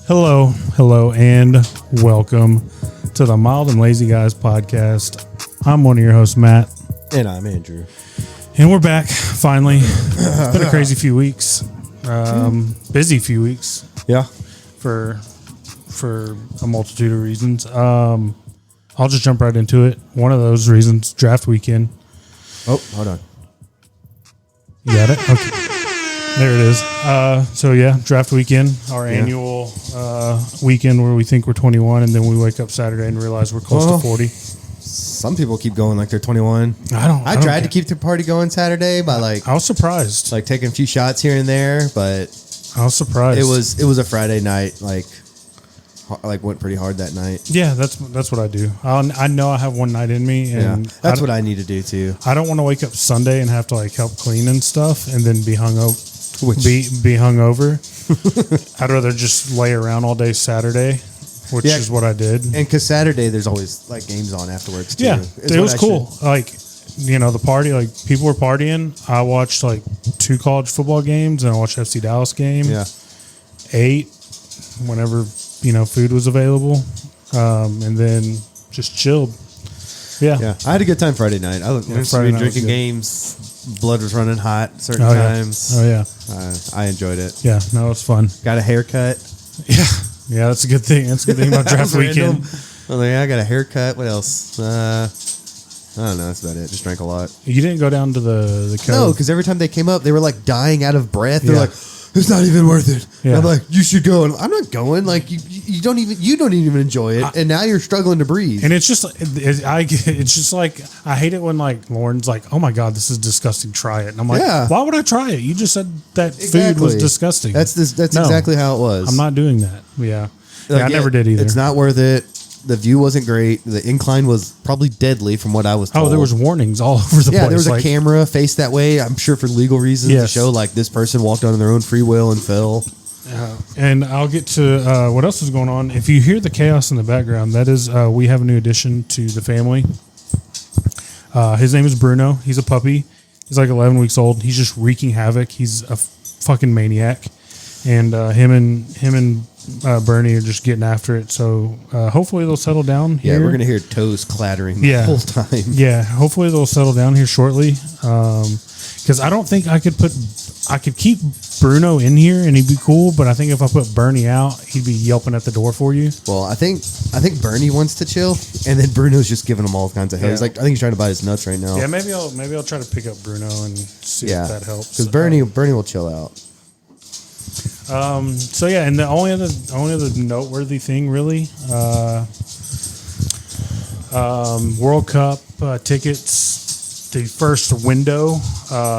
Hello, and welcome to the Mild and Lazy Guys podcast. I'm one of your hosts, Matt. And I'm Andrew. And we're back, finally. It's been a crazy few weeks. Busy few weeks. Yeah. For a multitude of reasons. I'll just jump right into it. One of those reasons, draft weekend. Oh, hold on. You got it? Okay. There it is. Draft weekend, our annual weekend where we think we're 21, and then we wake up Saturday and realize we're close to 40. Some people keep going like they're 21. I tried to keep the party going Saturday by I was surprised. taking a few shots here and there, but I was surprised. It was a Friday night, went pretty hard that night. Yeah, that's what I do. I know I have one night in me, and that's what I need to do too. I don't want to wake up Sunday and have to help clean and stuff, and then be hungover. Be hungover. I'd rather just lay around all day Saturday, which is what I did. And because Saturday there's always games on afterwards too. Yeah, it was cool. The party, people were partying. I watched 2 college football games, and I watched FC Dallas game. Yeah, 8 whenever food was available, and then just chilled. Yeah. I had a good time Friday night. I was drinking games. Blood was running hot certain times. Oh yeah. I enjoyed it. Yeah, no, it was fun. Got a haircut. Yeah, that's a good thing. That's a good thing about draft weekend. I got a haircut. What else? I don't know. That's about it. Just drank a lot. You didn't go down to the cove? No, because every time they came up, they were dying out of breath. They're like, it's not even worth it. Yeah. I'm like, you should go. And I'm not going. You don't even enjoy it, and now you're struggling to breathe. And it's just I hate it when Lauren's like, oh my god, this is disgusting. Try it, and I'm like, why would I try it? You just said that food was disgusting. That's exactly how it was. I'm not doing that. Yeah, I never did either. It's not worth it. The view wasn't great. The incline was probably deadly from what I was told. Oh, there was warnings all over the place. Yeah, there was a camera faced that way, I'm sure for legal reasons to show this person walked on their own free will and fell. And I'll get to what else is going on. If you hear the chaos in the background, that is we have a new addition to the family. His name is Bruno. He's a puppy. He's 11 weeks old. He's just wreaking havoc. He's a fucking maniac. And him and Bernie are just getting after it. So hopefully they'll settle down here. Yeah, we're going to hear toes clattering the whole time. Yeah, hopefully they'll settle down here shortly. Because I don't think I could keep Bruno in here and he'd be cool, but I think if I put Bernie out, he'd be yelping at the door for you. Well, I think Bernie wants to chill, and then Bruno's just giving him all kinds of hell. He's I think he's trying to bite his nuts right now. Yeah, maybe I'll try to pick up Bruno and see if that helps. Because Bernie will chill out. And the only other noteworthy thing really, World Cup tickets. The first window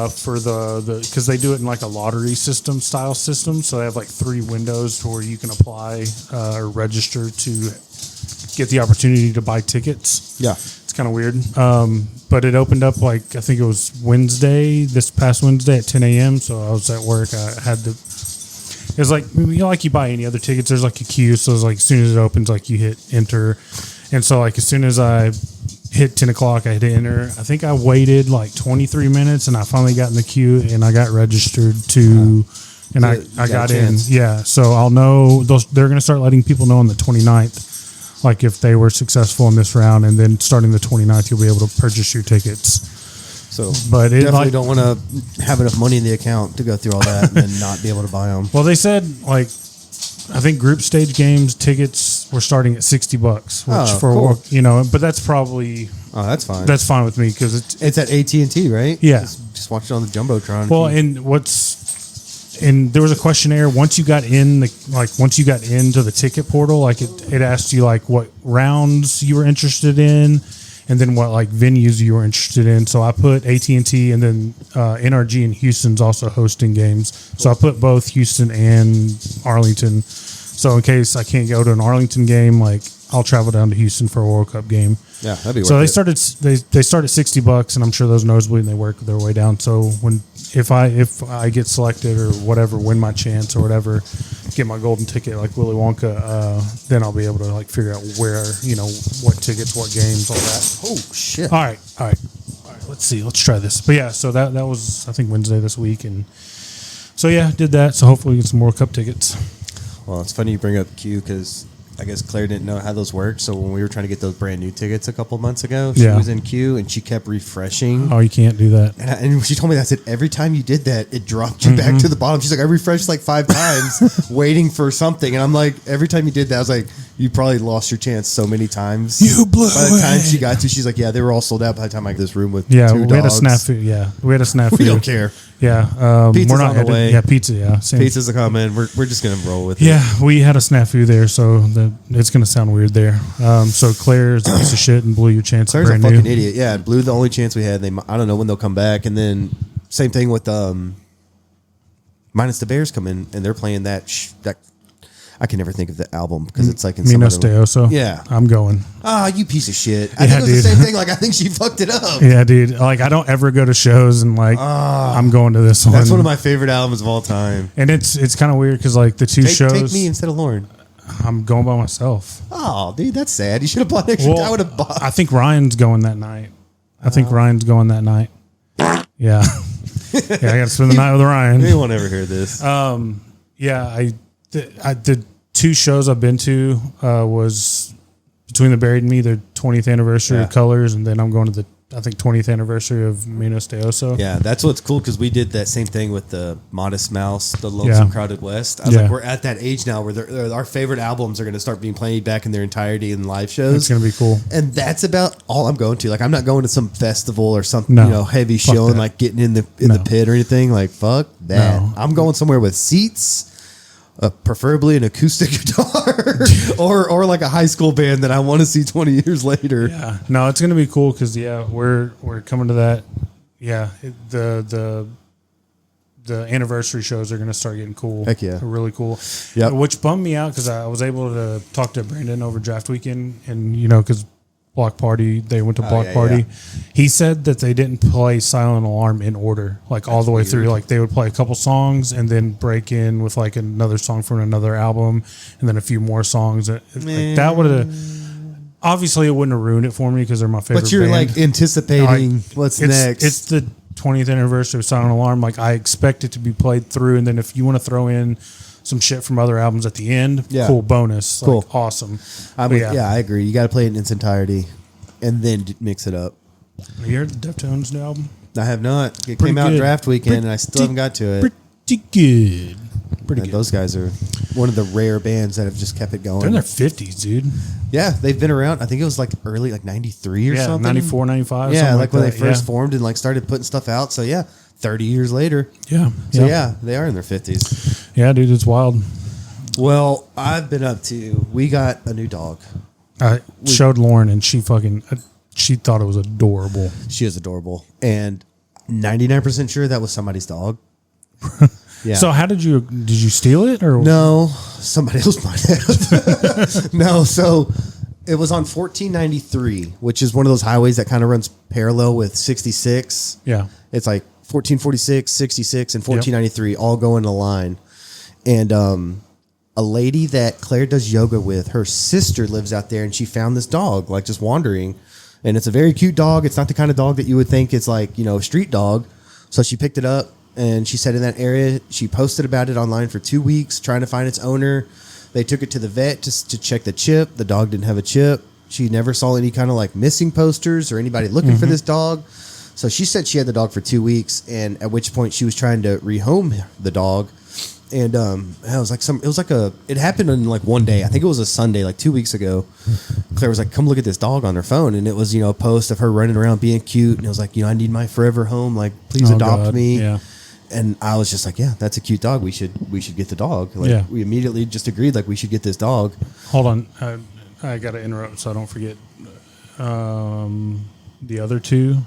for the because they do it in a lottery style system, so they have 3 windows where you can apply or register to get the opportunity to buy tickets. Yeah, it's kind of weird, but it opened up I think it was this past Wednesday at 10 a.m. So I was at work. I had to. It's you buy any other tickets. There's a queue, so it's as soon as it opens, you hit enter, and so as soon as I hit 10 o'clock, I hit enter. I think I waited 23 minutes, and I finally got in the queue, and I got registered and I got in. Yeah, so I'll know they're going to start letting people know on the 29th, if they were successful in this round, and then starting the 29th, you'll be able to purchase your tickets. So, but it definitely don't want to have enough money in the account to go through all that and then not be able to buy them. Well, they said I think group stage games tickets were starting at $60, which cool. But that's probably that's fine. That's fine with me because it's at AT&T, right? Yeah, just watch it on the jumbotron. Well, and there was a questionnaire once you got in once you got into the ticket portal, it asked you what rounds you were interested in, and then what venues you were interested in. So I put AT&T, and then NRG in Houston's also hosting games. So I put both Houston and Arlington. So in case I can't go to an Arlington game, I'll travel down to Houston for a World Cup game. Yeah, that'd be worth so it. They start at $60, and I'm sure those nosebleed and they work their way down. So if I get selected or whatever, win my chance or whatever, get my golden ticket like Willy Wonka, then I'll be able to figure out where, what tickets, what games, all that. Oh shit! All right. Let's see. Let's try this. But yeah, so that was I think Wednesday this week, and so yeah, did that. So hopefully we get some more Cup tickets. Well, it's funny you bring up Q because I guess Claire didn't know how those work. So when we were trying to get those brand new tickets a couple months ago, she was in Q and she kept refreshing. Oh, you can't do that. And she told me that. I said, every time you did that, it dropped you back to the bottom. She's like, I refreshed like 5 times waiting for something. And I'm like, every time you did that, I was like, you probably lost your chance so many times. You blew By the time it. she got to, she's like, yeah, they were all sold out by the time I got this room with Yeah, 2 we dogs. had a snafu. Yeah, we had a snafu. We don't care. Yeah, Pizza's we're not on the headed- way. Yeah, pizza. Yeah, same. Pizza's a comment. We're just going to roll with it. Yeah, we had a snafu there, so it's going to sound weird there. So Claire is a piece of shit and blew your chance. Claire's a brand fucking new. idiot. Yeah, it blew the only chance we had. I don't know when they'll come back. And then same thing with Minus the Bears come in and they're playing that I can never think of the album because it's like in some Minos other- Deoso. Yeah. I'm going. Ah, you piece of shit. I Yeah, think it was dude. the same thing. Like I think she fucked it up. Yeah, dude. Like I don't ever go to shows and like I'm going to this one. That's one of my favorite albums of all time. And it's kind of weird because like the two shows, Take me instead of Lauren. I'm going by myself. Oh, dude, that's sad. You should have bought an extra. I would have bought. I think Ryan's going that night. I think Ryan's going that night. Yeah. Yeah, I got to spend the night with Ryan. They won't ever hear this. Yeah, the 2 shows I've been to was Between the Buried and Me, their 20th anniversary of Colors, and then I'm going to the 20th anniversary of Minos Deoso. Yeah, that's what's cool because we did that same thing with the Modest Mouse, the Lonesome Crowded West. I was like, we're at that age now where our favorite albums are going to start being played back in their entirety in live shows. It's going to be cool. And that's about all I'm going to. Like, I'm not going to some festival or something, No, heavy fuck show and that. like getting in the pit or anything. Like, fuck that. No. I'm going somewhere with seats. Preferably an acoustic guitar or like a high school band that I want to see 20 years later. Yeah, no, it's going to be cool because we're coming to that. Yeah, the anniversary shows are going to start getting cool. Heck yeah. They're really cool. Yep. Which bummed me out because I was able to talk to Brandon over draft weekend, and because Block Party, they went to Block Party. yeah. He said that they didn't play Silent Alarm in order, like all the way through. Like they would play a couple songs and then break in with like another song from another album, and then a few more songs. Like, that would have. Obviously, it wouldn't have ruined it for me because they're my favorite. But you're band. like anticipating what's it's, next. It's the 20th anniversary of Silent Alarm. Like I expect it to be played through, and then if you want to throw in some shit from other albums at the end, cool bonus, Cool. like, awesome. Yeah, I agree. You got to play it in its entirety and then mix it up. Have you heard the Deftones new album? I have not. It Pretty came out good. draft weekend and I still haven't got to it. Pretty good. Pretty And good. those guys are one of the rare bands that have just kept it going. They're in their 50s, dude. Yeah, they've been around. I think it was like early, like 93 or Yeah, something. 94, 95. Yeah, something like when that. they first formed and like started putting stuff out. So yeah, 30 years later. Yeah. So yeah, they are in their 50s. Yeah, dude, it's wild. Well, I've been up to, we got a new dog. I showed Lauren, and she thought it was adorable. She is adorable. And 99% sure that was somebody's dog. Yeah. So how did you steal it or No, somebody else might have. No, so it was on 1493, which is one of those highways that kind of runs parallel with 66. Yeah. It's like 1446, 66, and 1493 all go in a line. And a lady that Claire does yoga with, her sister lives out there, and she found this dog, like just wandering. And it's a very cute dog. It's not the kind of dog that you would think is like, a street dog. So she picked it up, and she said in that area, she posted about it online for 2 weeks, trying to find its owner. They took it to the vet to check the chip. The dog didn't have a chip. She never saw any kind of like missing posters or anybody looking for this dog. So she said she had the dog for 2 weeks, and at which point she was trying to rehome the dog. And it happened in like one day. I think it was a Sunday, like 2 weeks ago. Claire was like, come look at this dog on her phone. And it was, a post of her running around being cute. And it was like, I need my forever home. Like, please adopt God. me. Yeah. And I was just like, yeah, that's a cute dog. We should get the dog. Like, we immediately just agreed, like, we should get this dog. Hold on. I got to interrupt so I don't forget. The other two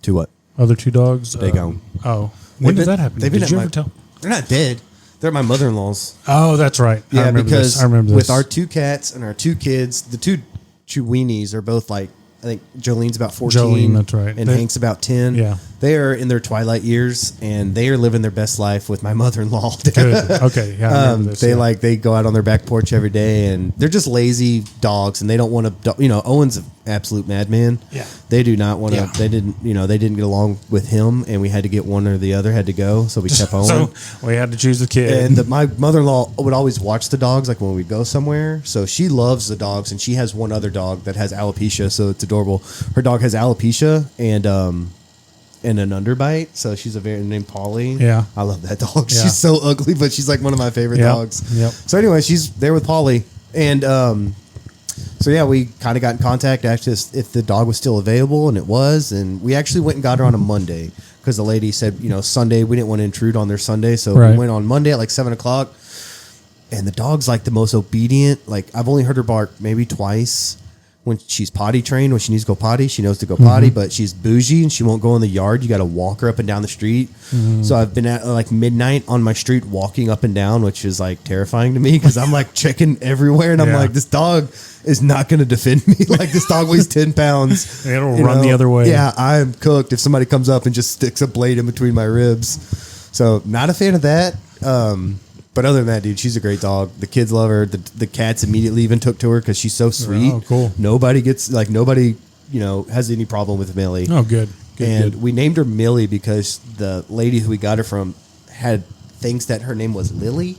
To what? dogs. They gone. Oh. When did that happen? They've been Did at you my- ever tell? They're not dead. They're at my mother-in-law's. Oh, that's right. I Yeah, remember because this. I remember this. with our 2 cats and our 2 kids, the two weenies are both like, I think Jolene's about 14. Jolene, that's right. And They- Hank's about 10. Yeah. They are in their twilight years, and they are living their best life with my mother-in-law. Good. Okay. Yeah. I remember this, They go out on their back porch every day, and they're just lazy dogs, and they don't want to. Owen's an absolute madman. Yeah. They do not want to. Yeah. They didn't get along with him, and we had to get one or the other had to go, so we kept Owen. So we had to choose a kid. And my mother-in-law would always watch the dogs, like when we go somewhere. So she loves the dogs, and she has one other dog that has alopecia, so it's adorable. Her dog has alopecia and an underbite, so she's named Polly. Yeah. I love that dog. Yeah. She's so ugly, but she's like one of my favorite Yep. dogs. Yep. So anyway, she's there with Polly, and so yeah, we kind of got in contact actually if the dog was still available, and it was, and we actually went and got her on a Monday because the lady said Sunday we didn't want to intrude on their Sunday, so Right. we went on Monday at like 7:00, and the dog's like the most obedient. Like I've only heard her bark maybe twice. When she's potty trained, when she needs to go potty, she knows to go potty, but she's bougie and she won't go in the yard. You got to walk her up and down the street. So I've been at like midnight on my street walking up and down, which is like terrifying to me because I'm like checking everywhere and I'm Yeah. like, this dog is not going to defend me. Like this dog weighs 10 pounds. It'll run the other way. Yeah, I'm cooked if somebody comes up and just sticks a blade in between my ribs. So not a fan of that. But other than that, dude, she's a great dog. The kids love her. The cats immediately even took to her because she's so sweet. Oh, cool. Nobody has any problem with Millie. Oh, good. And we named her Millie because the lady who we got her from thinks that her name was Lily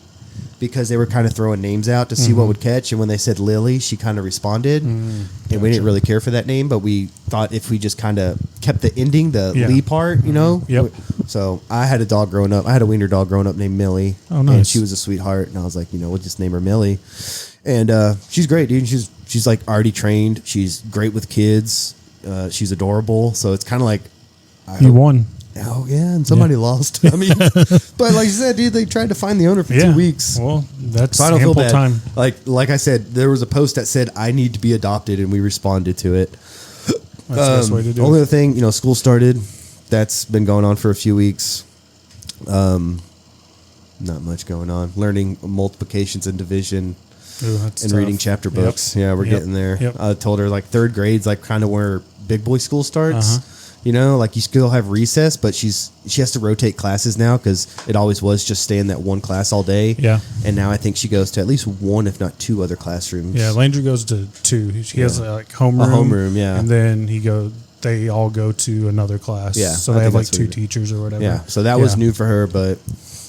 because they were kind of throwing names out to see what would catch. And when they said Lily, she kind of responded. And we didn't really care for that name, but we thought if we just kind of kept the ending, the Yeah. Lee part, Yep. So I had a dog growing up. I had a wiener dog growing up named Millie. Oh, nice. And she was a sweetheart. And I was like, we'll just name her Millie. And she's great, dude. She's like already trained. She's great with kids. She's adorable. So it's kind of like You won. Oh yeah, and somebody lost. I mean, but like you said, dude, they tried to find the owner for 2 weeks. Well, that's So I don't ample feel bad. time. Like I said, there was a post that said I need to be adopted, and we responded to it. That's the best way to do Only it. other thing, school started. That's been going on for a few weeks. Not much going on. Learning multiplications and division Ooh, that's and tough. reading chapter Yep. books. Yeah, we're Yep. getting there. Yep. I told her like third grade's like kind of where big boy school starts. Uh-huh. Like you still have recess, but she has to rotate classes now because it always was just stay in that one class all day. Yeah. And now I think she goes to at least one, if not two, other classrooms. Yeah, Landry goes to 2. She has like homeroom. A homeroom, yeah. And then they all go to another class. Yeah, So I they think have like that's what 2 it is. teachers or whatever. Yeah. So that was Yeah. new for her, but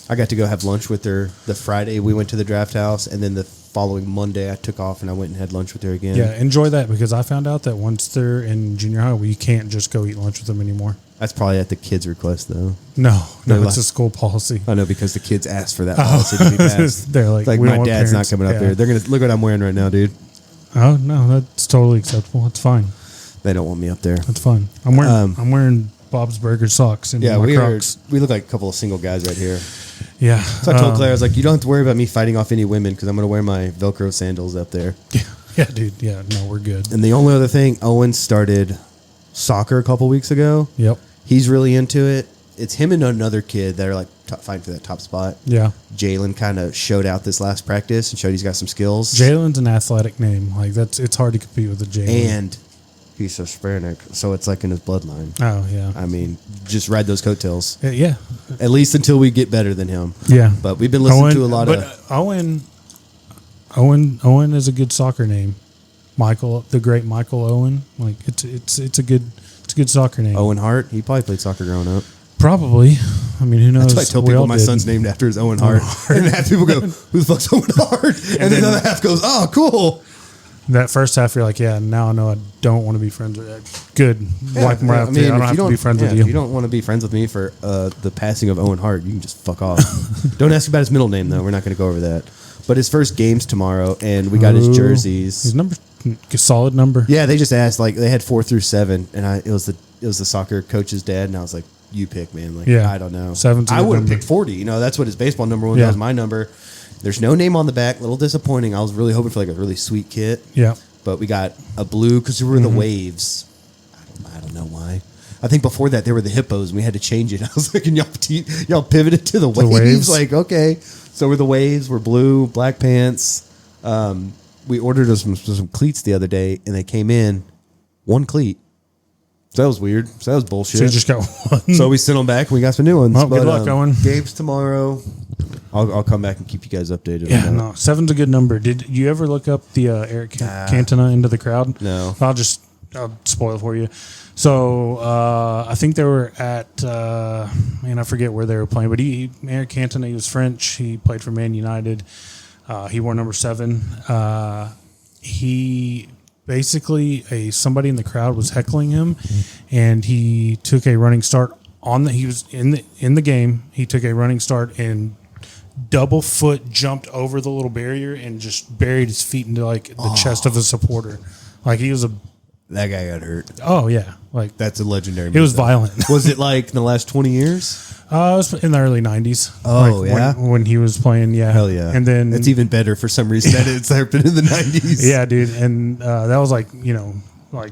I got to go have lunch with her the Friday we went to the draft house, and then the following Monday I took off and I went and had lunch with her again. Yeah, enjoy that because I found out that once they're in junior high, you can't just go eat lunch with them anymore. That's probably at the kids' request though. No, They're it's like- a school policy. I know because the kids asked for that policy to be passed. They're like, we my don't want dad's parents- not coming up yeah. there. They're gonna look what I'm wearing right now, dude. Oh no, that's totally acceptable. It's fine. They don't want me up there. That's fine. I'm wearing Bob's Burger socks and Yeah, my we Crocs. look like a couple of single guys right here. Yeah. So I told Claire, I was like, you don't have to worry about me fighting off any women because I'm gonna wear my Velcro sandals up there. Yeah, dude. Yeah, no, we're good. And the only other thing, Owen started soccer a couple weeks ago. Yep. He's really into it. It's him and another kid that are like fighting for that top spot. Yeah. Jalen kind of showed out this last practice and showed he's got some skills. Jalen's an athletic name. Like it's hard to compete with a Jalen. And he's Hispanic, so it's like in his bloodline. Oh yeah. I mean, just ride those coattails. Yeah. At least until we get better than him. Yeah. But we've been listening to a lot of. Owen is a good soccer name. Michael, the great Michael Owen. Like it's a good soccer name. Owen Hart. He probably played soccer growing up. Probably. I mean, who knows? That's why I tell We people all my did. son's named after his Owen Hart. And half people go, who the fuck's Owen Hart? And then the other half goes, oh, cool. That first half, you're like, yeah. Now I know I don't want to be friends with that. Good. Wipe them right out there. I don't if have to be friends with If you. you don't want to be friends with me for the passing of Owen Hart, you can just fuck off. Don't ask about his middle name, though. We're not going to go over that. But his first game's tomorrow, and we got his Ooh. jerseys. His number, solid number. Yeah, they just asked, like, they had 4 through 7, and it was the soccer coach's dad, and I was like, you pick, man. Like, Yeah. I don't know. 7's a I good would have number. picked 40. That's what his baseball number was. Yeah. That was my number. There's no name on the back. A little disappointing. I was really hoping for, like, a really sweet kit. Yeah. But we got a blue because we were in the Waves. I don't know why. I think before that they were the Hippos, and we had to change it. I was like, and y'all pivoted to the Waves? Waves. Like, okay. So we're the Waves. We're blue, black pants. We ordered some cleats the other day, and they came in one cleat. So that was weird. So that was bullshit. So you just got one. So we sent them back and we got some new ones. Well, good luck, Owen. Gabe's tomorrow. I'll come back and keep you guys updated. Yeah, no, 7's a good number. Did you ever look up the Eric Cantona into the crowd? No. I'll spoil it for you. So I think they were at I forget where they were playing, but Eric Cantona, he was French. He played for Man United. He wore number 7. He basically somebody in the crowd was heckling him, and he took a running start he was in the game. He took a running start and double foot jumped over the little barrier and just buried his feet into like the chest of a supporter. Like he was that guy got hurt. Oh yeah, like That's a legendary. It was violent. Was it like in the last 20 years? It was in the early 90s. Oh, like yeah? when he was playing. Yeah, Hell yeah. And then it's even better for some reason that it's happened in the 90s. yeah, dude. And that was like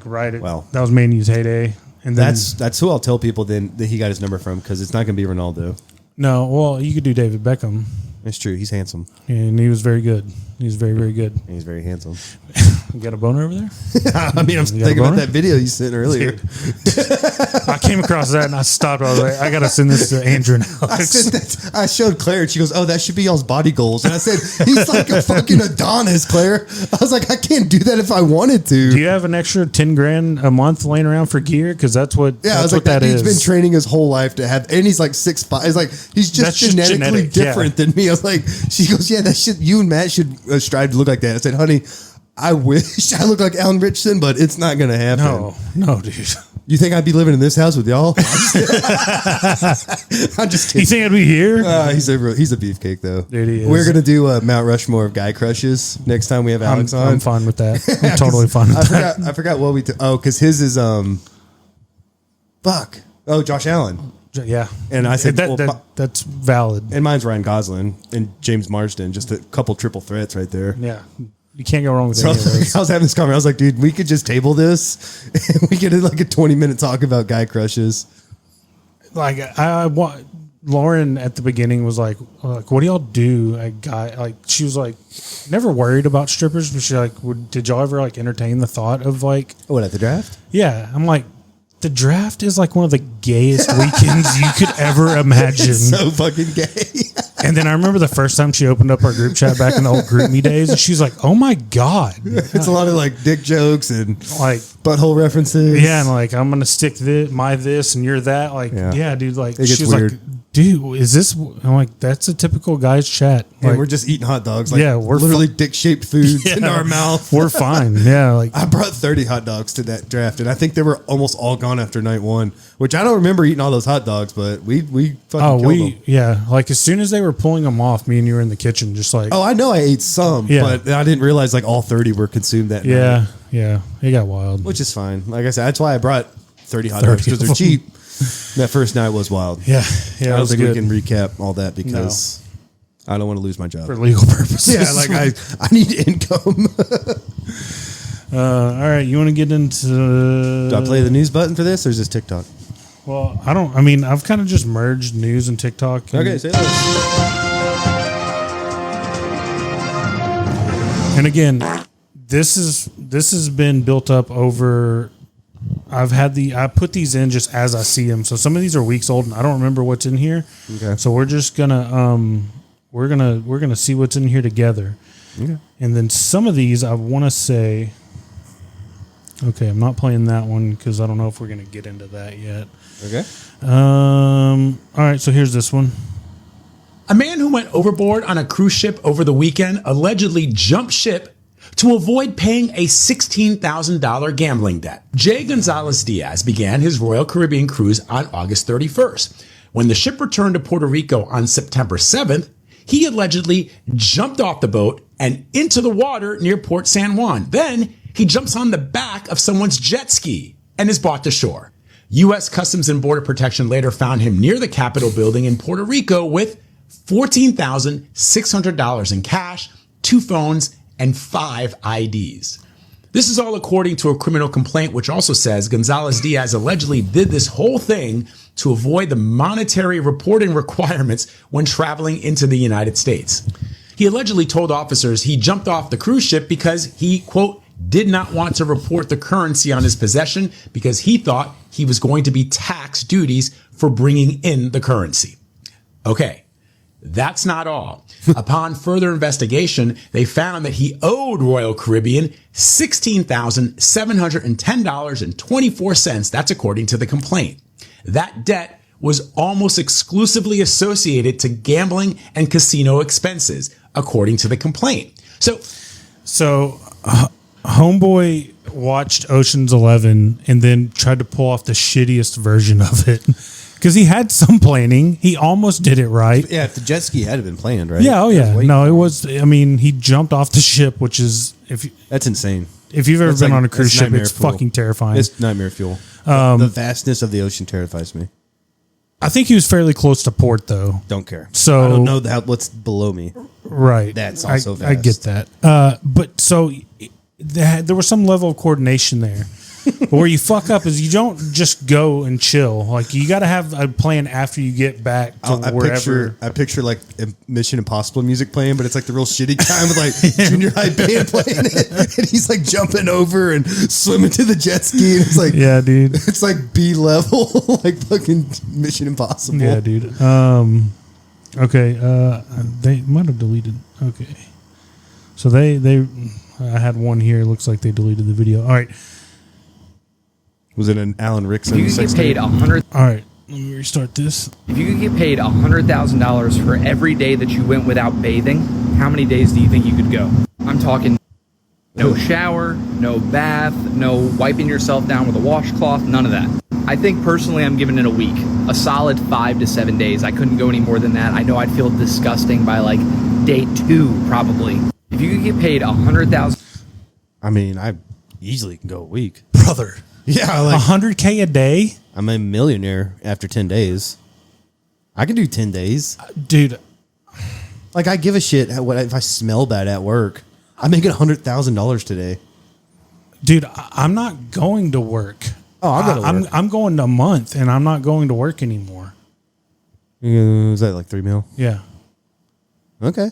right at Wow. that was Man U's heyday. And then That's who I'll tell people then that he got his number from, because it's not going to be Ronaldo. no, well you could do David Beckham, It's true. He's handsome. and he was very good. He was very, very good. And he's very handsome. You got a boner over there? I mean, I'm You got a thinking about boner? that video you sent earlier. Dude. I came across that and I stopped. I was like, I gotta send this to Andrew and I Alex. said that. I showed Claire, and she goes, "Oh, that should be y'all's body goals." And I said, "He's like a fucking Adonis, Claire." I was like, "I can't do that if I wanted to." Do you have an extra $10,000 a month laying around for gear? Because that's what. Yeah, I was like, that dude's been training his whole life to have, and he's like 6'5". It's like he's just That's just genetically genetic, yeah. different than me. I was like, she goes, "Yeah, that shit. You and Matt should strive to look like that." I said, "Honey, I wish I looked like Alan Richardson, but it's not going to happen." No, dude. You think I'd be living in this house with y'all? I'm just kidding. You think I'd be here? He's a beefcake though. Dude, he is. We're gonna do a Mount Rushmore of guy crushes next time we have Alex on. I'm fine with that. I'm totally fine with that. I forgot what we. Because his is fuck. Oh, Josh Allen. Yeah, And I said that's valid. and mine's Ryan Gosling and James Marsden. Just a couple triple threats right there. Yeah, you can't go wrong with So I any of was, those. I was having this comment. I was like, dude, we could just table this and we could do like a 20-minute talk about guy crushes. Like I want. Lauren at the beginning was like, what do y'all do? A guy like she was like, never worried about strippers, but she's like, did y'all ever like entertain the thought of like, What, at the draft? yeah? I'm like, the draft is like one of the gayest weekends you could ever imagine. It's so fucking gay. And then I remember the first time she opened up our group chat back in the old group me days, and she's like, "Oh my god!" It's a lot of like dick jokes and Like, butthole references. yeah, and like I'm gonna stick this and you're that. Like, Yeah. yeah, dude. Like, It gets she's weird. like, "Dude, is this?" I'm like, "That's a typical guy's chat." And Like, we're just eating hot dogs. Like, Yeah, we're literally dick-shaped foods in yeah, our mouth. We're fine. Yeah, like, I brought 30 hot dogs to that draft, and I think they were almost all gone after night one, which I don't remember eating all those hot dogs, but we fucking killed them. yeah, like as soon as they were pulling them off, me and you were in the kitchen, just like, Oh, I know I ate some, Yeah. but I didn't realize like all 30 were consumed that night. yeah, it got wild. Which is fine. Like I said, that's why I brought 30 hot 30 dogs, because they're of them. cheap. That first night was wild. Yeah, I it don't was think good we can recap all that because I don't want to lose my job. for legal purposes. Yeah, like I need income. all right, you want to get into? Do I play the news button for this, or is this TikTok? Well, I don't. I mean, I've kind of just merged news and TikTok. Okay, say this. And again, this has been built up over. I put these in just as I see them. So some of these are weeks old, and I don't remember what's in here. Okay. So we're just gonna we're gonna see what's in here together. Okay. And then some of these I want to say. Okay, I'm not playing that one because I don't know if we're gonna get into that yet. Okay. All right, so here's this one. A man who went overboard on a cruise ship over the weekend allegedly jumped ship to avoid paying a $16,000 gambling debt. Jay Gonzalez Diaz began his Royal Caribbean cruise on August 31st. When the ship returned to Puerto Rico on September 7th, he allegedly jumped off the boat and into the water near Port San Juan. Then he jumps on the back of someone's jet ski and is brought to shore. U.S. Customs and Border Protection later found him near the Capitol building in Puerto Rico with $14,600 in cash, 2 phones, and 5 IDs. This is all according to a criminal complaint, which also says Gonzalez Diaz allegedly did this whole thing to avoid the monetary reporting requirements when traveling into the United States. He allegedly told officers he jumped off the cruise ship because he, quote, did not want to report the currency on his possession because he thought he was going to be taxed duties for bringing in the currency. Okay, that's not all. Upon further investigation, they found that he owed Royal Caribbean $16,710.24. That's according to the complaint. That debt was almost exclusively associated to gambling and casino expenses, according to the complaint. So Homeboy watched Ocean's 11 and then tried to pull off the shittiest version of it because he had some planning. He almost did it right. Yeah, if the jet ski had been planned, right? Yeah, oh yeah. No, it was. I mean, he jumped off the ship, which is that's insane. If you've ever That's been like- on a cruise it's ship, nightmare it's fuel. fucking terrifying. It's nightmare fuel. The vastness of the ocean terrifies me. I think he was fairly close to port, though. Don't care. So- I don't know what's below me. Right. That's also I get vast. that. But so there was some level of coordination there. But where you fuck up is you don't just go and chill. Like you got to have a plan after you get back to wherever. I picture like Mission Impossible music playing, but it's like the real shitty kind with like junior high band playing it, and he's like jumping over and swimming to the jet ski. And it's like, Yeah, dude. it's like B level, like fucking Mission Impossible. Yeah, dude. Okay. They might have deleted. Okay. So they I had one here. Looks like they deleted the video. All right. Was it an Alan Rickson? You could get paid $100. All right. Let me restart this. If you could get paid $100,000 for every day that you went without bathing, how many days do you think you could go? I'm talking no shower, no bath, no wiping yourself down with a washcloth, none of that. I think personally I'm giving it a week, a solid 5 to 7 days. I couldn't go any more than that. I know I'd feel disgusting by like day 2 probably. If you could get paid $100,000. I mean, I easily can go a week. Brother. Yeah, like 100K a day? I'm a millionaire after 10 days. I can do 10 days. Dude. Like I give a shit what if I smell bad at work. I'm making $100,000 today. Dude, I'm not going to work. Oh, I'll go to work. I'm going a month, and I'm not going to work anymore. Is that like $3 million? Yeah. Okay.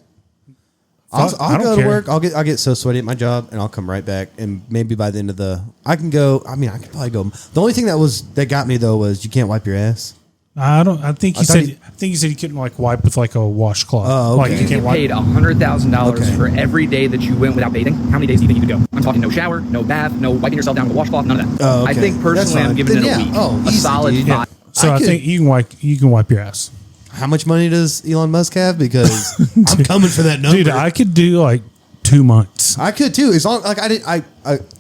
Fuck, I I'll don't go to care. work. I'll get so sweaty at my job, and I'll come right back. And maybe by the end of I can go. I mean, I could probably go. The only thing that got me though was you can't wipe your ass. I think he thought said. he- I think he said he couldn't like wipe with like a washcloth. Oh, okay. Like you You can't get wipe. paid $100,000 Okay. for every day that you went without bathing. How many days do you think you could go? I'm talking no shower, no bath, no wiping yourself down with a washcloth, none of that. Oh, okay. I think That's personally I'm fine. giving Then it a yeah. week. Oh, a easy, solid dude. 5. So I could- think you can wipe your ass, How much money does Elon Musk have? Because I'm coming for that number. dude. I could do like 2 months. I could too. As long like I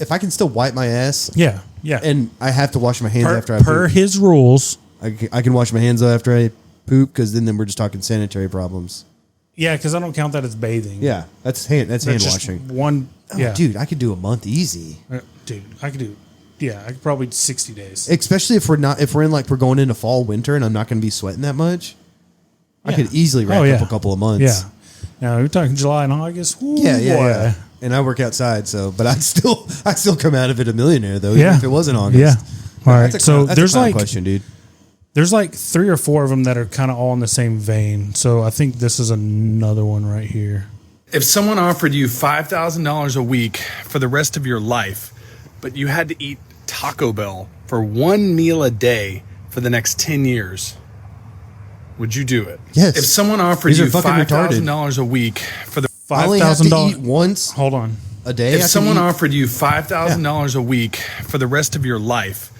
if I can still wipe my ass Yeah, yeah. and I have to wash my hands after I per poop. his rules. I can wash my hands after I poop because then we're just talking sanitary problems. Yeah, because I don't count that as bathing. Yeah, that's hand That's just washing. one. Oh, Yeah, dude, I could do a month easy. Dude, I could do. Yeah, I could probably 60 days. Especially if we're in like we're going into fall winter and I'm not going to be sweating that much. I Yeah. could easily rack Oh, yeah. up a couple of months. Yeah. Now we're talking July and August. Ooh, Yeah, yeah, boy. yeah. And I work outside, so but I'd still come out of it a millionaire though, even Yeah. if it wasn't August. Yeah. All right. That's a So clown- that's a there's clown like question, dude. there's like 3 or 4 of them that are kind of all in the same vein. So I think this is another one right here. If someone offered you $5,000 a week for the rest of your life, but you had to eat Taco Bell for 1 meal a day for the next 10 years, would you do it? Yes. If someone offered These are you fucking $5,000 a week for the I only have to eat $5,000. once Hold on. a day. I if can someone eat- offered you $5,000 a week for the rest of your life,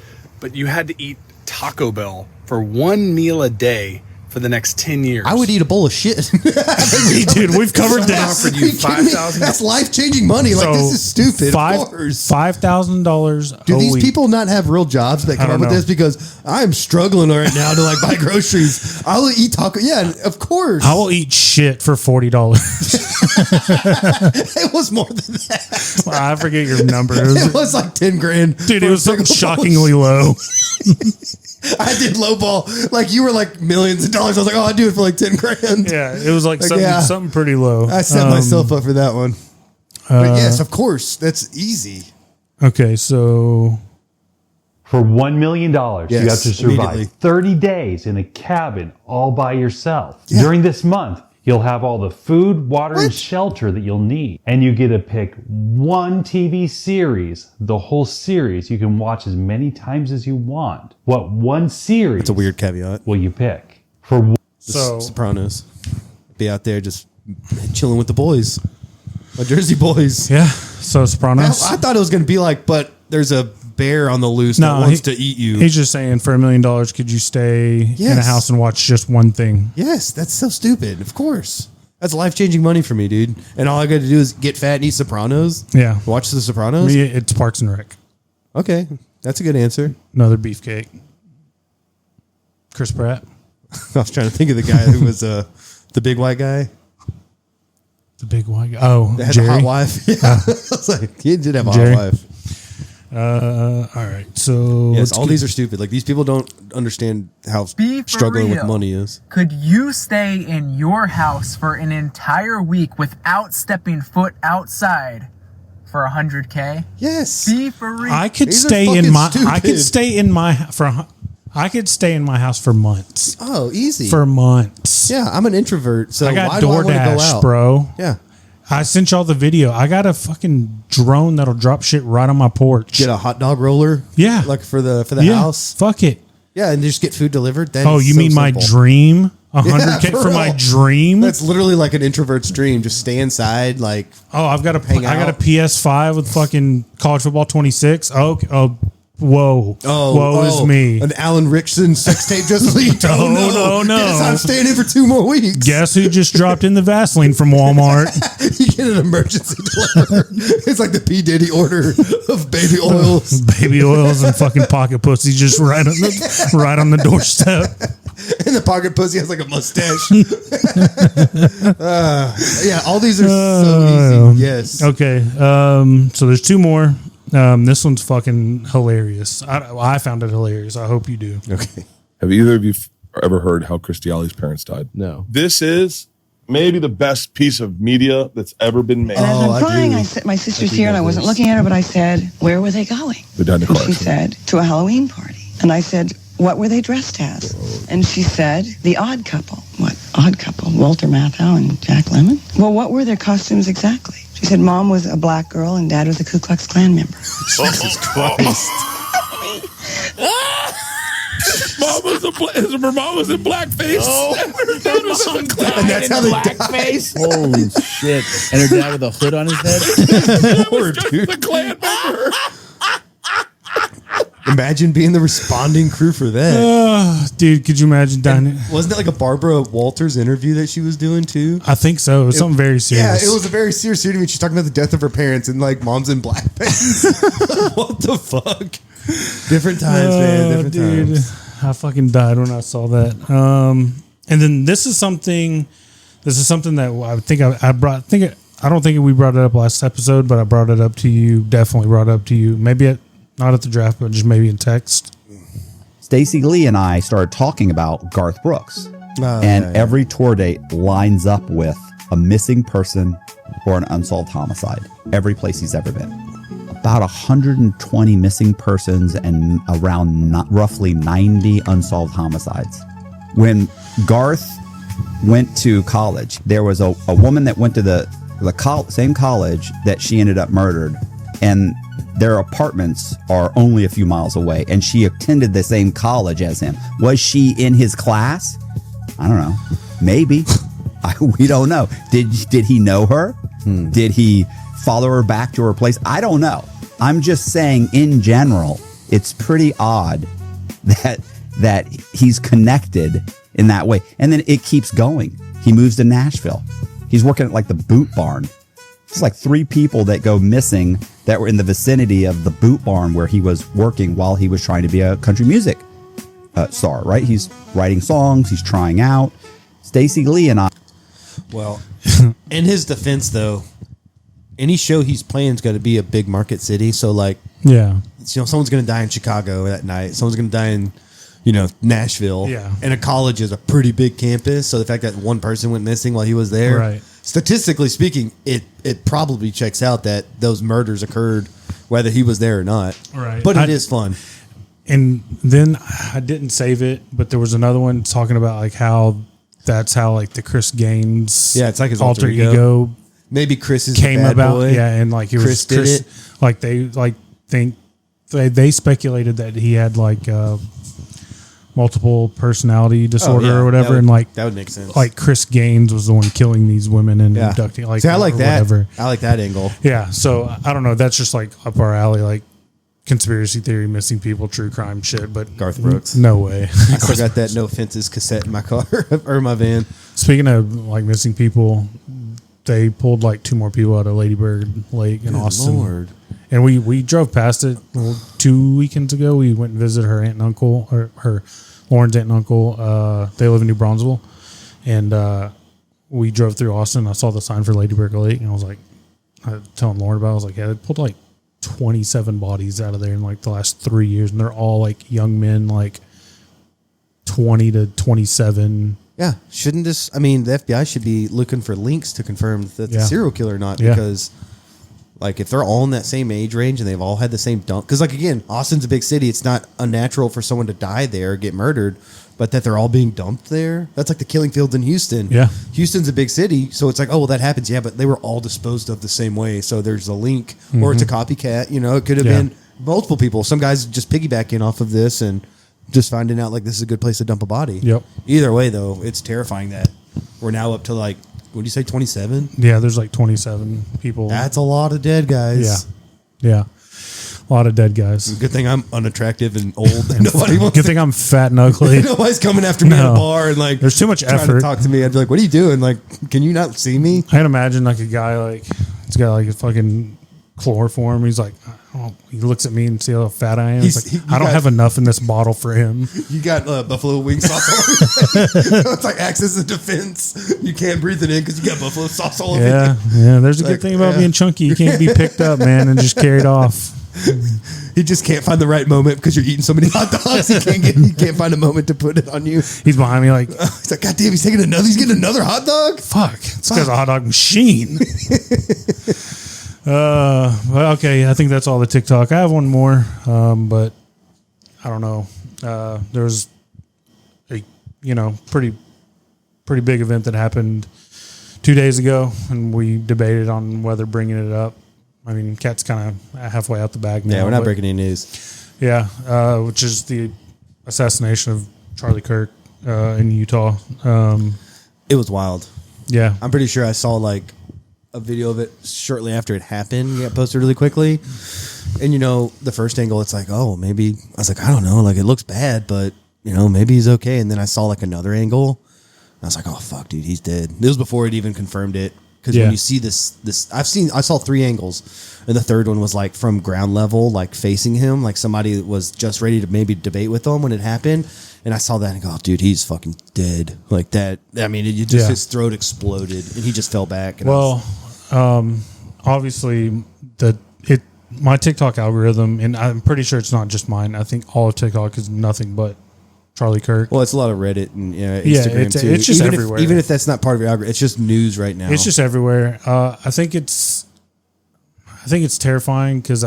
but you had to eat Taco Bell for 1 meal a day for the next 10 years, I would eat a bowl of shit. Dude, we've covered Someone this. offered Are you you kidding me? $5,000. That's life changing money. Like this is stupid. Of course. $5,000 Do a these week. people not have real jobs that come don't up with know. this? Because I'm struggling right now to like buy groceries. I'll eat taco. Yeah, of course. I will eat shit for $40. It was more than that. I forget your number. It was like 10 grand. Dude, for it was a something single bowl. shockingly low. I did lowball. Like you were like millions of dollars. I was like, oh, I'd do it for like 10 grand. Yeah, it was like, Like, something, yeah. something pretty low. I set myself up for that one. But yes, of course. That's easy. Okay, so For $1 million, you Yes, have to survive immediately. 30 days in a cabin all by yourself. Yeah. During this month, You'll have all the food, water, and shelter that you'll need. And you get to pick one TV series, the whole series. You can watch as many times as you want. What one series It's a weird caveat. will you pick? For So Sopranos. Be out there just chilling with the boys. My Jersey boys. yeah, so Sopranos. I thought it was going to be like, but there's a bear on the loose that No, wants to eat you. He's just saying, for $1 million, could you stay in a Yes. house and watch just one thing? Yes, that's so stupid. Of course. That's life-changing money for me, dude. And all I got to do is get fat and eat Sopranos. Yeah. Watch the Sopranos. Me, it's Parks and Rec. Okay, that's a good answer. Another beefcake. Chris Pratt. I was trying to think of the guy who was the big white guy The big white guy. Oh, that had Jerry. the hot wife. Yeah, I was like, he did have a Jerry. hot wife. All right. So Yes, let's all get- these are stupid. Like these people don't understand how Be for struggling with real. money is. Could you stay in your house for an entire week without stepping foot outside for $100K? Yes. Be for real. I could These are stay in fucking my. I stupid. could stay in my I could stay in my house for months. Oh, easy. For months. Yeah, I'm an introvert, so I got why do I want to go DoorDash, out? bro. Yeah. I sent y'all the video. I got a fucking drone that'll drop shit right on my porch. Get a hot dog roller. Yeah. Like for the yeah, house. Fuck it. Yeah, and just get food delivered. That Oh, is you so mean my simple. dream? $100K Yeah, for my real. dream? That's literally like an introvert's dream. Just stay inside, like Oh, I've got a Hang I got a out. PS5 with fucking College Football 26. Oh, whoa. Woe is me. An Alan Rickson sex tape just leaked. No, Oh, no. Guess I'm staying in for 2 more weeks. Guess who just dropped in the Vaseline from Walmart? You get an emergency delivery. It's like the P. Diddy order of baby oils. Baby oils and fucking pocket pussy just right on the doorstep. And the pocket pussy has like a mustache. Yeah, all these are so easy. Yes. Okay, so there's 2 more. This one's fucking hilarious. I found it hilarious. I hope you do. Okay. Have either of you ever heard how Christiali's parents died? No. This is maybe the best piece of media that's ever been made. And as Oh, I I'm crying, do. I said, my sister's do here, and know I wasn't this. looking at her, but I said, where were they going? They died in a And car she accident. said, to a Halloween party. And I said, what were they dressed as? And she said, the Odd Couple. What Odd Couple? Walter Matthau and Jack Lemmon? Well, what were their costumes exactly? She said, Mom was a black girl and Dad was a Ku Klux Klan member. Jesus Christ. Her mom was in blackface. Oh, And that's how they died. Holy shit. And her dad with a hood on his head? Lord, dude. the Klan member. Imagine being the responding crew for that. Dude, could you imagine dying? Wasn't it like a Barbara Walters interview that she was doing too? I think so. It was something very serious. Yeah, it was a very serious interview. She's talking about the death of her parents and like mom's in blackface. What the fuck? Different times, man. Different times. I fucking died when I saw that. And then this is something that I think I brought. I don't think we brought it up last episode, but I brought it up to you. Definitely brought it up to you. Maybe not at the draft, but just maybe in text. Stacey Lee and I started talking about Garth Brooks, and every tour date lines up with a missing person or an unsolved homicide. Every place he's ever been. About 120 missing persons and around roughly 90 unsolved homicides. When Garth went to college, there was a woman that went to the same college that she ended up murdered, and their apartments are only a few miles away, and she attended the same college as him. Was she in his class? I don't know. Maybe. We don't know. Did he know her? Did he follow her back to her place? I don't know. I'm just saying, in general, it's pretty odd that he's connected in that way. And then it keeps going. He moves to Nashville. He's working at like the Boot Barn. It's like 3 people that go missing that were in the vicinity of the Boot Barn where he was working while he was trying to be a country music star, right? He's writing songs. He's trying out. Stacey Lee and I. Well, in his defense, though, any show he's playing is going to be a big market city. So, like, Yeah. someone's going to die in Chicago that night. Someone's going to die in, Nashville. Yeah. And a college is a pretty big campus. So the fact that one person went missing while he was there, Right. statistically speaking, it probably checks out that those murders occurred whether he was there or not. Right. But it is fun. And then I didn't save it, but there was another one talking about like how that's how like the Chris Gaines it's like his alter ego. Maybe Chris is came the bad about. boy. Yeah, and like it Chris was Chris. did it. Like they think they speculated that he had like multiple personality disorder or whatever, and like that would make sense. Like Chris Gaines was the one killing these women and abducting. Like, see, I like that. Whatever. I like that angle. Yeah, so I don't know. That's just like up our alley, like conspiracy theory, missing people, true crime shit. But Garth Brooks, no way. I still got that No Offenses cassette in my car or my van. Speaking of like missing people, they pulled like 2 more people out of Lady Bird Lake in Austin. Lord. And we drove past it 2 weekends ago. We went and visited her aunt and uncle, or her Lauren's aunt and uncle. They live in New Braunfels, and we drove through Austin. I saw the sign for Lady Bird Lake, and I was like, telling Lauren about it. I was like, yeah, they pulled like 27 bodies out of there in like the last 3 years, and they're all like young men, like 20 to 27. Yeah, shouldn't this? I mean, the FBI should be looking for links to confirm that the serial killer or not, because like if they're all in that same age range and they've all had the same dump, because like again, Austin's a big city. It's not unnatural for someone to die there or get murdered, but that they're all being dumped there. That's like the killing fields in Houston. Yeah, Houston's a big city, so it's like, oh well, that happens. Yeah, but they were all disposed of the same way. So there's a link, or it's a copycat. You know, it could have been multiple people. Some guys just piggybacking off of this and just finding out like this is a good place to dump a body. Yep. Either way, though, it's terrifying that we're now up to like, what do you say, 27? Yeah, there's like 27 people. That's a lot of dead guys. Yeah. A lot of dead guys. Good thing I'm unattractive and old. And nobody wants Good thing I'm fat and ugly. Nobody's coming after me at a bar and like there's too much trying effort to talk to me. I'd be like, what are you doing? Like, can you not see me? I can imagine like a guy like he's got like a fucking chloroform. He's like, oh, he looks at me and see how fat I am. He's like, I don't have enough in this bottle for him. You got buffalo wing sauce all over. It's like access and defense. You can't breathe it in because you got buffalo sauce all over you. Yeah. There's a good thing about being chunky. You can't be picked up, man, and just carried off. He just can't find the right moment because you're eating so many hot dogs. He can't find a moment to put it on you. He's behind me like, he's like, God damn, he's getting another hot dog. Fuck, this guy's a hot dog machine. Well, okay, I think that's all the TikTok. I have one more, but I don't know. There was a pretty big event that happened 2 days ago, and we debated on whether bringing it up. I mean, Kat's kind of halfway out the bag now. Yeah, we're not breaking any news. Yeah, which is the assassination of Charlie Kirk in Utah. It was wild. Yeah. I'm pretty sure I saw like a video of it shortly after it happened. It got posted really quickly. And, the first angle, it's like, oh, maybe, I was like, I don't know. Like, it looks bad, but, maybe he's okay. And then I saw like another angle. And I was like, oh, fuck, dude, he's dead. This was before it even confirmed it. Because when you see this, I saw 3 angles, and the third one was like from ground level, like facing him, like somebody was just ready to maybe debate with him when it happened. And I saw that and I go, oh, dude, he's fucking dead. Like that. I mean, his throat exploded and he just fell back. And obviously my TikTok algorithm, and I'm pretty sure it's not just mine. I think all of TikTok is nothing but Charlie Kirk. Well, it's a lot of Reddit and Instagram too. It's just everywhere. Even if that's not part of your algorithm, it's just news right now. It's just everywhere. I think it's terrifying because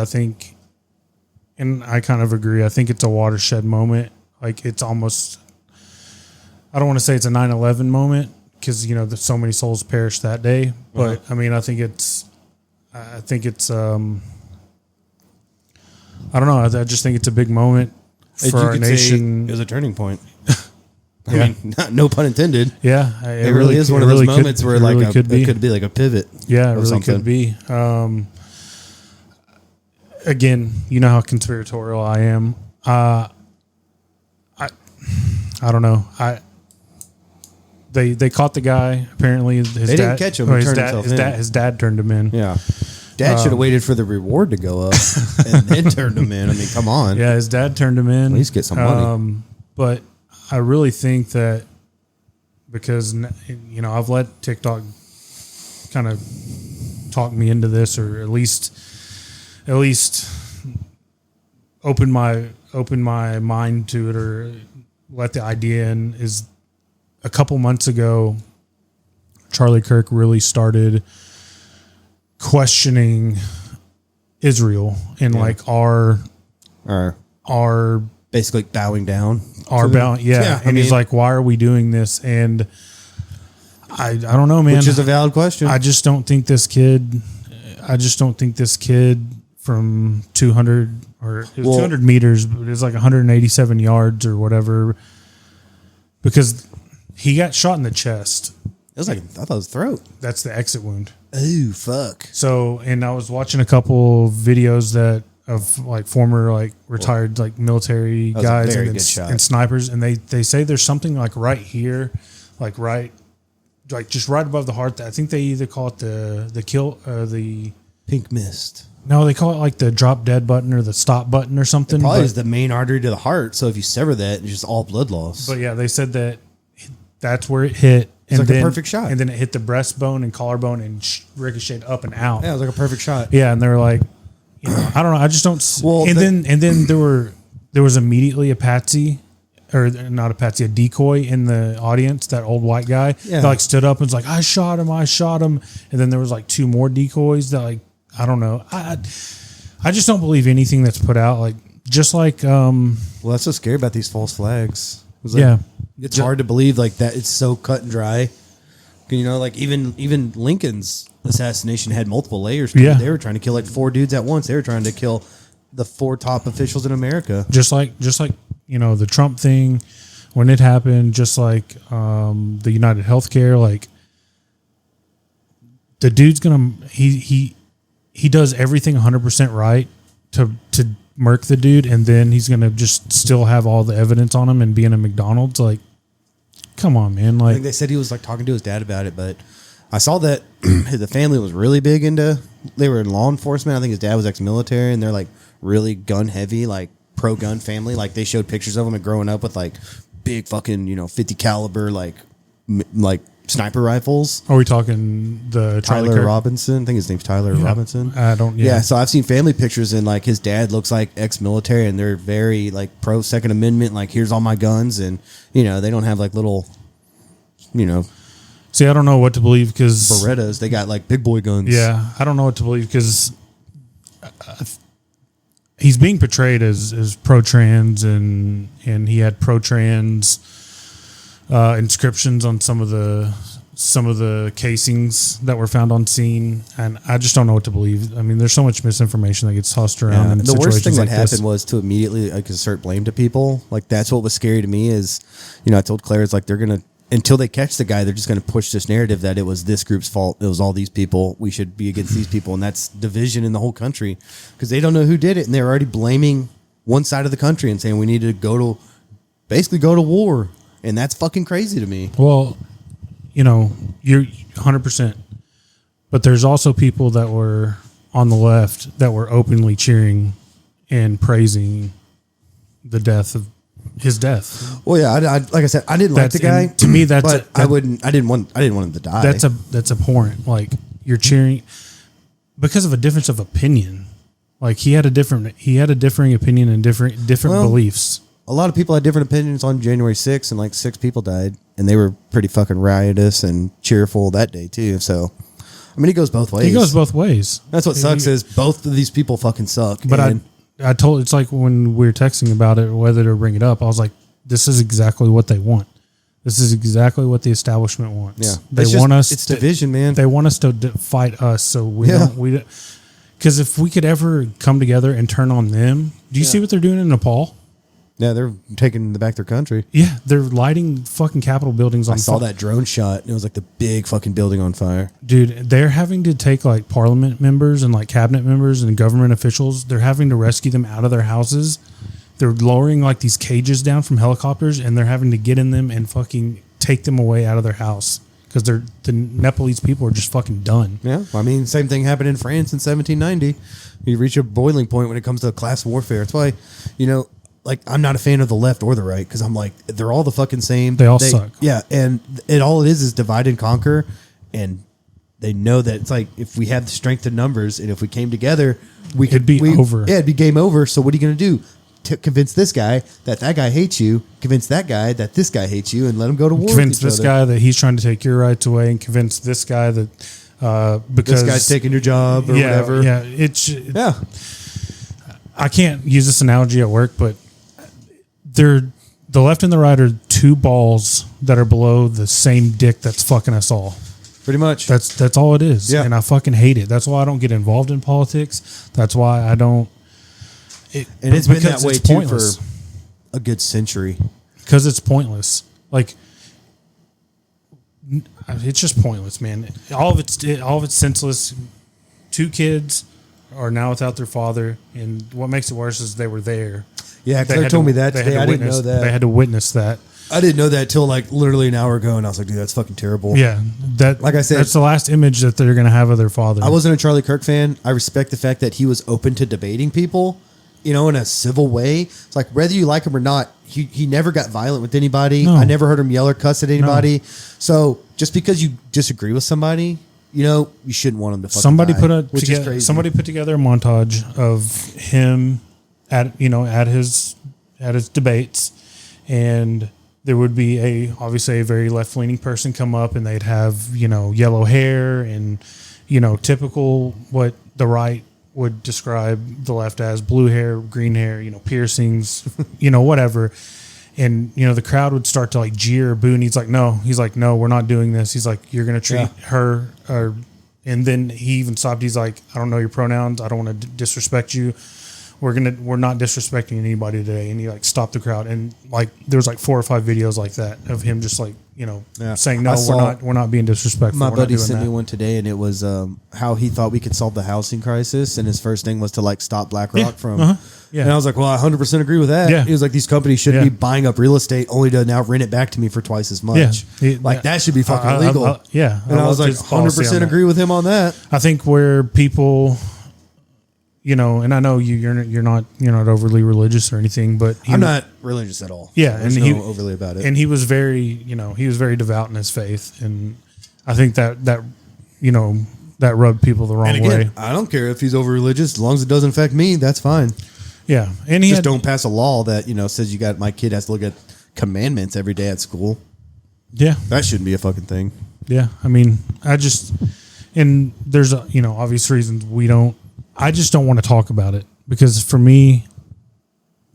and I kind of agree. I think it's a watershed moment. Like it's almost, I don't want to say it's a 9/11 moment because so many souls perished that day. But I mean, I think it's. I don't know. I just think it's a big moment for our nation. It was a turning point. I mean, no pun intended. Yeah, it really is one of those moments where like it could be like a pivot. Yeah, it really could be. Again, you know how conspiratorial I am. I don't know. They caught the guy. Apparently, they didn't catch him. His dad turned him in. Yeah. Dad should have waited for the reward to go up and then turned him in. I mean, come on. Yeah, his dad turned him in. At least get some money. But I really think that because, I've let TikTok kind of talk me into this, or at least open my mind to it, or let the idea in, is a couple months ago, Charlie Kirk really started questioning Israel and like our basically bowing down. And he's like, why are we doing this? And I don't know, man. Which is a valid question. I just don't think this kid. From 200 or it was 200 meters, but it was like 187 yards or whatever. Because he got shot in the chest. It was like, I thought it was throat. That's the exit wound. Oh, fuck. So, and I was watching a couple videos of like former like retired like military guys and snipers, and they say there's something like right here, like just right above the heart. I think they either call it the pink mist. No, they call it like the drop dead button or the stop button or something. It probably is the main artery to the heart. So if you sever that, it's just all blood loss. But yeah, they said that's where it hit. It's like a perfect shot. And then it hit the breastbone and collarbone and ricocheted up and out. Yeah, it was like a perfect shot. Yeah, and they were like, I don't know. I just don't. Well, then there was immediately a patsy, or not a patsy, a decoy in the audience. That old white guy that like stood up and was like, I shot him. And then there was like two more decoys that like, I don't know. I just don't believe anything that's put out. Like, just like well, that's so scary about these false flags. It's hard to believe like that. It's so cut and dry. You know, like even Lincoln's assassination had multiple layers. Yeah, they were trying to kill like 4 dudes at once. They were trying to kill the 4 top officials in America. Just like the Trump thing when it happened. Just like the United Healthcare. Like the dude's gonna he does everything 100% right to murk the dude, and then he's gonna just still have all the evidence on him and be in a McDonald's. Like, come on, man. Like, I think they said he was like talking to his dad about it, but I saw that the family was really big into. They were in law enforcement. I think his dad was ex-military, and they're like really gun heavy, like pro gun family. Like they showed pictures of him and growing up with like big fucking 50 caliber like sniper rifles. Are we talking the Tyler Robinson? I think his name's Tyler Robinson. I don't. Yeah. So I've seen family pictures, and like his dad looks like ex-military, and they're very like pro Second Amendment. Like, here's all my guns, and they don't have like little, See, I don't know what to believe because Berettas. They got like big boy guns. Yeah, I don't know what to believe because he's being portrayed as pro-trans, and he had pro-trans inscriptions on some of the casings that were found on scene, and I just don't know what to believe. I mean, there's so much misinformation that gets tossed around. In the worst thing that happened this. was to immediately like assert blame to people. Like, that's what was scary to me is, I told Claire, it's like they're gonna, until they catch the guy, they're just gonna push this narrative that it was this group's fault. It was all these people. We should be against these people, and that's division in the whole country because they don't know who did it, and they're already blaming one side of the country and saying we need to go to war. And that's fucking crazy to me. Well, you're 100%. But there's also people that were on the left that were openly cheering and praising the death of his death. Well, yeah, I like I said, I didn't like the guy. To me, that's but I didn't want him to die. That's abhorrent. Like, you're cheering because of a difference of opinion. Like, he had a differing opinion and different beliefs. A lot of people had different opinions on January 6th, and like 6 people died, and they were pretty fucking riotous and cheerful that day too. So, I mean, he goes both ways. That's what sucks is both of these people fucking suck. But it's like when we were texting about it, whether to bring it up, I was like, this is exactly what they want. This is exactly what the establishment wants. Yeah. They want us. It's division, man. They want us to fight us, so we don't. Because if we could ever come together and turn on them, do you see what they're doing in Nepal? Yeah, they're taking back their country. Yeah, they're lighting fucking Capitol buildings on fire. I saw that drone shot, and it was like the big fucking building on fire. Dude, they're having to take like parliament members and like cabinet members and government officials. They're having to rescue them out of their houses. They're lowering like these cages down from helicopters, and they're having to get in them and fucking take them away out of their house because the Nepalese people are just fucking done. Yeah, I mean, same thing happened in France in 1790. You reach a boiling point when it comes to class warfare. That's why, like, I'm not a fan of the left or the right because I'm like, they're all the fucking same. They all suck. Yeah, and all it is divide and conquer, and they know that it's like if we have the strength in numbers and if we came together, it'd be over. Yeah, it'd be game over. So what are you going to do? To convince this guy that guy hates you, convince that guy that this guy hates you, and let him go to war. Convince this guy that he's trying to take your rights away, and convince this guy that because this guy's taking your job or whatever. Yeah, I can't use this analogy at work, but they're the left and the right are two balls that are below the same dick that's fucking us all. Pretty much. That's all it is. Yeah. And I fucking hate it. That's why I don't get involved in politics. That's why I don't. And it's been that way it's too pointless. for a good century. Because it's pointless. Like, it's just pointless, man. All of it's senseless. 2 kids are now without their father, and what makes it worse is they were there. Yeah, Claire told me that today. I didn't know that. They had to witness that. I didn't know that till like literally an hour ago, and I was like, dude, that's fucking terrible. Yeah, that, like I said, that's the last image that they're going to have of their father. I wasn't a Charlie Kirk fan. I respect the fact that he was open to debating people, you know, in a civil way. It's like, whether you like him or not, he never got violent with anybody. No. I never heard him yell or cuss at anybody. So just because you disagree with somebody, you know, you shouldn't want him to fucking somebody die, which is crazy. Somebody put together a montage of him at his debates, and there would be obviously a very left-leaning person come up, and they'd have, yellow hair and, typical what the right would describe the left as: blue hair, green hair, piercings, whatever. And, the crowd would start to like jeer or boo, and he's like, no, we're not doing this. He's like, you're going to treat her, and then he even stopped. He's like, I don't know your pronouns. I don't want to disrespect you. We're not disrespecting anybody today. And he like stopped the crowd, and like there was like 4 or 5 videos like that of him just like saying, no, we're not being disrespectful. My we're buddy not doing sent that. me one today, and it was how he thought we could solve the housing crisis, and his first thing was to like stop BlackRock from. Yeah. And I was like, well, I 100% agree with that. Yeah. He was like, these companies shouldn't be buying up real estate only to now rent it back to me for twice as much. Yeah. That should be fucking illegal. And I was like, 100% agree with him on that. I think where people, and I know you're not overly religious or anything, but I'm not religious at all. Yeah, There's and no overly about it. And he was very, devout in his faith, and I think that rubbed people the wrong way. I don't care if he's over religious as long as it doesn't affect me. That's fine. Yeah, and he don't pass a law that says my kid has to look at commandments every day at school. Yeah, that shouldn't be a fucking thing. Yeah, I mean, and there's obvious reasons I just don't want to talk about it, because for me,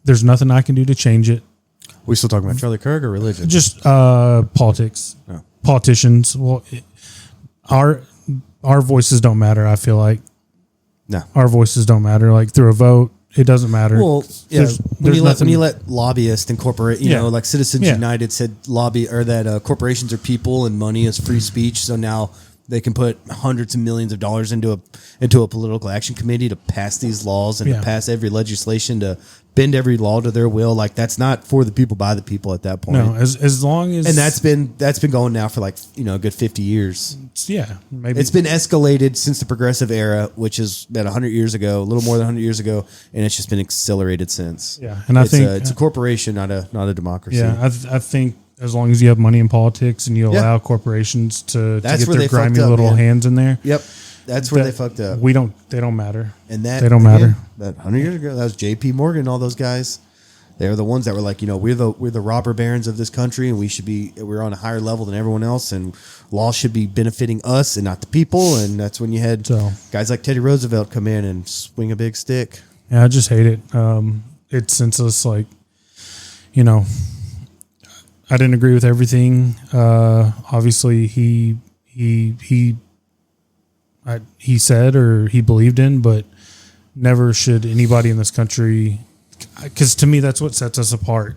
there's nothing I can do to change it. We still talking about Charlie Kirk or religion? Just politics, politicians. Well, our voices don't matter. I feel like our voices don't matter. Like through a vote, it doesn't matter. Well, yeah. When you let lobbyists incorporate, Yeah. like Citizens Yeah. United said, corporations are people and money is free speech. So now they can put hundreds of millions of dollars into a political action committee to pass these laws and to pass every legislation, to bend every law to their will. Like, that's not for the people, by the people at that point. No, as long as, and that's been going now for like a good 50 years. Yeah, maybe It's been escalated since the progressive era, which is about 100 years ago, a little more than 100 years ago, and it's just been accelerated since. Yeah, and I think it's a corporation, not a democracy. Yeah, I think as long as you have money in politics and you allow corporations to get their grimy little hands in there. Yep, that's where they fucked up. They don't matter, and that they don't matter. That 100 years ago, that was J.P. Morgan, all those guys. They were the ones that were like, we're the robber barons of this country, and we're on a higher level than everyone else, and law should be benefiting us and not the people. And that's when you had guys like Teddy Roosevelt come in and swing a big stick. Yeah, I just hate it. It's senseless. Like, I didn't agree with everything. Obviously, he said or he believed in, but never should anybody in this country. Because to me, that's what sets us apart,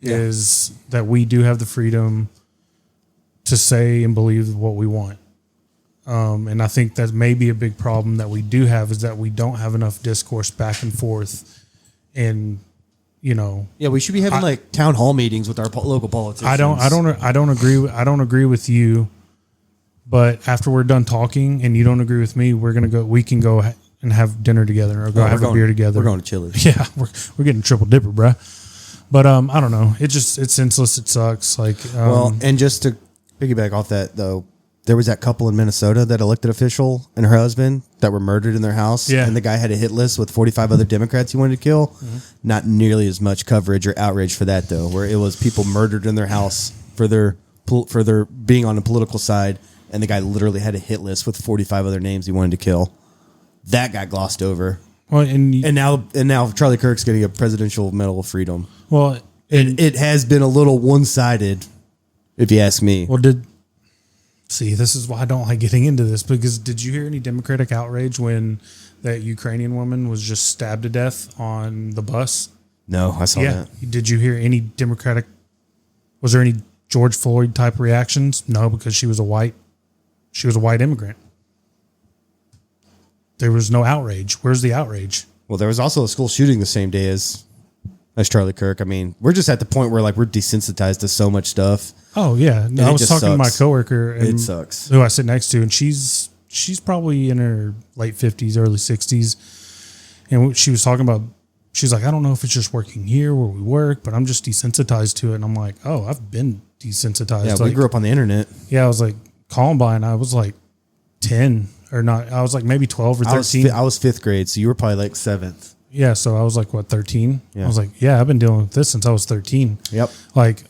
is that we do have the freedom to say and believe what we want. And I think that may be a big problem that we do have, is that we don't have enough discourse back and forth. And, we should be having like town hall meetings with our local politicians. I don't agree with you, but after we're done talking and you don't agree with me, we can go and have dinner together or have a beer together. We're going to Chili's. Yeah, we're getting triple dipper, bruh. But I don't know. It's senseless. It sucks. Like, and just to piggyback off that though, there was that couple in Minnesota, that elected official and her husband, that were murdered in their house. Yeah. And the guy had a hit list with 45 other Democrats he wanted to kill. Mm-hmm. Not nearly as much coverage or outrage for that though, where it was people murdered in their house for their being on the political side, and the guy literally had a hit list with 45 other names he wanted to kill. That got glossed over. Well, and now Charlie Kirk's getting a Presidential Medal of Freedom. Well, It has been a little one-sided, if you ask me. Well, this is why I don't like getting into this, because did you hear any Democratic outrage when that Ukrainian woman was just stabbed to death on the bus? No, I saw that. Did you hear any Democratic? Was there any George Floyd type reactions? No, because she was a white immigrant. There was no outrage. Where's the outrage? Well, there was also a school shooting the same day as Charlie Kirk. I mean, we're just at the point where like we're desensitized to so much stuff. Oh yeah, no, I was talking to my coworker, and it sucks. Who I sit next to, and she's probably in her late 50s, early 60s, and she was talking about. She's like, I don't know if it's just working here where we work, but I'm just desensitized to it. And I'm like, oh, I've been desensitized. Yeah, like, we grew up on the internet. Yeah, I was like Columbine. I was like 10 or not. I was like maybe 12 or 13. I was fifth grade, so you were probably like seventh. Yeah, so I was like, what, 13? Yeah. I was like, yeah, I've been dealing with this since I was 13. Yep. Like,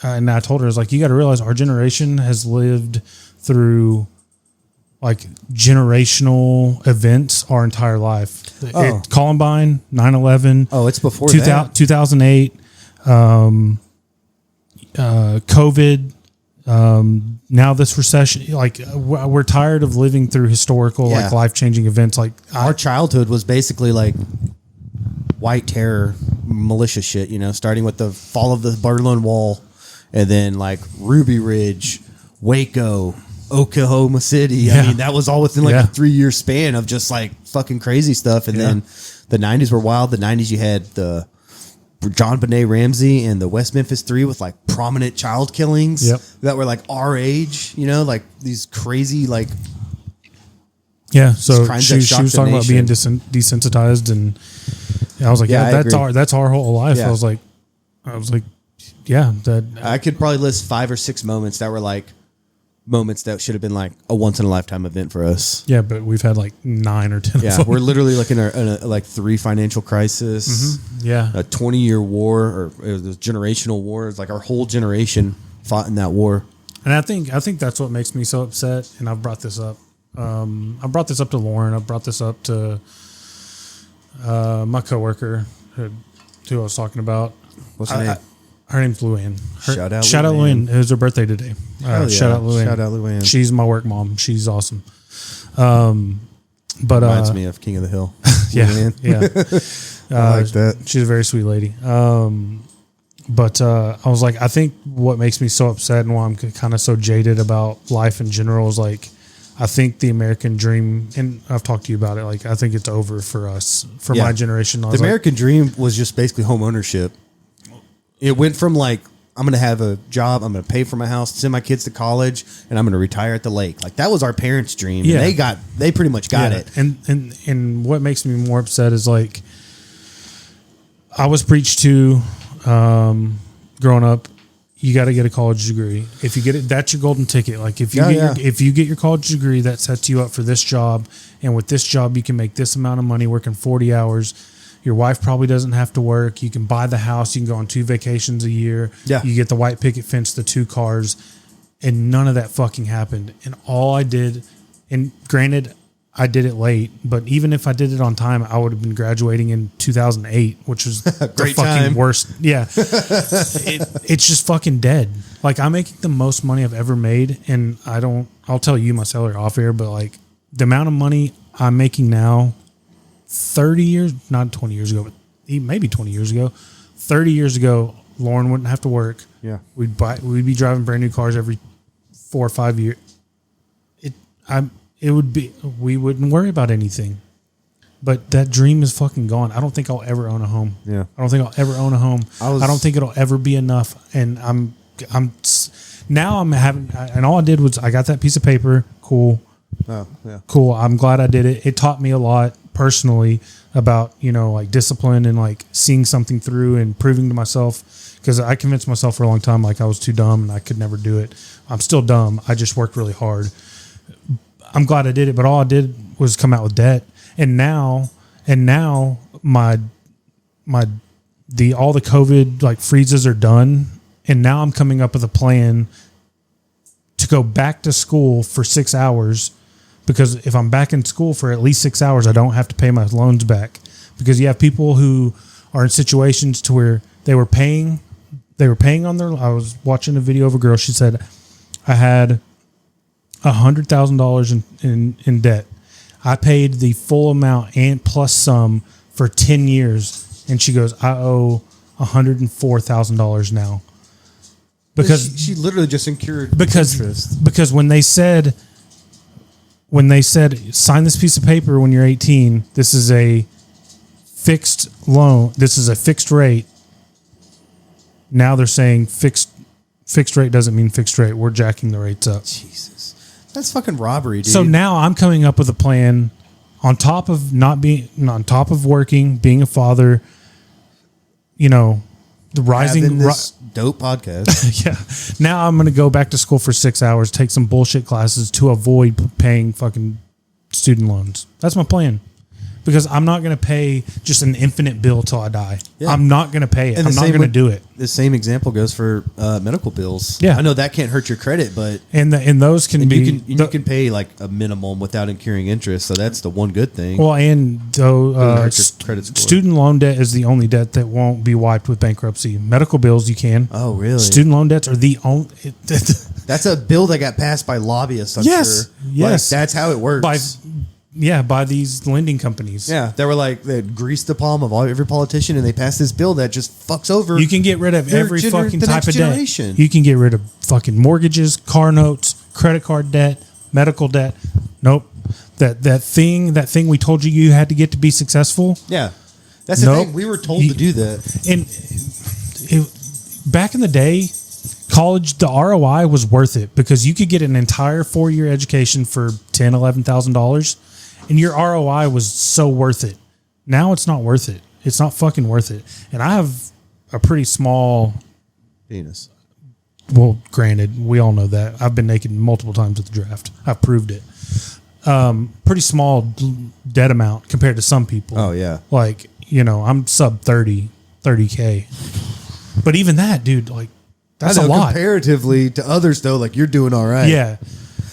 and I told her, I was like, you got to realize our generation has lived through like generational events our entire life. Oh. Columbine, 9/11. Oh, it's before 2008. COVID. Now this recession. Like, we're tired of living through historical, like life-changing events. Like our childhood was basically like white terror, militia shit. You know, starting with the fall of the Berlin Wall, and then like Ruby Ridge, Waco, Oklahoma City. Yeah. I mean, that was all within like a 3-year span of just like fucking crazy stuff. And then the 90s were wild. The 90s, you had the John Benet Ramsey and the West Memphis 3 with like prominent child killings that were like our age, you know, like these crazy, like. Yeah. So she was talking about being desensitized, and I was like, that's our whole life. Yeah. I was like, yeah, that I could probably list 5 or 6 moments that were like moments that should have been like a once in a lifetime event for us. Yeah, but we've had like 9 or 10. Yeah, we're literally like in a like 3 financial crisis. Mm-hmm. Yeah, a 20-year war, or it was a generational war. It's like our whole generation fought in that war. And I think that's what makes me so upset. And I've brought this up. I brought this up to Lauren. I brought this up to my coworker who I was talking about. What's her name? Her name's Luann. Shout out Luann. It was her birthday today. Shout out Luann. Shout out Luann. She's my work mom. She's awesome. But reminds me of King of the Hill. Yeah, yeah. I like that. She's a very sweet lady. But I was like, I think what makes me so upset and why I'm kind of so jaded about life in general is like, I think the American dream, and I've talked to you about it, like I think it's over for us, for my generation. The American dream was just basically home ownership. It went from like, I'm going to have a job, I'm going to pay for my house, send my kids to college, and I'm going to retire at the lake. Like that was our parents' dream. Yeah. And they pretty much got it. And what makes me more upset is like, I was preached to growing up, you got to get a college degree. If you get it, that's your golden ticket. Like if you if you get your college degree, that sets you up for this job. And with this job, you can make this amount of money working 40 hours. Your wife probably doesn't have to work. You can buy the house. You can go on 2 vacations a year. Yeah. You get the white picket fence, the 2 cars, and none of that fucking happened. And all I did, and granted, I did it late, but even if I did it on time, I would have been graduating in 2008, which was the fucking time. worst. Yeah. It's just fucking dead. Like I'm making the most money I've ever made. And I'll tell you my salary off air, but like the amount of money I'm making now, 30 years, not 20 years ago, but maybe 20 years ago, 30 years ago, Lauren wouldn't have to work. Yeah. We'd be driving brand new cars every 4 or 5 years. We wouldn't worry about anything. But that dream is fucking gone. I don't think I'll ever own a home. Yeah. I don't think I'll ever own a home. I don't think it'll ever be enough. And I'm having, and all I did was I got that piece of paper. Cool. Oh, yeah. Cool. I'm glad I did it. It taught me a lot personally about, like discipline and like seeing something through and proving to myself, because I convinced myself for a long time like I was too dumb and I could never do it. I'm still dumb. I just worked really hard. I'm glad I did it, but all I did was come out with debt. And now all the COVID like freezes are done. And now I'm coming up with a plan to go back to school for 6 hours, because if I'm back in school for at least 6 hours, I don't have to pay my loans back. Because you have people who are in situations to where they were paying They were paying on their. I was watching a video of a girl. She said, "I had $100,000 in debt. I paid the full amount and plus some for 10 years." And she goes, "I owe $104,000 now." Because she literally just incurred interest. Because when they said sign this piece of paper when you're 18, this is a fixed loan. This is a fixed rate. Now they're saying fixed rate doesn't mean fixed rate. We're jacking the rates up. Jesus, that's fucking robbery, dude. So now I'm coming up with a plan on top of working, being a father. You know, the rising this dope podcast. Yeah. Now I'm going to go back to school for 6 hours, take some bullshit classes to avoid paying fucking student loans. That's my plan. Because I'm not going to pay just an infinite bill till I die. Yeah. I'm not going to pay it. I'm not going to do it. The same example goes for medical bills. Yeah. I know that can't hurt your credit, but and those can be you can pay like a minimum without incurring interest. So that's the one good thing. Well, and though credit score. Student loan debt is the only debt that won't be wiped with bankruptcy. Medical bills you can. Oh, really? Student loan debts are the only. That's a bill that got passed by lobbyists. I'm sure. Yes. Like, that's how it works. By these lending companies. Yeah, they were like, they greased the palm of every politician, and they passed this bill that just fucks over. You can get rid of every fucking type of generation. debt. You can get rid of fucking mortgages, car notes, credit card debt, medical debt. Nope. That thing we told you had to get to be successful. Yeah, that's the thing. We were told to do that. And back in the day, college, the ROI was worth it because you could get an entire 4-year education for $10,000, $11,000. And your ROI was so worth it. Now it's not worth it. It's not fucking worth it. And I have a pretty small penis. Well, granted, we all know that. I've been naked multiple times at the draft. I've proved it. Pretty small debt amount compared to some people. Oh, yeah. Like, I'm sub 30K. But even that, dude, like, that's a lot. Comparatively to others, though, like, you're doing all right. Yeah.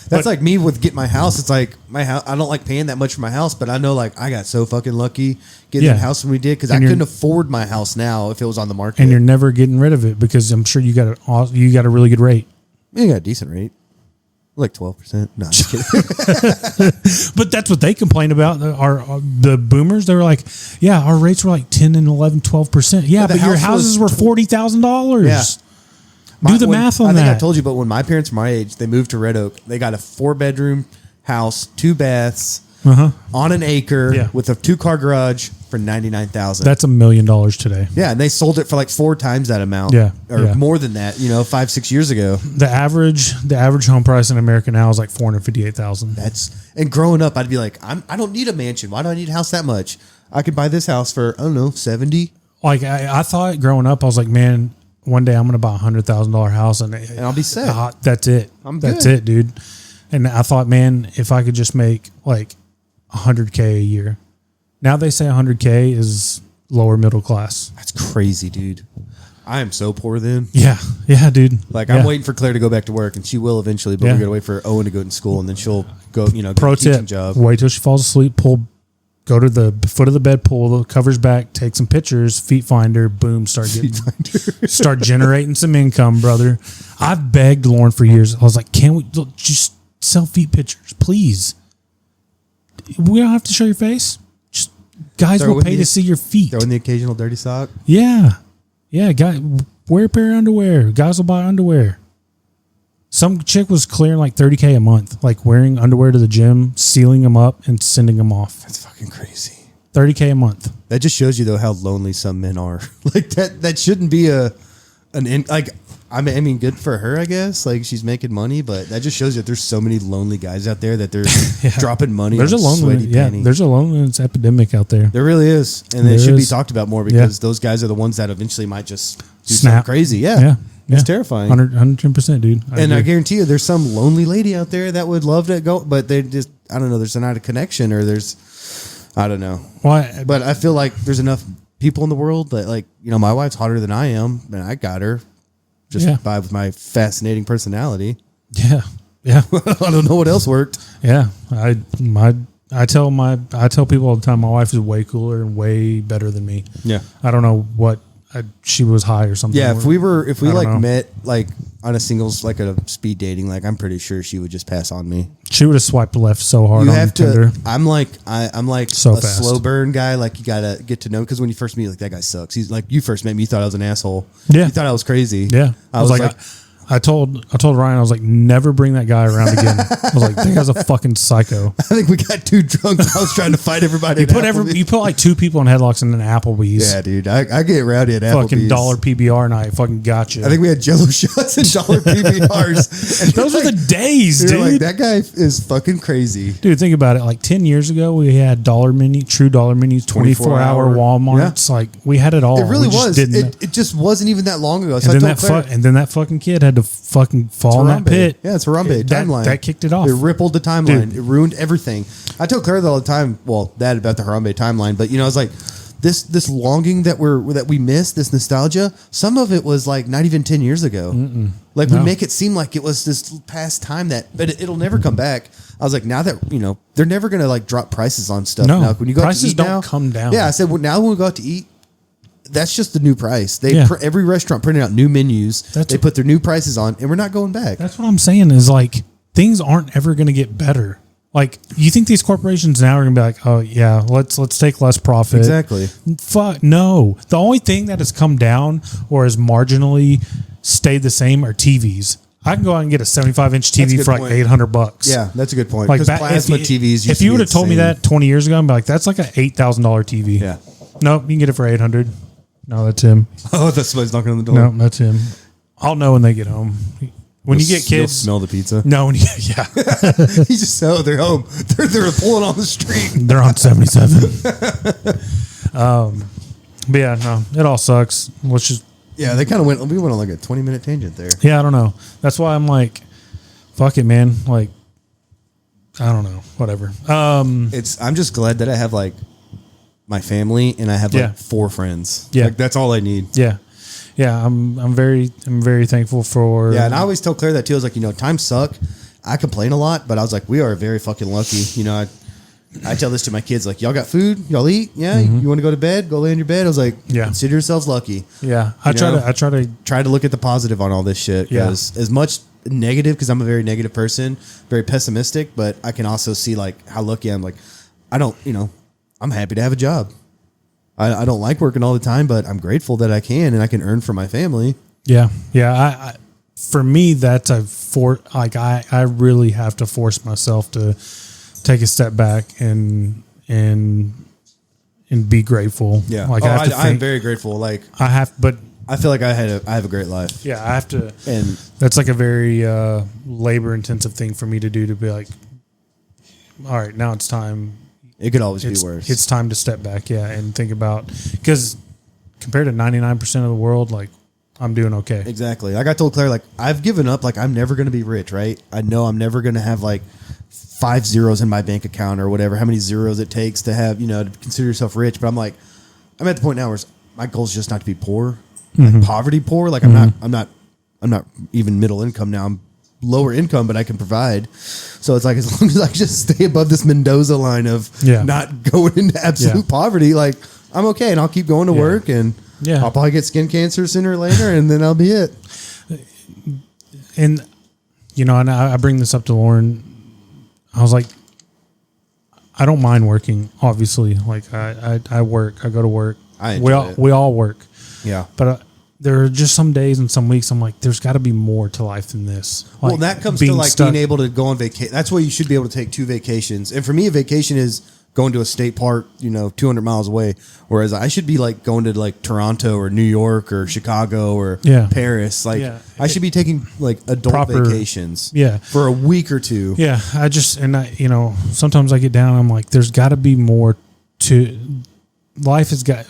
That's like me with getting my house. It's like my house. I don't like paying that much for my house, but I know like I got so fucking lucky getting the house when we did because I couldn't afford my house now if it was on the market. And you're never getting rid of it because I'm sure you got a really good rate. You got a decent rate, like 12%. No, I'm just kidding. But that's what they complain about. The boomers. They were like, "Yeah, our rates were like 10 and 11, 12%. Yeah, but your houses were $40,000. Yeah. Do the math on that. I think I told you, but when my parents were my age, they moved to Red Oak. They got a 4-bedroom house, 2 baths, on an acre with a 2-car garage for $99,000. That's $1 million today. Yeah, and they sold it for like 4 times that amount. Yeah, or more than that. 5-6 years ago. The average home price in America now is like $458,000. And growing up, I'd be like, I don't need a mansion. Why do I need a house that much? I could buy this house for $70. Like I thought growing up, I was like, man. One day I'm going to buy $100,000 house and I'll be set. That's it. That's it, dude. And I thought, man, if I could just make like $100K a year. Now they say $100K is lower middle class. That's crazy, dude. I am so poor then. Yeah, dude. Like I'm waiting for Claire to go back to work, and she will eventually. But we're gonna wait for Owen to go to school, and then she'll go. Pro get a teaching tip: job. wait till she falls asleep. Go to the foot of the bed, pull the covers back, take some pictures, feet finder, boom, start generating some income, brother. I've begged Lauren for years. I was like, can we just sell feet pictures, please? We don't have to show your face. Just guys will pay to see your feet. Throw in the occasional dirty sock. Yeah. Guy, wear a pair of underwear. Guys will buy underwear. Some chick was clearing like $30K a month, like wearing underwear to the gym, sealing them up, and sending them off. That's fucking crazy. $30K a month. That just shows you though how lonely some men are. Like that shouldn't be I mean, good for her, I guess. Like she's making money, but that just shows you that there's so many lonely guys out there that they're dropping money. There's a loneliness epidemic out there. There really is, and it should be talked about more because those guys are the ones that eventually might just do something crazy. Yeah. It's terrifying. 110%, dude. I guarantee you there's some lonely lady out there that would love to go, but they just, I don't know, there's not a connection or I don't know. Why? But I feel like there's enough people in the world that like, my wife's hotter than I am and I got her just by with my fascinating personality. Yeah. I don't know what else worked. Yeah. I tell people all the time, my wife is way cooler and way better than me. Yeah. I don't know what she was high or something. Yeah, if we I don't know. met like on a singles, like a speed dating, like I'm pretty sure she would just pass on me. She would have swiped left so hard You on have Tinder. to. I'm like So a fast. slow burn guy. Like you gotta get to know, because when you first meet, like that guy sucks. He's like, you first met me, you thought I was an asshole. Yeah. You thought I was crazy. Yeah, I was like I told Ryan, I was like, never bring that guy around again. I was like, that guy's a fucking psycho. I think we got too drunk. I was trying to fight everybody. You put like two people in headlocks in an Applebee's. Yeah, dude. I get rowdy at Applebee's. Fucking dollar PBR and I fucking got you. I think we had Jello shots and dollar PBRs. And those were the days, dude. Like, that guy is fucking crazy. Dude, think about it. Like 10 years ago, we had true dollar menus, 24-hour Walmarts. Yeah. Like we had it all. It really We just was. didn't- It just wasn't even that long ago. So and, I then told Claire, and then that fucking kid had to fucking fall in that Harambe. pit. Yeah, it's Harambe timeline. That kicked it off. It rippled the timeline. Dude. It ruined everything. I told Claire that all the time. Well, that about the Harambe timeline, but I was like, this longing that we miss, this nostalgia. Some of it was like not even 10 years ago. Like we make it seem like it was this past time but it'll never come back. I was like, now that they're never gonna like drop prices on stuff. No, now when you go prices out to eat don't now, come down. Yeah, I said, well, now when we go out to eat, that's just the new price. Yeah. Every restaurant printed out new menus. That's they put their new prices on, and we're not going back. That's what I'm saying is like things aren't ever going to get better. Like you think these corporations now are going to be like, oh yeah, let's take less profit. Exactly. Fuck no. The only thing that has come down or has marginally stayed the same are TVs. I can go out and get a 75-inch That's a TV good for like point. $800. Yeah, that's a good point. Like Because plasma TVs. used If to you be would have told me insane. that 20 years ago, I'd be like, that's like an $8,000 TV. Yeah. Nope, you can get it for $800. No, that's him. Oh, that's somebody's knocking on the door. No, that's him. I'll know when they get home. When you get You'll kids, smell the pizza. No, when yeah, You just they're home. They're pulling on the street. they're on 77. But yeah, no, it all sucks. Let's just Yeah, they kind of we went on like a 20-minute tangent there. yeah, I don't know. That's why I'm like, fuck it, man. Like, I don't know, whatever. I'm just glad that I have like my family and I have like 4 friends. Yeah. Like that's all I need. Yeah, yeah. I'm very thankful for. Yeah, and I always tell Claire that too. I was like, times suck. I complain a lot, but I was like, we are very fucking lucky. I tell this to my kids, like, y'all got food? Y'all eat? Yeah. You want to go to bed? Go lay in your bed. I was like, consider yourselves lucky. Yeah, I try to look at the positive on all this shit. Because as much negative, because I'm a very negative person, very pessimistic, but I can also see like how lucky I'm. Like, I don't, I'm happy to have a job. I don't like working all the time, but I'm grateful that I can and I can earn for my family. Yeah, yeah. I for me, that's I really have to force myself to take a step back and be grateful. Yeah, like I'm very grateful. Like but I feel like I have a great life. Yeah, I have to, and that's like a very labor intensive thing for me to do. To be like, all right, now it's time. It could always be worse. It's time to step back, and think about, because compared to 99% of the world, like I'm doing okay. Exactly. Like I told Claire, like I've given up. Like I'm never going to be rich, right? I know I'm never going to have like 5 zeros in my bank account or whatever, how many zeros it takes to have, to consider yourself rich. But I'm like, I'm at the point now where my goal is just not to be poor, like poverty poor. Like I'm not even middle income now. I'm lower income, but I can provide. So it's like, as long as I just stay above this Mendoza line of not going into absolute poverty, like I'm okay. And I'll keep going to work and I'll probably get skin cancer sooner or later. And then I'll be it. And, and I bring this up to Lauren. I was like, I don't mind working, obviously. Like I work, I go to work. We all work. Yeah. But there are just some days and some weeks I'm like, there's got to be more to life than this. Like, well, that comes to like being able to go on vacation. That's why you should be able to take 2 vacations. And for me, a vacation is going to a state park, 200 miles away. Whereas I should be like going to like Toronto or New York or Chicago or Paris. Like I should be taking like adult vacations. Yeah. For a week or 2. Yeah. Sometimes I get down. I'm like, there's got to be more to life. Has got.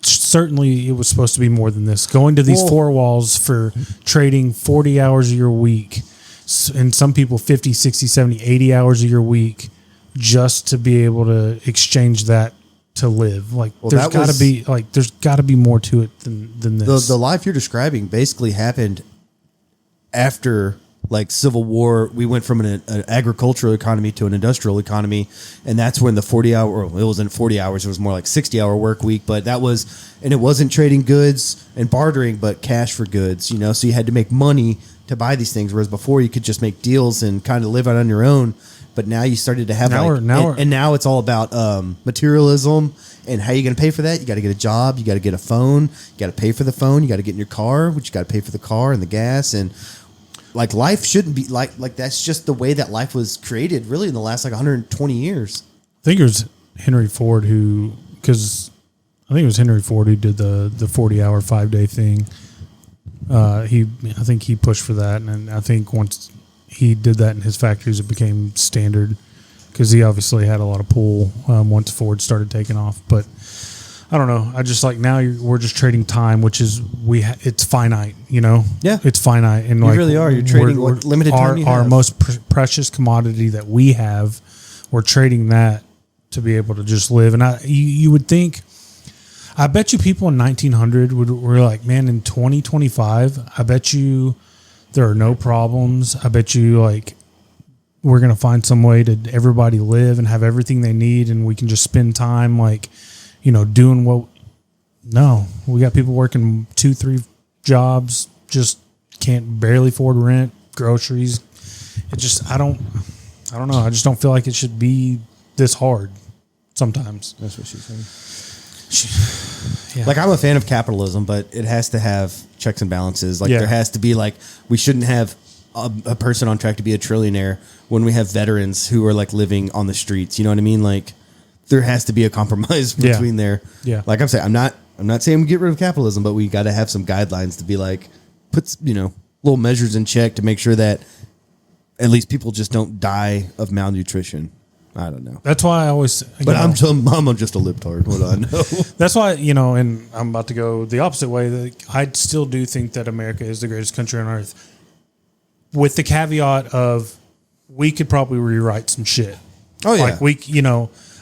Certainly it was supposed to be more than this. Going to these 4 walls for trading 40 hours of your week, and some people 50, 60, 70, 80 hours of your week just to be able to exchange that to live. Like there's got to be more to it than this. The life you're describing basically happened after like Civil War, we went from an agricultural economy to an industrial economy, and that's when the 40-hour, it wasn't 40 hours, it was more like 60-hour work week, but that was, and it wasn't trading goods and bartering, but cash for goods, you know, so you had to make money to buy these things, whereas before you could just make deals and kind of live out on your own, but now you started to have now it's all about materialism, and how you going to pay for that? You got to get a job, you got to get a phone, you got to pay for the phone, you got to get in your car, which you got to pay for the car and the gas, and like life shouldn't be like that's just the way that life was created really in the last like 120 years. I think it was Henry Ford who did the 40-hour 5-day thing. I think he pushed for that, and I think once he did that in his factories, it became standard because he obviously had a lot of pull once Ford started taking off. But I don't know. I just like now we're just trading time, which is it's finite, you know? Yeah. It's finite. And you really are. You're trading what limited time you have. Our most precious commodity that we have, we're trading that to be able to just live. And you would think, I bet you people in 1900 were like, man, in 2025, I bet you there are no problems. I bet you like we're going to find some way to everybody live and have everything they need, and we can just spend time like, you know, doing what. No, we got people working 2-3 jobs, just can't barely afford rent, groceries. It just, I don't know. I just don't feel like it should be this hard sometimes. That's what she's saying. Yeah. Like, I'm a fan of capitalism, but it has to have checks and balances. Like, there has to be like, we shouldn't have a person on track to be a trillionaire when we have veterans who are like living on the streets. You know what I mean? Like, there has to be a compromise between there. Yeah. Like I'm saying, I'm not saying we get rid of capitalism, but we got to have some guidelines to be like, put, you know, little measures in check to make sure that at least people just don't die of malnutrition. I don't know. That's why I always. But I'm just a libtard. What do I know? That's why, you know, and I'm about to go the opposite way. I still do think that America is the greatest country on earth, with the caveat of we could probably rewrite some shit. Oh yeah, like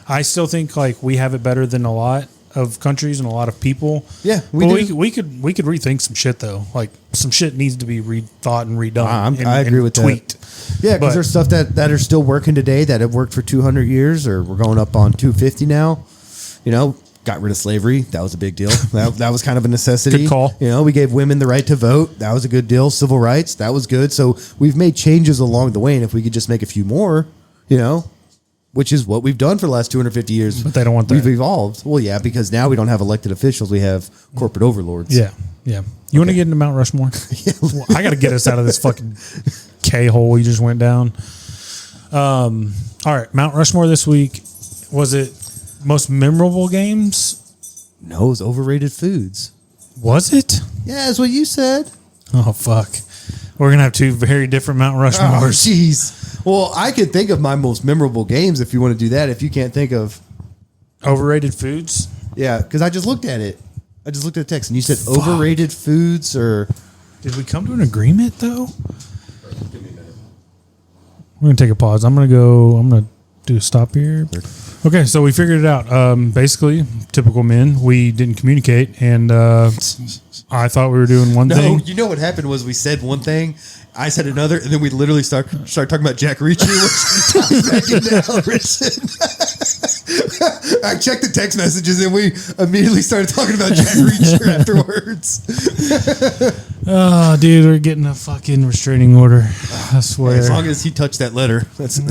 I still think like we have it better than a lot of countries and a lot of people. Yeah, we could rethink some shit though. Like some shit needs to be rethought and redone. I agree with tweaked. That. Yeah, because there's stuff that are still working today that have worked for 200 years, or we're going up on 250 now. You know, got rid of slavery. That was a big deal. that was kind of a necessity. Good call. You know, we gave women the right to vote. That was a good deal. Civil rights. That was good. So we've made changes along the way, and if we could just make a few more, you know. Which is what we've done for the last 250 years. But they don't want that. We've evolved. Well, yeah, because now we don't have elected officials. We have corporate overlords. Yeah, yeah. You want to get into Mount Rushmore? Yeah. Well, I got to get us out of this fucking K-hole we just went down. All right, Mount Rushmore this week. Was it most memorable games? No, it was overrated foods. Was it? Yeah, that's what you said. Oh, fuck. We're going to have two very different Mount Rushmores. Oh, jeez. Well, I could think of my most memorable games if you want to do that. If you can't think of overrated foods, yeah, because I just looked at it. I just looked at the text and you said overrated foods. Or did we come to an agreement though? We're gonna take a pause. I'm gonna do a stop here. Okay, so we figured it out. Basically, typical men, we didn't communicate, and I thought we were doing one thing. No, you know what happened was we said one thing, I said another, and then we literally start talking about Jack Reacher, which ties back into Ellerson. I checked the text messages, and we immediately started talking about Jack Reacher afterwards. Oh, dude, we're getting a fucking restraining order. I swear. As long as he touched that letter, that's a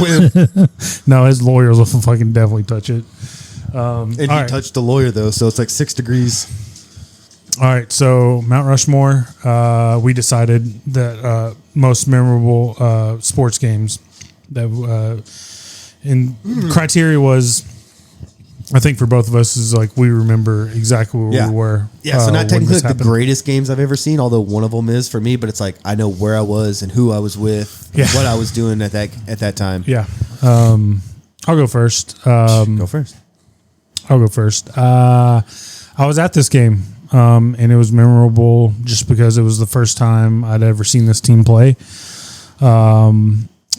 win. No, his lawyers will fucking definitely touch it. And he touched the lawyer, though, so it's like 6 degrees. All right, so Mount Rushmore, we decided that most memorable sports games that criteria was, I think for both of us, is like we remember exactly where we were. Yeah, so not technically like the greatest games I've ever seen, although one of them is for me, but it's like I know where I was and who I was with, and what I was doing at that time. Yeah, I'll go first. Go first. I'll go first. I was at this game. And it was memorable just because it was the first time I'd ever seen this team play.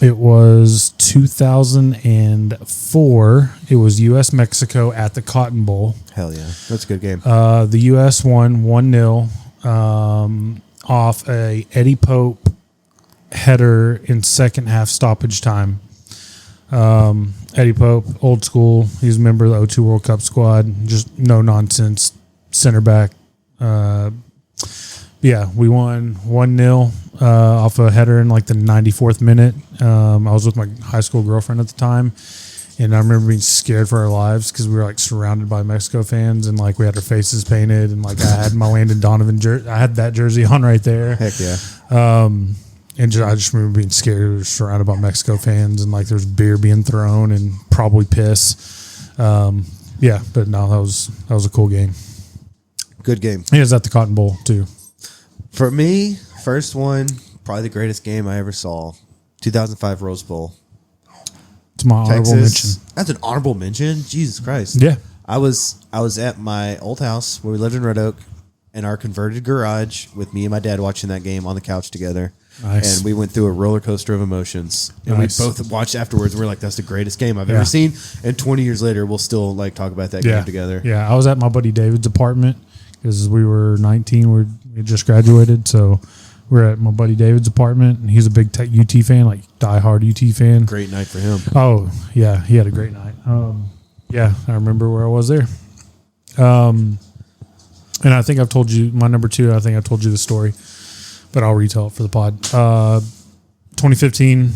It was 2004. It was U.S.-Mexico at the Cotton Bowl. Hell yeah. That's a good game. The U.S. won 1-0 off a Eddie Pope header in second half stoppage time. Eddie Pope, old school. He's a member of the 02 World Cup squad. Just no nonsense center back. Yeah, we won 1-0 off a header in like the 94th minute. I was with my high school girlfriend at the time, and I remember being scared for our lives because we were like surrounded by Mexico fans, and like we had our faces painted, and like I had my Landon Donovan jersey. I had that jersey on right there. Heck yeah. And I just remember being scared. We were surrounded by Mexico fans, and like there's beer being thrown and probably piss. Yeah, but no, that was a cool game. Good game. It was at the Cotton Bowl too. For me, first one, probably the greatest game I ever saw. 2005 Rose Bowl. It's my honorable mention. That's an honorable mention? Jesus Christ. Yeah. I was at my old house where we lived in Red Oak in our converted garage with me and my dad watching that game on the couch together. Nice. And we went through a roller coaster of emotions. And Nice. we both watched afterwards. We're like, that's the greatest game I've ever seen. And 20 years later, we'll still like talk about that game together. Yeah, I was at my buddy David's apartment because we were 19. We had just graduated, so we're at my buddy David's apartment, and he's a big UT fan, like diehard UT fan. Great night for him. Oh yeah, he had a great night. Yeah, I remember where I was there. And I think I've told you my number 2. I think I've told you the story, but I'll retell it for the pod. 2015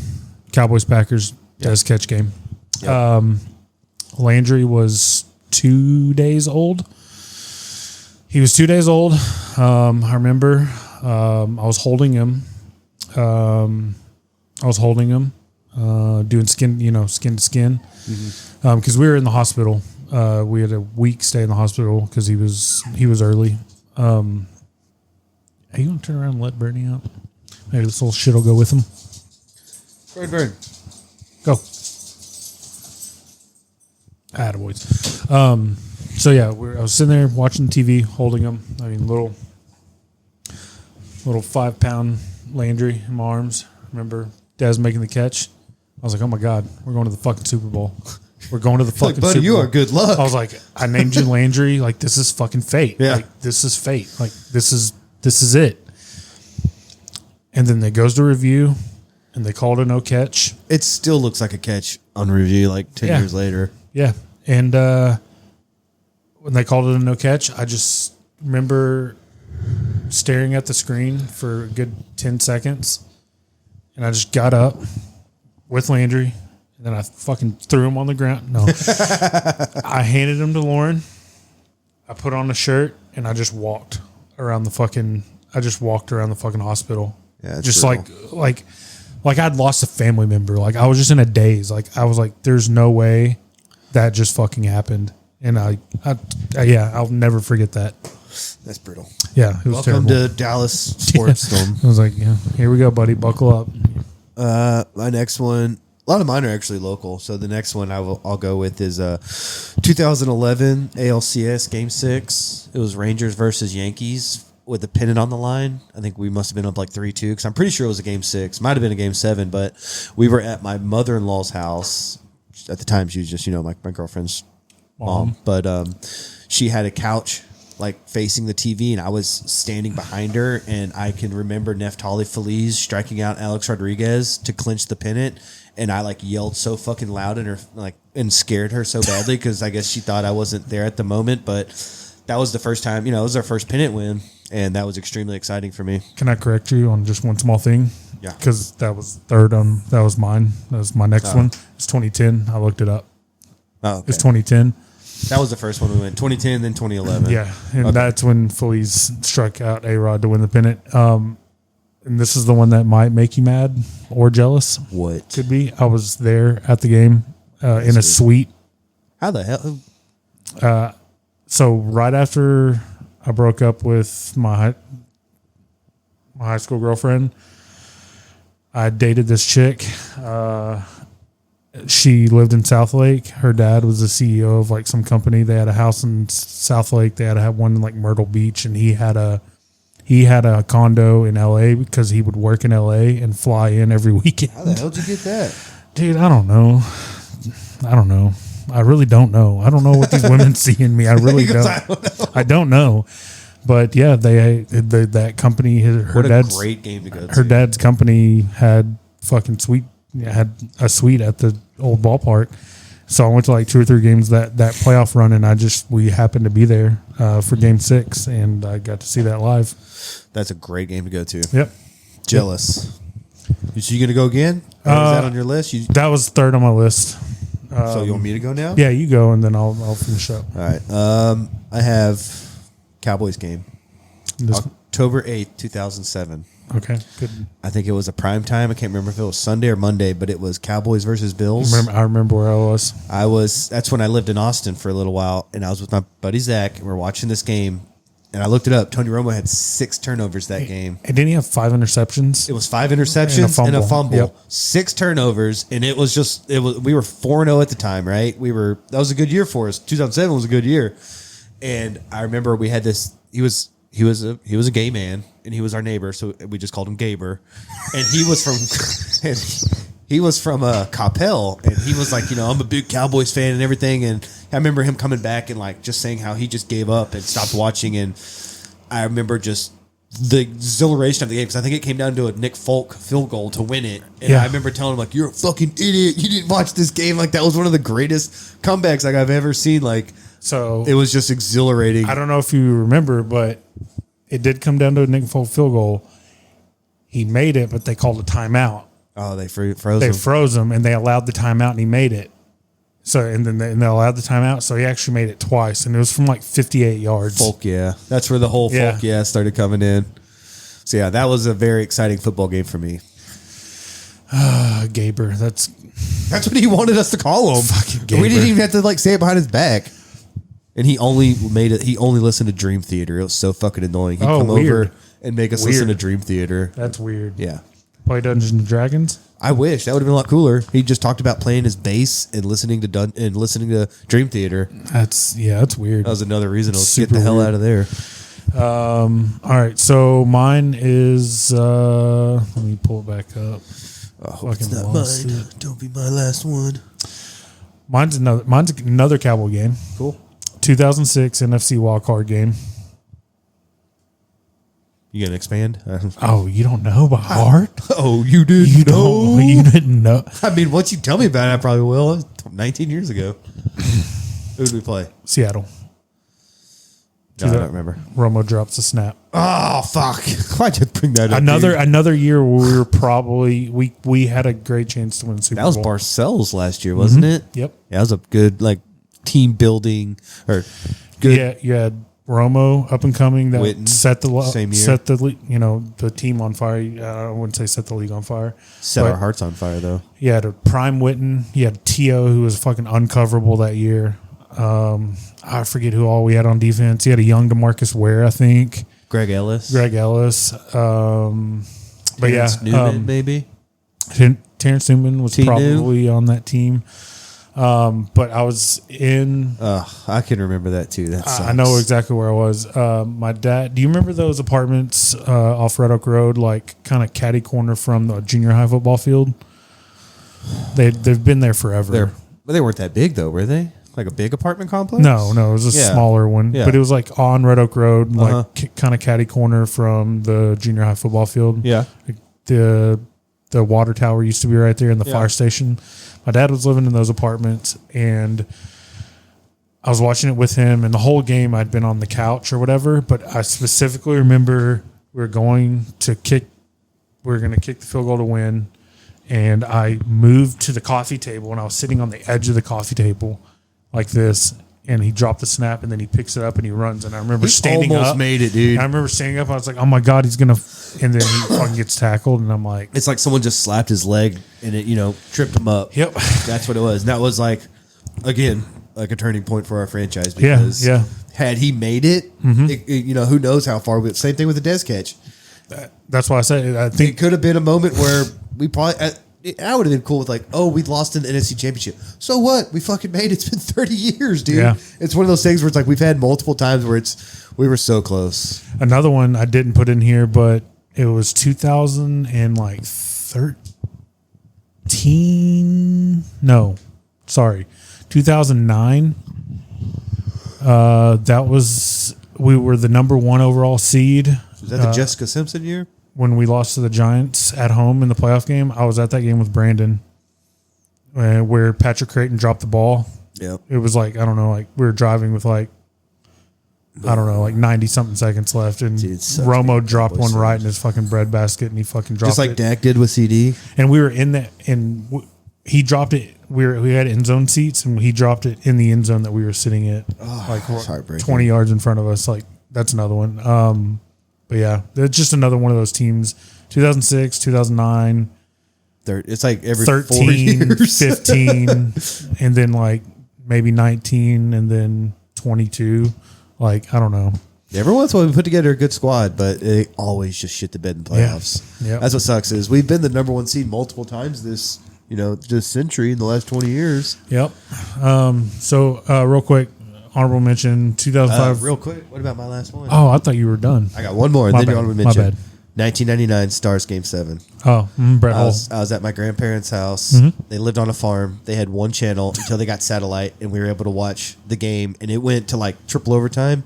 Cowboys Packers Dez catch game. Yep. Landry was 2 days old. He was 2 days old. I remember I was holding him. Doing skin to skin. Because we were in the hospital. We had a week stay in the hospital because he was early. Are you gonna turn around and let Bernie out? Maybe this little shit will go with him. Bird. Go. Attaboys. So yeah, I was sitting there watching TV, holding him. I mean, little 5-pound Landry in my arms. Remember Daz making the catch? I was like, oh my God, we're going to the fucking Super Bowl. We're going to the fucking buddy, Super you Bowl. are good luck. I was like, I named you Landry. Like, this is fucking fate. Yeah. Like, this is fate. Like, this is it. And then it goes to review, and they called a no catch. It still looks like a catch on review like 10 years later. Yeah. And when they called it a no catch, I just remember staring at the screen for a good 10 seconds. And I just got up with Landry, and then I fucking threw him on the ground. No. I handed him to Lauren. I put on a shirt, and I just walked around the fucking hospital. Yeah, just brutal. like I'd lost a family member. Like, I was just in a daze. Like, I was like, there's no way that just fucking happened. And I'll never forget that. That's brutal. Yeah, it was Welcome terrible. to Dallas Sports Storm. I was like, yeah, here we go, buddy. Buckle up. My next one, a lot of mine are actually local. So the next one I'll go with is 2011 ALCS Game 6. It was Rangers versus Yankees with the pennant on the line. I think we must have been up like 3-2 because I'm pretty sure it was a Game 6. Might have been a Game 7, but we were at my mother-in-law's house. At the time, she was just, my girlfriend's mom. But she had a couch like facing the TV, and I was standing behind her, and I can remember Neftali Feliz striking out Alex Rodriguez to clinch the pennant, and I like yelled so fucking loud and scared her so badly because I guess she thought I wasn't there at the moment, but that was the first time, it was our first pennant win, and that was extremely exciting for me. Can I correct you on just one small thing? Yeah. Because that was third on, that was mine. That was my next one. It's 2010. I looked it up. Oh, okay. It's 2010. That was the first one we went. 2010, then 2011. Yeah, and that's when Feliz struck out A-Rod to win the pennant. And this is the one that might make you mad or jealous. What? Could be. I was there at the game in a suite. How the hell? So right after I broke up with my high school girlfriend, I dated this chick. She lived in South Lake. Her dad was the CEO of like some company. They had a house in South Lake. They had to have one in like Myrtle Beach, and he had a condo in LA because he would work in LA and fly in every weekend. How the hell did you get that? Dude, I don't know. I really don't know. I don't know what these women see in me. I really don't. I don't know. But yeah, that company, her What a dad's great game to go to. Her dad's company had had a suite at the old ballpark. So I went to like 2 or 3 games that playoff run, and we happened to be there for Game 6, and I got to see that live. That's a great game to go to. Yep. Jealous. So you gonna go again? Or is that on your list? That was third on my list. So you want me to go now? Yeah, you go, and then I'll finish up. All right. I have Cowboys game. October 8th, 2007. Okay, good. I think it was a prime time. I can't remember if it was Sunday or Monday, but it was Cowboys versus Bills. I remember where I was. That's when I lived in Austin for a little while, and I was with my buddy Zach, and we're watching this game. And I looked it up. Tony Romo had 6 turnovers that game. And didn't he have 5 interceptions? It was 5 interceptions and a fumble. Yep. 6 turnovers, and we were 4-0 at the time, right? That was a good year for us. 2007 was a good year. And I remember we had this. He was a gay man, and he was our neighbor, so we just called him Gaber. And he was from Coppell, and he was like, I'm a big Cowboys fan and everything. And I remember him coming back and like just saying how he just gave up and stopped watching. And I remember just the exhilaration of the game, because I think it came down to a Nick Folk field goal to win it. And I remember telling him like, "You're a fucking idiot. You didn't watch this game." Like that was one of the greatest comebacks like I've ever seen. Like, so it was just exhilarating. I don't know if you remember, but it did come down to a Nick Folk field goal. He made it, but they called a timeout. Oh, they froze him. They froze him, and they allowed the timeout, and he made it. So, and then they allowed the timeout, so he actually made it twice, and it was from like 58 yards. Folk, yeah. That's where the whole folk, started coming in. So, yeah, that was a very exciting football game for me. Gaber, that's what he wanted us to call him. Fucking Gaber. We didn't even have to like say it behind his back. And he only listened to Dream Theater. It was so fucking annoying. He'd come over and make us listen to Dream Theater. That's weird. Yeah. Play Dungeons and Dragons? I wish that would have been a lot cooler. He just talked about playing his bass and listening to Dream Theater. That's weird. That was another reason to get the hell out of there. All right, so mine is let me pull it back up. It's not mine. Don't be my last one. Mine's another Cowboy game. Cool. 2006 NFC wildcard game. You gonna expand? Oh, you don't know by heart? Oh, you didn't know? You didn't know? I mean, once you tell me about it, I probably will. It was 19 years ago. Who did we play? Seattle. No, I don't remember. Romo drops a snap. Oh, fuck. Why'd you bring that up? Another year where we were probably we had a great chance to win the Super Bowl. That was Parcells last year, wasn't it? Yep. Yeah, that was a good team building or good. Yeah, you had Romo up and coming that Witten, set the same year. set the team on fire. I wouldn't say set the league on fire. Set our hearts on fire though. You had a prime Witten. You had T.O. who was fucking uncoverable that year. I forget who all we had on defense. You had a young DeMarcus Ware, I think. Greg Ellis. But Terrence Newman, maybe. Terrence Newman was probably on that team. But I was in. I can remember that too. That sucks. I know exactly where I was. My dad. Do you remember those apartments off Red Oak Road, like kind of catty corner from the junior high football field? They've been there forever. But they weren't that big though, were they? Like a big apartment complex? No, it was a smaller one. Yeah. But it was like on Red Oak Road, like kind of catty corner from the junior high football field. Yeah. Like the water tower used to be right there in the fire station. My dad was living in those apartments, and I was watching it with him, and the whole game I'd been on the couch or whatever, but I specifically remember we were going to kick the field goal to win, and I moved to the coffee table, and I was sitting on the edge of the coffee table like this, and he dropped the snap, and then he picks it up and he runs, and I remember standing almost up. Made it, dude. I remember standing up. I was like, "Oh my god, he's gonna!" And then he fucking gets tackled, and I'm like, "It's like someone just slapped his leg and it, tripped him up." Yep, that's what it was. And that was like, again, like a turning point for our franchise because had he made it, who knows how far. Same thing with the Dez catch. That's why I said I think it could have been a moment where we probably. I would have been cool with we lost in the NFC Championship. So what? We fucking made it. It's been 30 years, dude. Yeah. It's one of those things where it's like we've had multiple times where we were so close. Another one I didn't put in here, but it was 2013. No, sorry, 2009. That was we were the number 1 overall seed. Was that the Jessica Simpson year? When we lost to the Giants at home in the playoff game. I was at that game with Brandon, where Patrick Creighton dropped the ball. Yep. It was like, I don't know, like we were driving with like, I don't know, like 90 something seconds left, and Romo dropped one right in his fucking bread basket, and he fucking dropped it. Just like Dak did with CD. And we were in that, and he dropped it. We had end zone seats, and he dropped it in the end zone that we were sitting at, like 20 yards in front of us. Like, that's another one. But yeah, it's just another one of those teams. 2006, 2009. It's like every 13, 4 years. 15, and then like maybe 19, and then 22. Like, I don't know. Every once in a while we put together a good squad, but it always just shit the bed in playoffs. Yeah. That's what sucks is we've been the number 1 seed multiple times this century in the last 20 years. Yep. So real quick, honorable mention 2005. Real quick, what about my last one? Oh, I thought you were done. I got one more, and My then bad. you want to mention My bad. 1999 Stars Game 7. Oh, Brett I Hull. was at my grandparents' house. Mm-hmm. They lived on a farm. They had one channel until they got satellite, and we were able to watch the game. And it went to like triple overtime,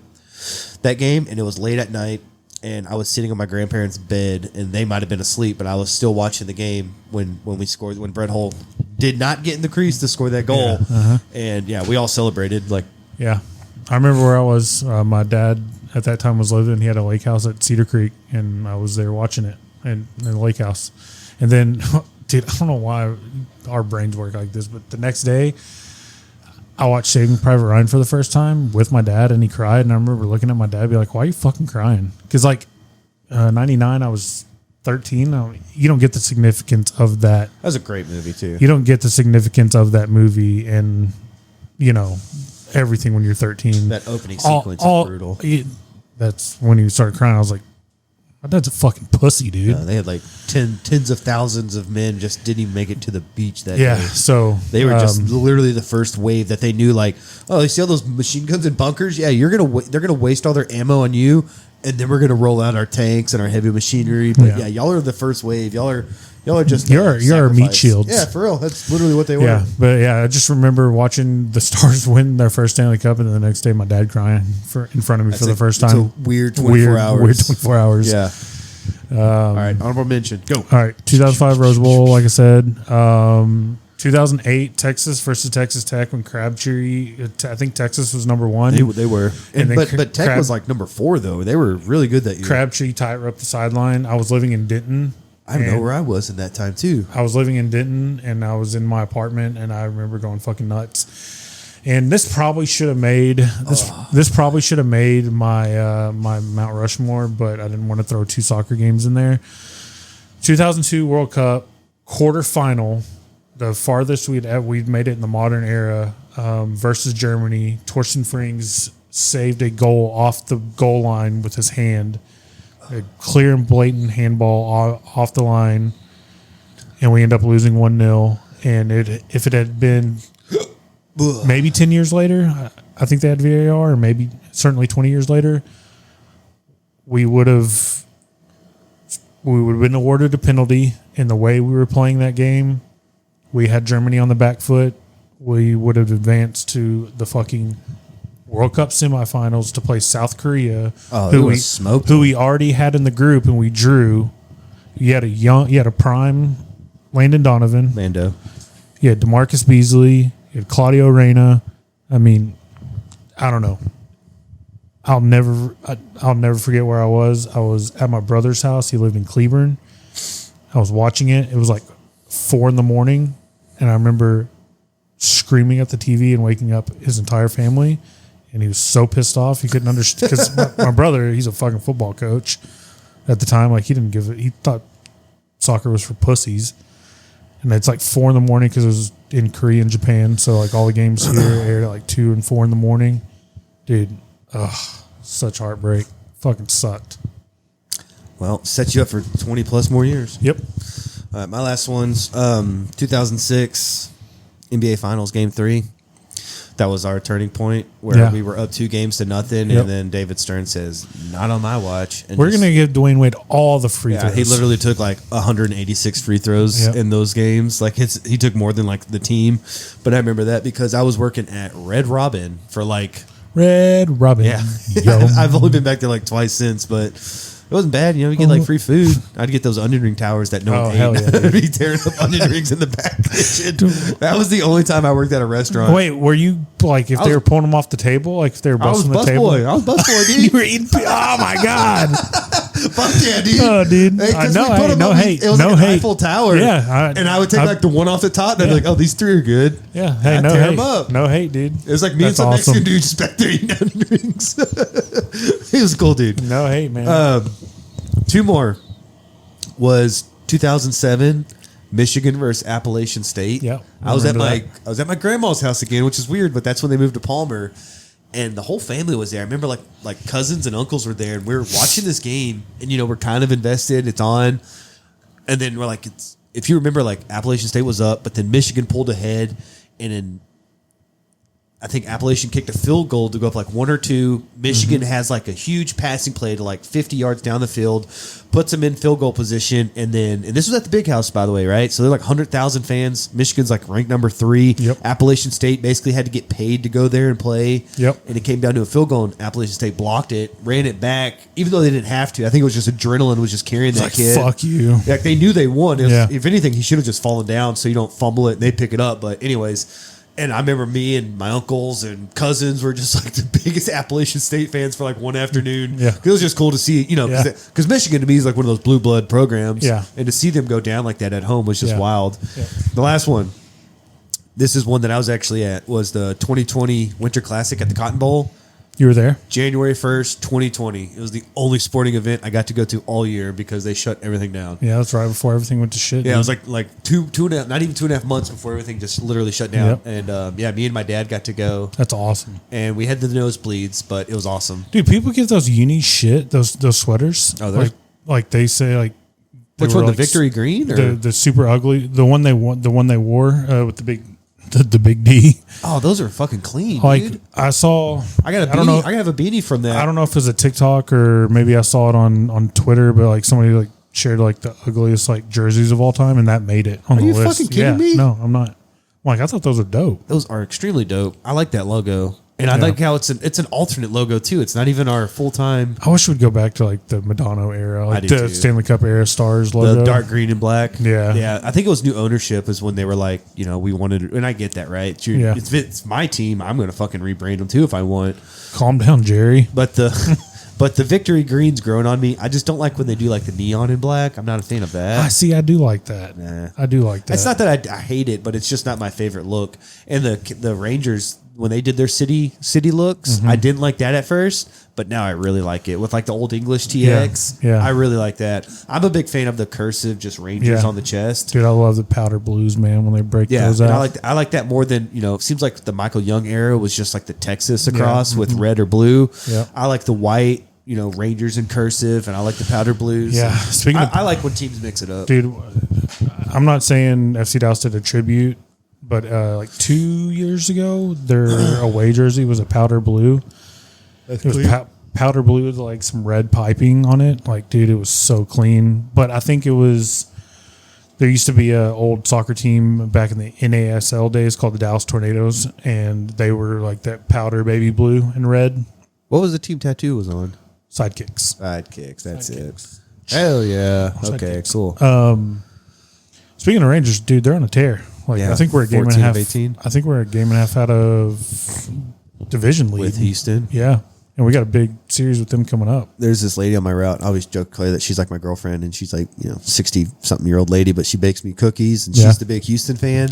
that game, and it was late at night. And I was sitting on my grandparents' bed, and they might have been asleep, but I was still watching the game when we scored. When Brett Hull did not get in the crease to score that goal, and we all celebrated. Like, yeah, I remember where I was. My dad at that time was living. He had a lake house at Cedar Creek, and I was there watching it in the lake house. And then, dude, I don't know why our brains work like this, but the next day, I watched Saving Private Ryan for the first time with my dad, and he cried. And I remember looking at my dad, be like, "Why are you fucking crying?" Because like 99, I was 13. You don't get the significance of that. that was a great movie too. You don't get the significance of that movie, and everything when you're 13. That opening sequence is brutal. That's when he started crying. I was like, my dad's a fucking pussy, dude. They had like tens of thousands of men just didn't even make it to the beach that Yeah, day. so They were just literally the first wave that they knew. Like, oh, you see all those machine guns and bunkers? Yeah, they're gonna waste all their ammo on you, and then we're gonna roll out our tanks and our heavy machinery. But yeah, y'all are the first wave. Y'all are just you're our meat sacrifice. shields. Yeah, for real. That's literally what they were. Yeah, but yeah, I just remember watching the Stars win their first Stanley Cup, and then the next day my dad crying in front of me for the first time. It's a weird 24 hours. Weird 24 hours. Yeah. All right, honorable mention. Go. All right, 2005 Rose Bowl, like I said. 2008 Texas versus Texas Tech when Crabtree. I think Texas was number 1. They were, but Tech was like number 4 though. They were really good that year. Crabtree tied up the sideline. I was living in Denton. I know where I was in that time too. I was living in Denton, and I was in my apartment, and I remember going fucking nuts. And this probably should have made this probably should have made my my Mount Rushmore, but I didn't want to throw 2 soccer games in there. 2002 World Cup quarterfinal, the farthest we'd made it in the modern era, versus Germany. Torsten Frings saved a goal off the goal line with his hand, a clear and blatant handball off the line, and we end up losing 1-0. And if it had been maybe 10 years later, I think they had VAR, or maybe certainly 20 years later, we would have been awarded a penalty. In the way we were playing that game, we had Germany on the back foot. We would have advanced to the fucking World Cup semifinals to play South Korea, who we already had in the group, and we drew. You had a prime Landon Donovan, Mando. You had DeMarcus Beasley. You had Claudio Reyna. I mean, I don't know. I'll never forget where I was. I was at my brother's house. He lived in Cleburne. I was watching it. It was like 4 a.m, and I remember screaming at the TV and waking up his entire family. And he was so pissed off he couldn't understand, because my brother, he's a fucking football coach at the time. Like, he didn't give it. He thought soccer was for pussies. And it's like 4 a.m. because it was in Korea and Japan. So like all the games here aired at like 2 and 4 a.m. Dude, such heartbreak. Fucking sucked. Well, set you up for 20 plus more years. Yep. All right, my last one's 2006 NBA Finals Game 3. That was our turning point where we were up 2-0, and then David Stern says, "Not on my watch." And we're going to give Dwayne Wade all the free throws. He literally took like 186 free throws in those games. Like he took more than like the team. But I remember that because I was working at Red Robin for like Red Robin. Yeah. Yum. I've only been back there like twice since, but it wasn't bad. You know, you get like free food. I'd get those onion ring towers that no one ate. hell yeah, I'd be tearing up onion rings in the back kitchen. That was the only time I worked at a restaurant. Wait, were you like if they were pulling them off the table, like if they were I was busting the table? busboy. I was busboy, dude. You were eating. Oh my god! Fuck yeah, dude. Oh, dude. Hey, I 'cause know. we put Hey, them no up, hate. It was No like an hate. Eiffel Tower. Yeah, and I would take like the one off the top, and I'd be like, oh, these three are good. Yeah. Hey, I'd no tear hate. them up. No hate, dude. It was like me and That's some awesome. Mexican dude just back there eating onion rings. He was a cool dude. No hate, man. Two more was 2007 Michigan versus Appalachian State. Yeah, I was at remember my grandma's house again, which is weird, but that's when they moved to Palmer, and the whole family was there. I remember like cousins and uncles were there, and we were watching this game, and we're kind of invested. It's on, and then we're like, it's if you remember, like Appalachian State was up, but then Michigan pulled ahead, and then I think Appalachian kicked a field goal to go up like 1 or 2. Michigan has like a huge passing play to like 50 yards down the field, puts them in field goal position, and this was at the Big House, by the way, right? So they're like 100,000 fans. Michigan's like ranked number 3. Yep. Appalachian State basically had to get paid to go there and play. Yep. And it came down to a field goal, and Appalachian State blocked it, ran it back, even though they didn't have to. I think it was just adrenaline was just carrying that like, kid. fuck you. Like they knew they won. It was- Yeah. If anything, he should have just fallen down so you don't fumble it and they pick it up. But anyways. And I remember me and my uncles and cousins were just like the biggest Appalachian State fans for like one afternoon. Yeah. It was just cool to see, because Michigan to me is like one of those blue blood programs. Yeah. And to see them go down like that at home was just Yeah. wild. Yeah. The last one, this is one that I was actually at, was the 2020 Winter Classic at the Cotton Bowl. You were there? January 1st, 2020. It was the only sporting event I got to go to all year because they shut everything down. Yeah, that's right before everything went to shit. Yeah, it dude. was like two and a half, not even 2.5 months before everything just literally shut down. Yep. And me and my dad got to go, That's awesome. and we had the nosebleeds, but it was awesome. Dude, people get those uni shit, those sweaters. Oh, they're- like they say like they Which were one, the like Victory Green or the super ugly, the one they wore with the big D. Oh, those are fucking clean, Like dude. I saw, I got a beanie. I don't know. I have a beanie from that. I don't know if it was a TikTok or maybe I saw it on Twitter, but like somebody like shared like the ugliest like jerseys of all time, and that made it on Are the you list. fucking kidding me? No, I'm not. I'm like, I thought those were dope. Those are extremely dope. I like that logo, and I Yeah. like how it's an alternate logo too. It's not even our full time. I wish we'd go back to like the Madonna era, like do the too. Stanley Cup era stars logo. The dark green and black. Yeah. Yeah. I think it was new ownership is when they were like, we wanted, and I get that, right? Yeah. It's my team. I'm going to fucking rebrand them too if I want. Calm down, Jerry. But the Victory Green's growing on me. I just don't like when they do like the neon and black. I'm not a fan of that. I see. I do like that. Nah. I do like that. It's not that I hate it, but it's just not my favorite look. And the Rangers, when they did their city looks, Mm-hmm. I didn't like that at first, but now I really like it with like the Old English TX. Yeah. I really like that. I'm a big fan of the cursive, just Rangers Yeah. on the chest. Dude, I love the powder blues, man. When they break Yeah, those and out, I like that more than it seems like the Michael Young era was just like the Texas across with mhm. red or blue. Yeah. I like the white, Rangers in cursive, and I like the powder blues. Yeah, And speaking of- I like when teams mix it up. dude. I'm not saying FC Dallas did a tribute, but like 2 years ago, their away jersey was a powder blue. It was powder blue with like some red piping on it. Like, dude, it was so clean. But I think it was. There used to be an old soccer team back in the NASL days called the Dallas Tornadoes, and they were like that powder baby blue and red. What was the team tattoo was on? Sidekicks. Sidekicks. That's it. Hell yeah. Okay, Sidekicks. cool. Speaking of Rangers, dude, they're on a tear. Like, Yeah, I think we're a game and a 14 half. of 18. I think we're a game and a half out of division lead With Houston. Yeah, and we got a big series with them coming up. There's this lady on my route. I always joke Clay that she's like my girlfriend, and she's like 60-something-year-old lady, but she bakes me cookies, and Yeah. she's the big Houston fan,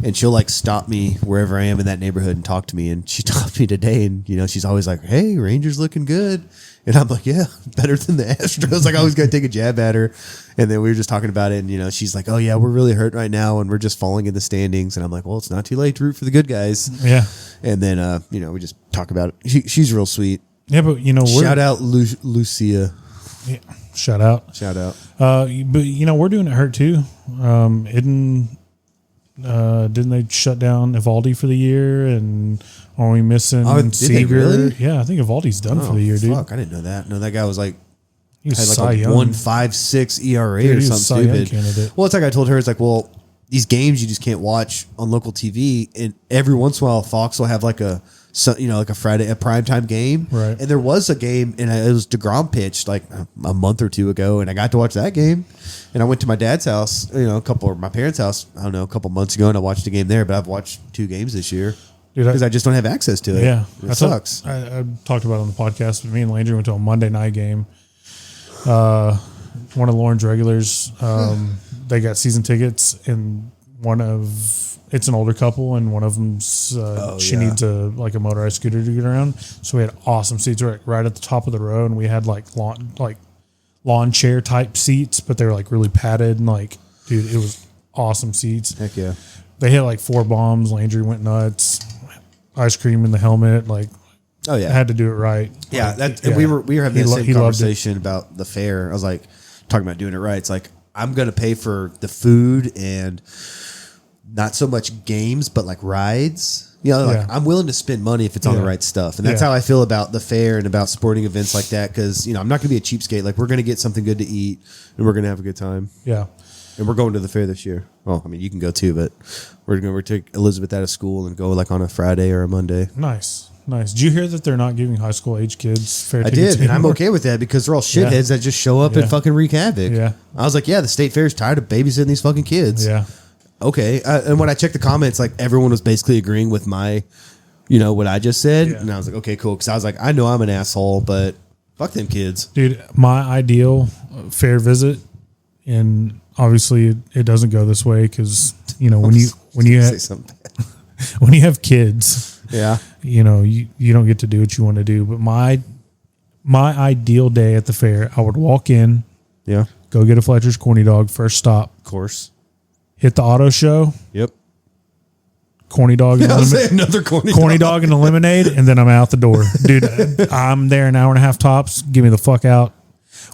and she'll like stop me wherever I am in that neighborhood and talk to me. And she talked to me today, and she's always like, "Hey, Rangers looking good," and I'm like, "Yeah, better than the Astros." Like I always got to take a jab at her, and then we were just talking about it, and she's like, "Oh yeah, we're really hurt right now, and we're just falling in the standings," and I'm like, "Well, it's not too late to root for the good guys." Yeah, and then we just talk about it. She's real sweet. Yeah, but we're, shout out Lucia. Yeah, shout out. But we're doing it hurt too. Didn't they shut down Evaldi for the year? And are we missing Seager? Really? Yeah, I think Evaldi's done for the year, dude. Fuck, I didn't know that. No, that guy was like He was had Cy like a Young. 1.56 ERA Dude, or he was Cy something Young stupid. candidate. Well, it's like I told her, it's like, well, these games you just can't watch on local TV, and every once in a while Fox will have like a so, like a primetime game. Right. And there was a game, and it was DeGrom pitched like a month or two ago, and I got to watch that game. And I went to my dad's house, my parents' house, I don't know, a couple months ago, and I watched a game there. But I've watched 2 games this year because I just don't have access to it. Yeah, it sucks. I talked about it on the podcast. But me and Landry went to a Monday night game. One of Lauren's regulars, they got season tickets, and it's an older couple, and one of them's she needs a motorized scooter to get around. So we had awesome seats right at the top of the row, and we had lawn chair type seats, but they were really padded, and dude, it was awesome seats. Heck yeah! They hit 4 bombs. Landry went nuts. Ice cream in the helmet, oh yeah, I had to do it right. Yeah, and we were having the same conversation about the fair. I was talking about doing it right. It's I'm gonna pay for the food and not so much games, but rides. I'm willing to spend money if it's on the right stuff, and that's how I feel about the fair and about sporting events like that. Because I'm not gonna be a cheapskate. We're gonna get something good to eat, and we're gonna have a good time. Yeah. And we're going to the fair this year. Well, I mean, you can go too, but we're going to take Elizabeth out of school and go on a Friday or a Monday. Nice. Did you hear that they're not giving high school age kids fair tickets? I did, and I'm okay with that because they're all shitheads that just show up and fucking wreak havoc. Yeah. I was the state fair is tired of babysitting these fucking kids. Yeah. Okay. And when I checked the comments, everyone was basically agreeing with my, what I just said. Yeah. And I was okay, cool. Because I was I know I'm an asshole, but fuck them kids. Dude, my ideal fair visit, and obviously it doesn't go this way because when you have kids, you don't get to do what you want to do. But my ideal day at the fair, I would walk in, go get a Fletcher's corny dog, first stop, of course, hit the auto show, corny dog, and another corny dog and a lemonade, and then I'm out the door, dude. I'm there an hour and a half tops. Get me the fuck out.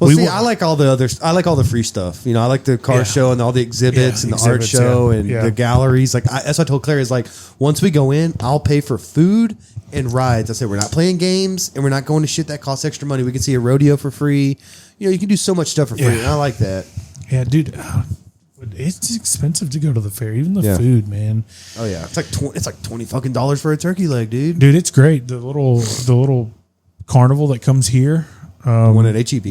Well, I like all the others. I like all the free stuff. I like the car show and all the exhibits and the art show and the galleries. That's what I told Claire is once we go in, I'll pay for food and rides. I said, we're not playing games and we're not going to shit that costs extra money. We can see a rodeo for free. You can do so much stuff for free. And I like that. Yeah, dude. It's expensive to go to the fair, even the food, man. Oh yeah, it's $20 fucking for a turkey leg, dude. Dude, it's great. The little carnival that comes here. One at HEB,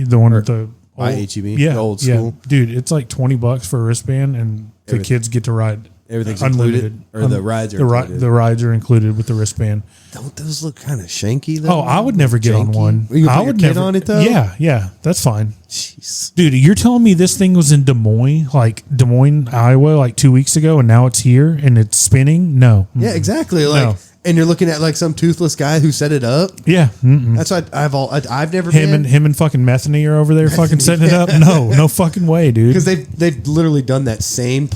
the one at the HEB, the old school, dude. It's $20 for a wristband, and the kids get to ride. Everything's unlimited, included, or the rides are included. The rides are included with the wristband. Don't those look kind of shanky though? Oh, I would never get on one. I would never on it though. Yeah, that's fine. Jeez, dude, you're telling me this thing was in Des Moines, Iowa, 2 weeks ago, and now it's here and it's spinning? No. Yeah, exactly. No. And you're looking at some toothless guy who set it up. Yeah, that's what I've never been. Him and fucking Metheny are over there fucking setting it up. No fucking way, dude. Because they've literally done that same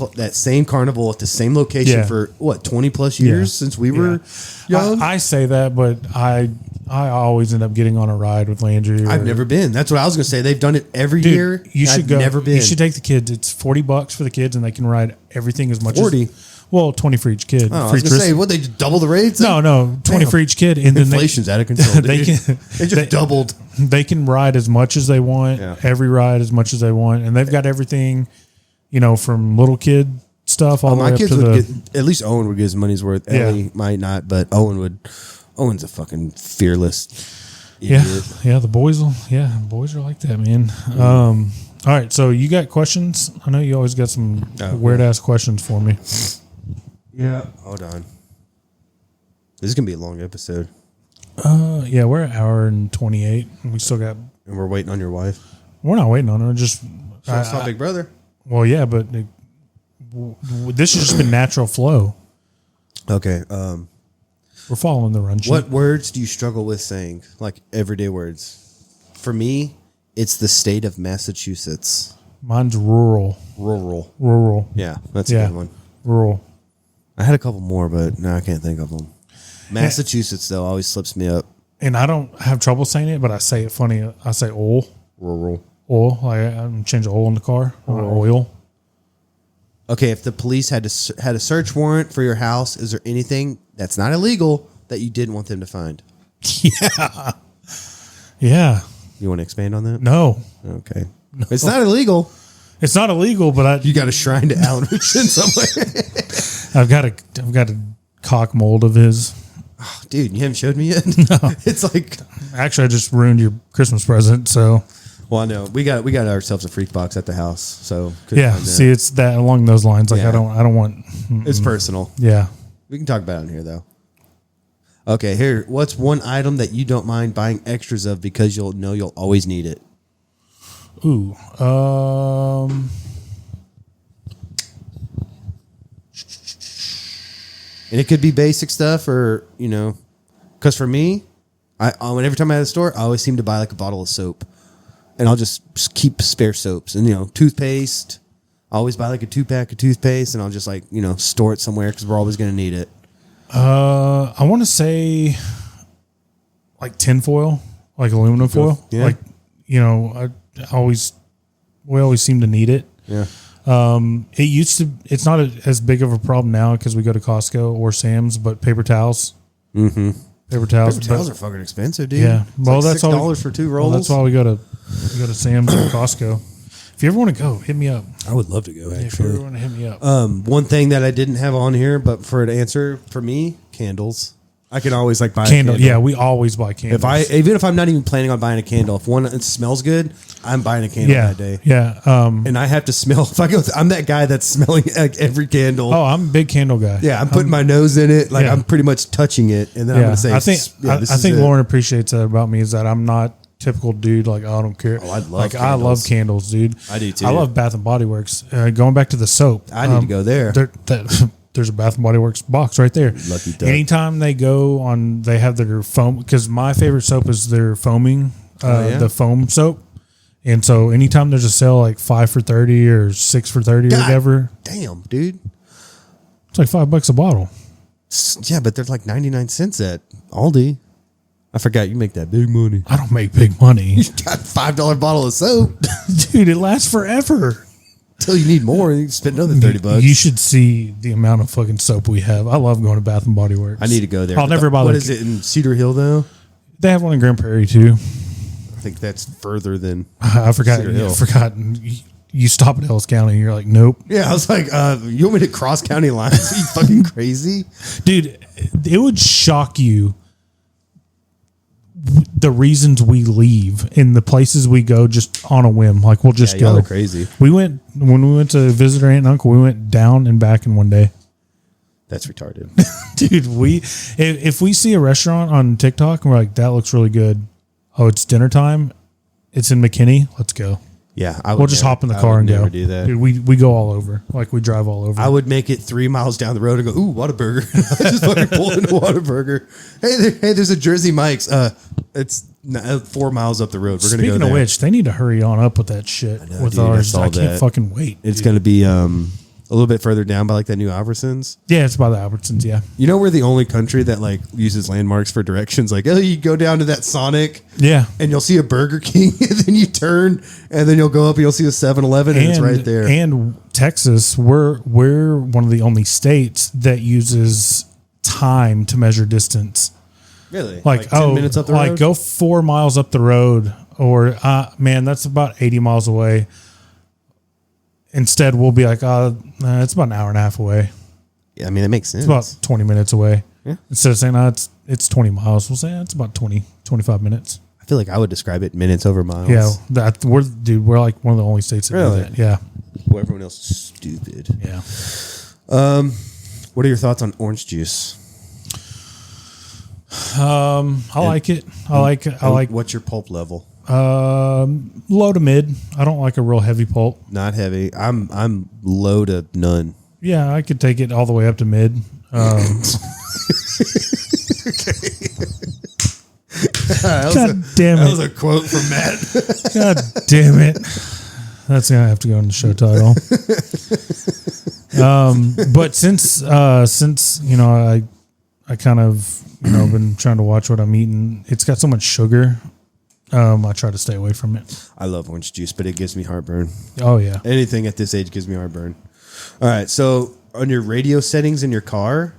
carnival at the same location for 20 plus years since we were young. I say that, but I always end up getting on a ride with Landry. I've never been. That's what I was gonna say. They've done it every year. You should go. Never been. You should take the kids. It's $40 for the kids, and they can ride everything as much 40. as. Well, 20 for each kid. Oh, I was going to say, what, they just double the rates? No, 20 for each kid. And inflation's out of control. They just doubled. They can ride as much as they want, every ride as much as they want. And they've got everything, from little kid stuff all the way up to at least Owen would get his money's worth. Ellie might not, but Owen's a fucking fearless idiot. Yeah, the boys are like that, man. All right, so you got questions? I know you always got some weird-ass questions for me. Yeah. Hold on. This is going to be a long episode. Yeah, we're an hour and 28. And we still got... And we're waiting on your wife? We're not waiting on her. Just... I saw Big Brother. Well, yeah, but this has just been natural flow. Okay. We're following the run sheet. What words do you struggle with saying? Everyday words. For me, it's the state of Massachusetts. Mine's rural. Rural. Yeah, that's a good one. Rural. I had a couple more, but no, I can't think of them. Massachusetts, though, always slips me up. And I don't have trouble saying it, but I say it funny. I say oil. Rural. Oil. I'm changing oil in the car. Oil. Okay, if the police had a search warrant for your house, is there anything that's not illegal that you didn't want them to find? Yeah. You want to expand on that? No. Okay. No. It's not illegal. It's not illegal, but you got a shrine to Alan Richardson somewhere. I've got a cock mold of his. Oh, dude, you haven't showed me yet. No. It's like, actually, I just ruined your Christmas present. So, well, I know we got ourselves a freak box at the house. So yeah, see, it's that along those lines. Like, Yeah. I don't want. It's personal. Yeah. We can talk about it on here though. Okay, here. What's one item that you don't mind buying extras of because you'll know you'll always need it? Ooh. And it could be basic stuff, or because for me, every time I had a store, I always seem to buy like a bottle of soap, and I'll just keep spare soaps and toothpaste. I always buy like a 2-pack of toothpaste, and I'll just like store it somewhere because we're always going to need it. I want to say like tinfoil, like aluminum foil. Yeah. Like, we always seem to need it. Yeah. It's not as big of a problem now because we go to Costco or Sam's, but paper towels. Mm-hmm. Paper towels. Paper towels are fucking expensive, dude. Yeah. It's like that's $6 for 2 rolls. Well, that's why we go to Sam's or Costco. If you ever want to go, hit me up. I would love to go, Yeah, if you actually. ever want to hit me up. One thing that I didn't have on here, but for an answer for me, candles. I can always like buy Candle. a candle. Yeah, we always buy candles. Even if I'm not even planning on buying a candle, if one smells good, I'm buying a candle that day. Yeah. And I have to smell. If I go, I'm that guy that's smelling like every candle. Oh, I'm a big candle guy. Yeah, I'm putting my nose in it, like yeah. I'm pretty much touching it, and then I'm Yeah, gonna say, I think this I is think it. Lauren appreciates that about me, is that I'm not typical dude. Like, I don't care. Oh, I love like I candles. love candles, dude. I do too. I love Bath and Body Works. Going back to the soap, I need to go there. There's a Bath and Body Works box right there. Lucky duck. Anytime they go on, they have their foam, because my favorite soap is their foaming, yeah? the foam soap. And so anytime there's a sale like 5 for $30 or 6 for $30 or God whatever, damn, dude. it's like $5 a bottle. Yeah, but they're like 99 cents at Aldi. I forgot you make that big money. I don't make big money. You got $5 bottle of soap. Dude, it lasts forever. Until you need more, you spend another $30. You should see the amount of fucking soap we have. I love going to Bath and Body Works. I need to go there. I'll never buy. What is it in Cedar Hill though? They have one in Grand Prairie too. I think that's further than I forgot. Cedar Hill. I forgot. You stop at Ellis County, and you're like, nope. Yeah, I was like, you want me to cross county lines? Are you fucking crazy? Dude, it would shock you the reasons we leave and the places we go just on a whim. Like, we'll just y'all go. are crazy. When we went to visit our aunt and uncle, we went down and back in one day. That's retarded. Dude, if we see a restaurant on TikTok and we're like, that looks really good. Oh, it's dinner time. It's in McKinney. Let's go. Yeah, We'll just hop in the car and go. Do that. Dude, we go all over. Like, we drive all over. I would make it 3 miles down the road and go, ooh, Whataburger. I just fucking pull into Whataburger. Hey, there's a Jersey Mike's. It's 4 miles up the road. We're Speaking gonna go of there. which, they need to hurry on up with that shit with dude, I ours. saw I can't that. fucking wait. It's dude. going to be a little bit further down by like that new Albertsons. Yeah, it's by the Albertsons. Yeah. You know, we're the only country that like uses landmarks for directions. Like, oh, you go down to that Sonic. Yeah. And you'll see a Burger King, and then you turn, and then you'll go up and you'll see a 7-Eleven, and it's right there. And Texas, we're one of the only states that uses time to measure distance. Really? Like 10 minutes up the road? go 4 miles up the road, or man, that's about 80 miles away. Instead, we'll be like, it's about an hour and a half away. Yeah, I mean, that makes sense. It's about 20 minutes away. Yeah. Instead of saying, it's 20 miles, we'll say it's about 25 minutes. I feel like I would describe it minutes over miles. Yeah, we're like one of the only states that Really? do that. Yeah. Well, everyone else is stupid. Yeah. What are your thoughts on orange juice? I like it. I like. What's your pulp level? Low to mid. I don't like a real heavy pulp. Not heavy. I'm low to none. Yeah, I could take it all the way up to mid. God damn That was it! a quote from Matt. God damn it! That's gonna have to go in the show title. But since I kind of been trying to watch what I'm eating. It's got so much sugar. I try to stay away from it. I love orange juice, but it gives me heartburn. Oh yeah. Anything at this age gives me heartburn. All right. So on your radio settings in your car,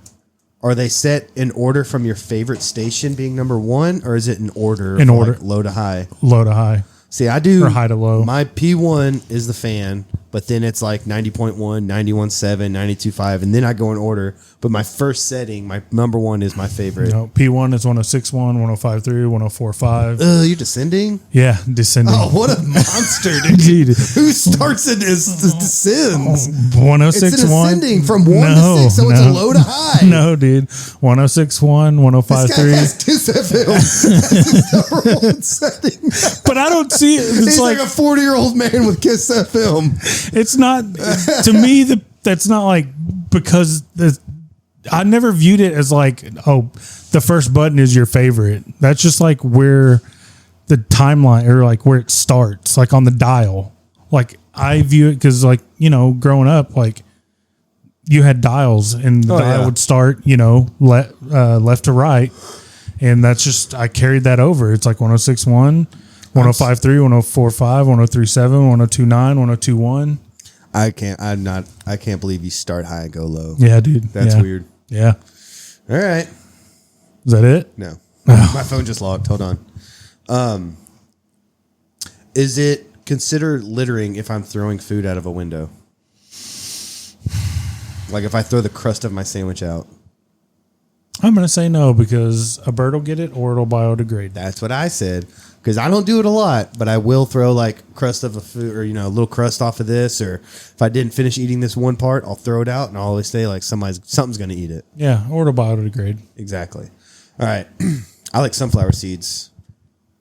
are they set in order from your favorite station being number one, or is it in order? In order. Like low to high? Low to high. See, I do. Or high to low. My P1 is the fan, but but then it's like 90.1, 91.7, 92.5, and then I go in order. But my first setting, my number one is my favorite. No, P1 is 106.1, 105.3, 104.5. You're descending? Yeah, descending. Oh, what a monster, dude. Dude. Who starts it as descends? 106.1. It's an ascending from 1 to 6, so it's a low to high. No, dude. 106.1, 105.3. This guy has Kiss FM. That's his number one setting. But I don't see it. It's He's like a 40-year-old man with Kiss FM. It's not, to me, that's not like, because I never viewed it as like, oh, the first button is your favorite. That's just like where the timeline, or like where it starts, like on the dial. Like I view it because, like, you know, growing up, like you had dials, and the dial would start, you know, left to right. And that's just, I carried that over. It's like 106.1, 105.3, 104.5, 103.7, 102.9, 102.1. I can't believe you start high and go low. Yeah, dude. That's weird. Yeah. All right. Is that it? No. My phone just locked. Hold on. Is it considered littering if I'm throwing food out of a window? Like if I throw the crust of my sandwich out? I'm going to say no, because a bird will get it or it'll biodegrade. That's what I said. Because I don't do it a lot, but I will throw like crust of a food, or, you know, a little crust off of this, or if I didn't finish eating this one part, I'll throw it out, and I'll always say like something's going to eat it. Yeah, or it'll biodegrade. Exactly. All right. I like sunflower seeds.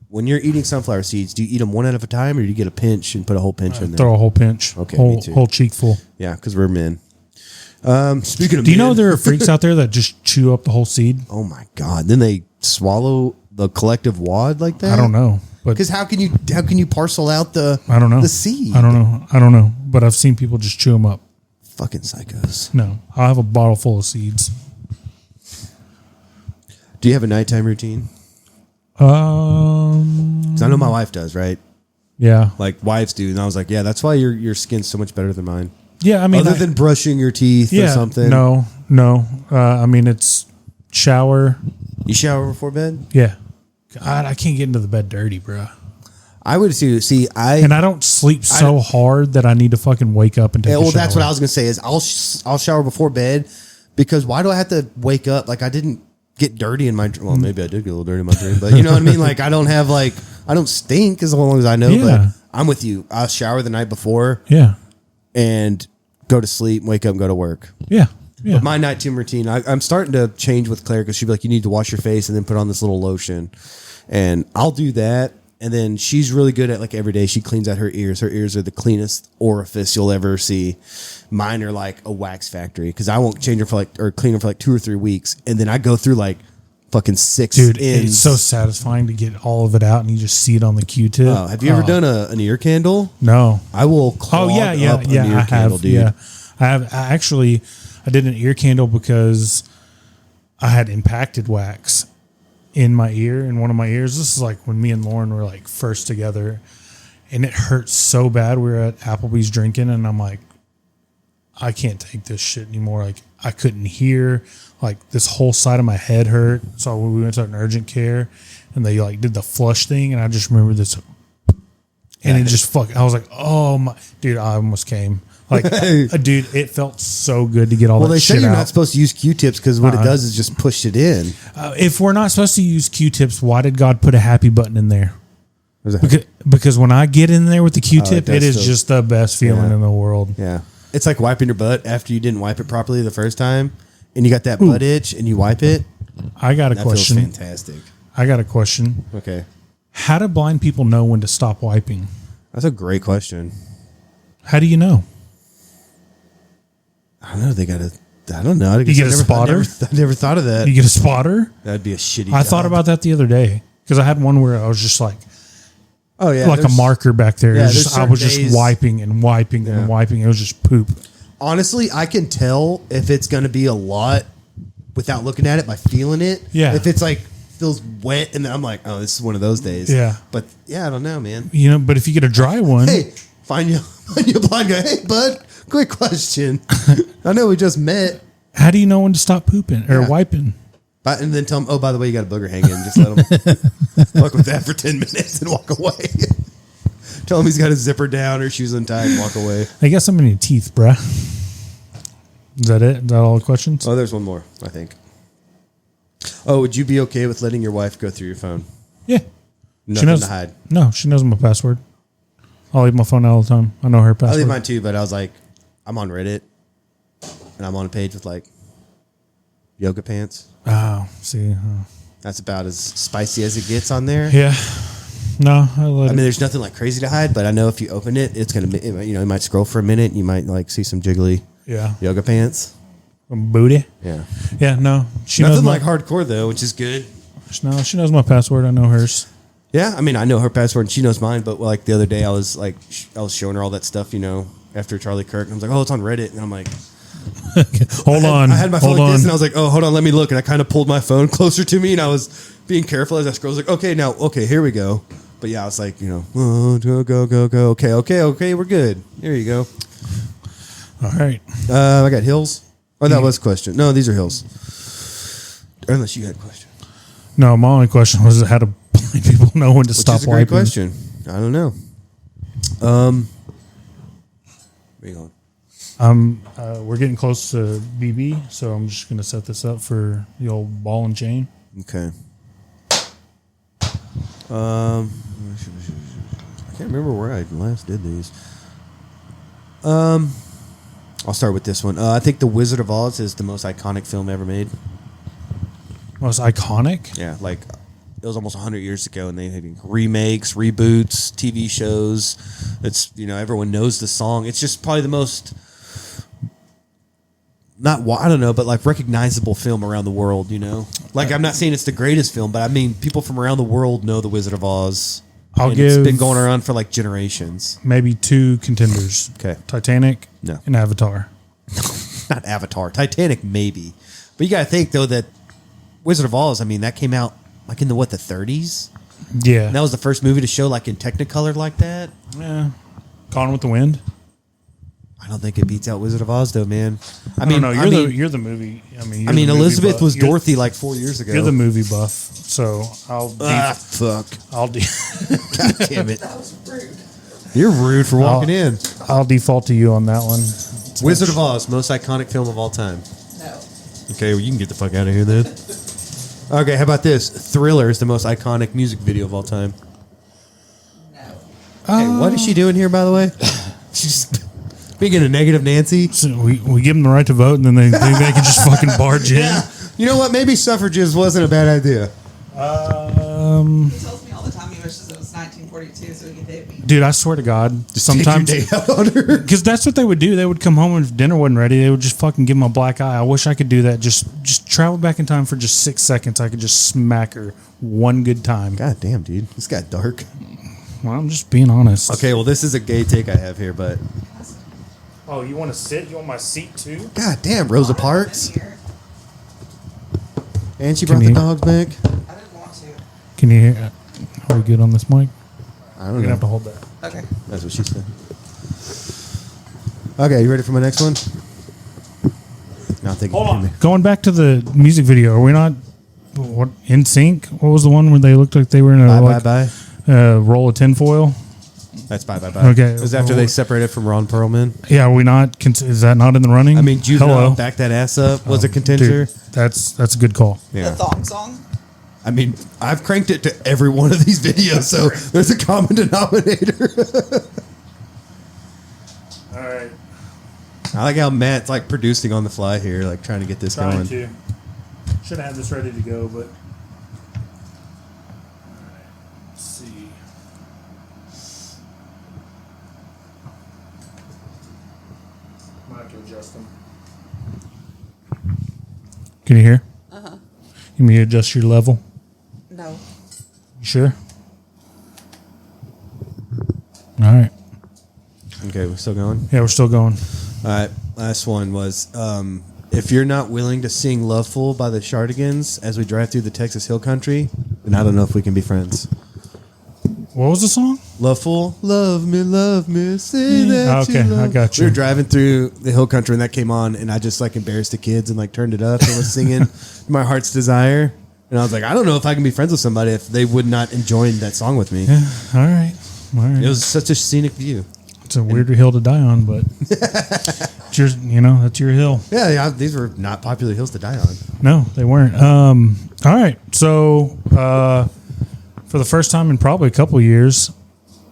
When you're eating sunflower seeds, do you eat them one at a time, or do you get a pinch and put a whole pinch in there? Throw a whole pinch. Okay, whole, me too. Whole cheek full. Yeah, because we're men. Speaking of do you men, know there are freaks out there that just chew up the whole seed? Oh my God. Then they swallow the collective wad like that? I don't know. Because how can you parcel out the seed? I don't know. But I've seen people just chew them up. Fucking psychos. No, I'll have a bottle full of seeds. Do you have a nighttime routine? 'Cause I know my wife does, right? Yeah. Like wives do, and I was like, yeah, that's why your skin's so much better than mine. Yeah, I mean, other than brushing your teeth or something. No. I mean, it's shower. You shower before bed? Yeah. God, I can't get into the bed dirty, bro. I would see. And I don't sleep so hard that I need to fucking wake up and take a shower. That's what I was gonna say. Is I'll shower before bed, because why do I have to wake up? Like I didn't get dirty in my dream. Well, maybe I did get a little dirty in my dream, but you know what I mean. Like I don't stink as long as I know. Yeah. But I'm with you. I'll shower the night before. Yeah. And go to sleep, wake up, and go to work. Yeah. Yeah. But my nighttime routine, I'm starting to change with Claire, because she'd be like, you need to wash your face and then put on this little lotion. And I'll do that. And then she's really good at, like, every day she cleans out her ears. Her ears are the cleanest orifice you'll ever see. Mine are like a wax factory, because I won't change them or clean them for like 2 or 3 weeks. And then I go through like fucking 6 Dude, ends. it's so satisfying to get all of it out and you just see it on the Q-tip. Oh, have you ever done an ear candle? No. I will clog up an ear candle, dude. Yeah. I did an ear candle because I had impacted wax in my ear, in one of my ears. This is like when me and Lauren were like first together, and it hurt so bad. We were at Applebee's drinking, and I'm like, I can't take this shit anymore. Like I couldn't hear, like this whole side of my head hurt. So we went to an urgent care, and they like did the flush thing, and I just remember this, and it just I was like, oh my, dude, I almost came. Like, dude, it felt so good to get all that shit out. Well, they say you're not supposed to use Q-tips because what it does is just push it in. If we're not supposed to use Q-tips, why did God put a happy button in there? Because when I get in there with the Q-tip, it is just the best feeling in the world. Yeah. It's like wiping your butt after you didn't wipe it properly the first time, and you got that butt itch, and you wipe it. I got a question. That feels fantastic. I got a question. Okay. How do blind people know when to stop wiping? That's a great question. How do you know? I don't know. I don't know. You get a spotter? I never thought of that. You get a spotter? That'd be a shitty I job. thought about that the other day, because I had one where I was just like, oh yeah, like a marker back there. Yeah, I was just wiping and wiping and wiping. It was just poop. Honestly, I can tell if it's going to be a lot without looking at it by feeling it. Yeah. If it's like feels wet, and then I'm like, oh, this is one of those days. Yeah. But yeah, I don't know, man. You know, but if you get a dry one, Hey, find you a blind guy. Hey, bud. Quick question. I know we just met. how do you know when to stop pooping or wiping? And then tell them, oh, by the way, you got a booger hanging. Just let them fuck with that for 10 minutes and walk away. Tell him he's got his zipper down or shoes untied and walk away. I got some in your teeth, bruh. Is that it? Is that all the questions? Oh, there's one more, I think. Oh, would you be okay with letting your wife go through your phone? Yeah. Nothing to hide. No, she knows my password. I'll leave my phone out all the time. I know her password. I leave mine too, but I was like, I'm on Reddit, and I'm on a page with like yoga pants. Oh, see. That's about as spicy as it gets on there. Yeah. No, I mean, there's nothing like crazy to hide, but I know if you open it, it's gonna, you might scroll for a minute. You might like see some jiggly, yoga pants, booty. Yeah, yeah. No, she nothing knows like hardcore though, which is good. No, she knows my password. I know hers. Yeah, I mean, I know her password and she knows mine. But like the other day, I was showing her all that stuff, after Charlie Kirk, and I was like, oh, it's on Reddit, and I'm like, hold on. I had my phone like this, and I was like, oh, hold on, let me look, and I kind of pulled my phone closer to me, and I was being careful as I scrolled. I was like, okay, here we go. But yeah, I was like, oh, go. Okay, we're good. Here you go. All right. I got hills. Oh, that was a question. No, these are hills. Unless you had a question. No, my only question was how to blind people know when to stop Which is a great wiping. question. I don't know. Where you going? We're getting close to BB, so I'm just going to set this up for the old ball and chain. Okay. I can't remember where I last did these. I'll start with this one. I think The Wizard of Oz is the most iconic film ever made. Most iconic? Yeah, like it was almost 100 years ago, and they had remakes, reboots, TV shows. It's everyone knows the song. It's just probably the most I don't know, but like recognizable film around the world. Like I'm not saying it's the greatest film, but I mean people from around the world know The Wizard of Oz. It's been going around for like generations. Maybe two contenders. Okay, Titanic, no, and Avatar. Not Avatar. Titanic, maybe, but you got to think though that Wizard of Oz. I mean, that came out like in the 30s. Yeah, and that was the first movie to show like in Technicolor like that. Yeah, Gone with the Wind. I don't think it beats out Wizard of Oz though, man. You're the movie. I mean, Elizabeth was Dorothy like 4 years ago. You're the movie buff, so I'll. Fuck. I'll. God damn it! That was rude. You're rude for walking in. I'll default to you on that one. Wizard of Oz, most iconic film of all time. No. Okay, well, you can get the fuck out of here then. Okay, how about this? Thriller is the most iconic music video of all time. No. Hey, what is she doing here, by the way? She's being a negative Nancy. So we give them the right to vote, and then they can just fucking barge in. Yeah. You know what? Maybe suffrages wasn't a bad idea. He tells me all the time he wishes it was 1942 so he could date me. Dude, I swear to God, sometimes because that's what they would do. They would come home and if dinner wasn't ready, they would just fucking give him a black eye. I wish I could do that. Just travel back in time for just 6 seconds. I could just smack her one good time. God damn, dude, this got dark. Well, I'm just being honest. Okay, well, this is a gay take I have here, but. Oh, you want to sit? You want my seat too? God damn, Rosa Parks. And she brought the dogs back. I didn't want to. Can you hear? Are we good on this mic? I don't know. You're gonna have to hold that. Okay. That's what she said. Okay, you ready for my next one? No, I'm thinking. Hold on. Going back to the music video, are we not in sync? What was the one where they looked like they were in a roll of tinfoil? That's Bye. Okay. It was after they separated from Ron Perlman. Yeah, are we not? Is that not in the running? I mean, Juvenile, Back That Ass Up was a contender. Dude, that's a good call. Yeah. The thong song? I mean, I've cranked it to every one of these videos, so there's a common denominator. All right. I like how Matt's like producing on the fly here, like trying to get this going. Should have had this ready to go, but. Let's see. Might have to adjust them. Can you hear? Uh-huh. You mean adjust your level? No. You sure? All right. Okay, we're still going? Yeah, we're still going. All right, last one was if you're not willing to sing Love Fool by the Shardigans as we drive through the Texas Hill Country, then I don't know if we can be friends. What was the song? Love Fool, love me, say that okay, you love. I got you. We were driving through the Hill Country and that came on, and I just like embarrassed the kids and like turned it up and was singing My Heart's Desire. And I was like, I don't know if I can be friends with somebody if they would not enjoy that song with me. Yeah, all right. All right. It was such a scenic view. It's a weirder hill to die on, but it's your, that's your hill. Yeah, these were not popular hills to die on. No, they weren't. All right. So, for the first time in probably a couple of years,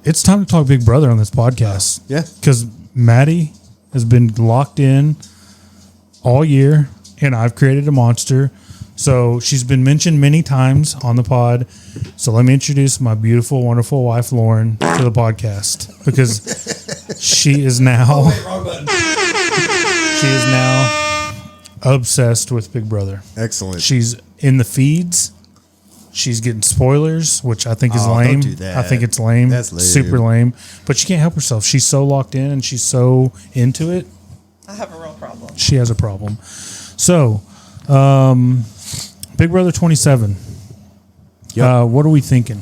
it's time to talk Big Brother on this podcast. Yeah. Because Maddie has been locked in all year, and I've created a monster. So she's been mentioned many times on the pod. So let me introduce my beautiful, wonderful wife, Lauren, to the podcast because she is now obsessed with Big Brother. Excellent. She's in the feeds. She's getting spoilers, which I think is lame. Don't do that. I think it's lame. That's lame. Super lame. But she can't help herself. She's so locked in and she's so into it. I have a real problem. She has a problem. So, Big Brother 27. Yep. What are we thinking?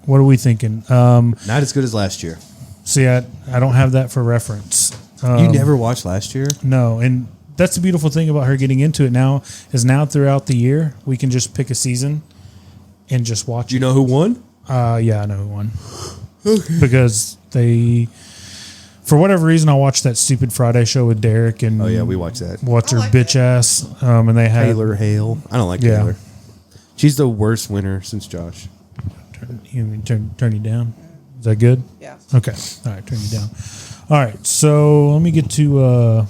Not as good as last year. See, I don't have that for reference. You never watched last year? No, and that's the beautiful thing about her getting into it now is now throughout the year we can just pick a season and just watch. Do you know who won? Yeah, I know who won. Okay. Because they, for whatever reason, I watched that stupid Friday show with Derek and Oh yeah, we watched that. What's her bitch ass? And they had Taylor Hale. I don't like Taylor. She's the worst winner since Josh. Turn you down. Is that good? Yeah. Okay. All right. Turn you down. All right. So let me get to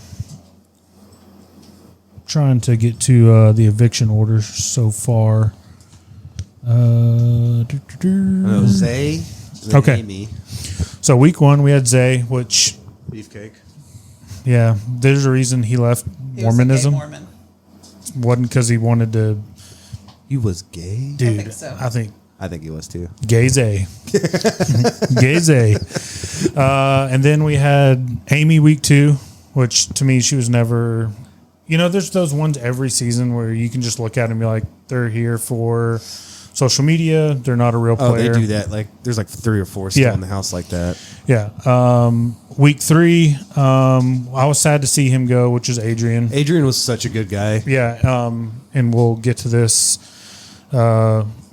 trying to get to the eviction orders so far. Zay. Okay. Amy. So week 1 we had Zay, which Beefcake. yeah, there's a reason he left He was a gay Mormonism. Mormon. Wasn't because he wanted to. He was gay? Dude, think so. I think I think he was too. Gay Zay. Gay Zay. And then we had Amy week 2, which to me, she was never, there's those ones every season where you can just look at them and be like, they're here for social media. They're not a real player. Oh, they do that. Like, there's like 3 or 4 still in the house like that. Yeah. Week 3, I was sad to see him go, which is Adrian. Adrian was such a good guy. Yeah. And we'll get to this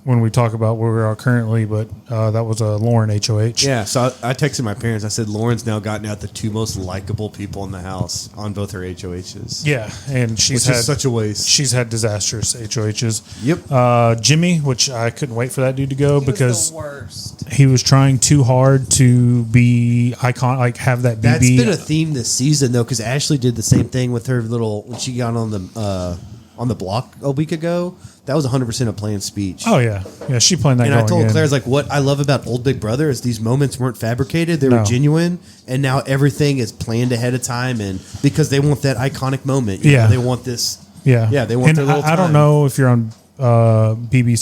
when we talk about where we are currently, but that was a Lauren HOH. Yeah, so I texted my parents. I said, Lauren's now gotten out the 2 most likable people in the house on both her HOHs. Yeah, and she's which had is such a waste. She's had disastrous HOHs. Yep. Jimmy, which I couldn't wait for that dude to go because the worst. he was trying too hard to be icon, like have that BB. That's been a theme this season though, because Ashley did the same thing with her little when she got on the block a week ago. That was 100% a planned speech. Oh yeah, she planned that. And going I told in. Claire, like, what I love about old Big Brother is these moments weren't fabricated; they were No. genuine, and now everything is planned ahead of time, and because they want that iconic moment. Yeah. They want this. Yeah, Yeah, they want And their little I don't time. know if you're on the BB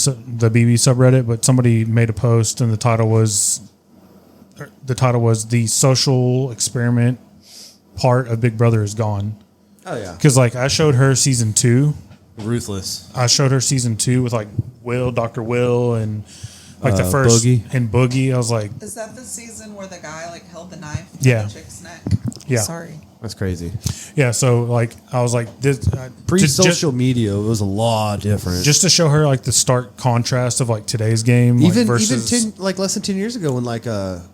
subreddit, but somebody made a post and the title was the social experiment part of Big Brother is gone. Oh yeah, Because like I showed her season 2. ruthless. I showed her season 2 with like Dr. Will, and like the first Boogie. and Boogie. I was like, Is that the season where the guy like held the knife to Yeah. the chick's neck? Yeah. Sorry. That's crazy. yeah. So like I was like this Pre-social media, it was a lot different. just to show her like the stark contrast of like today's game, like, even versus less than 10 years ago when like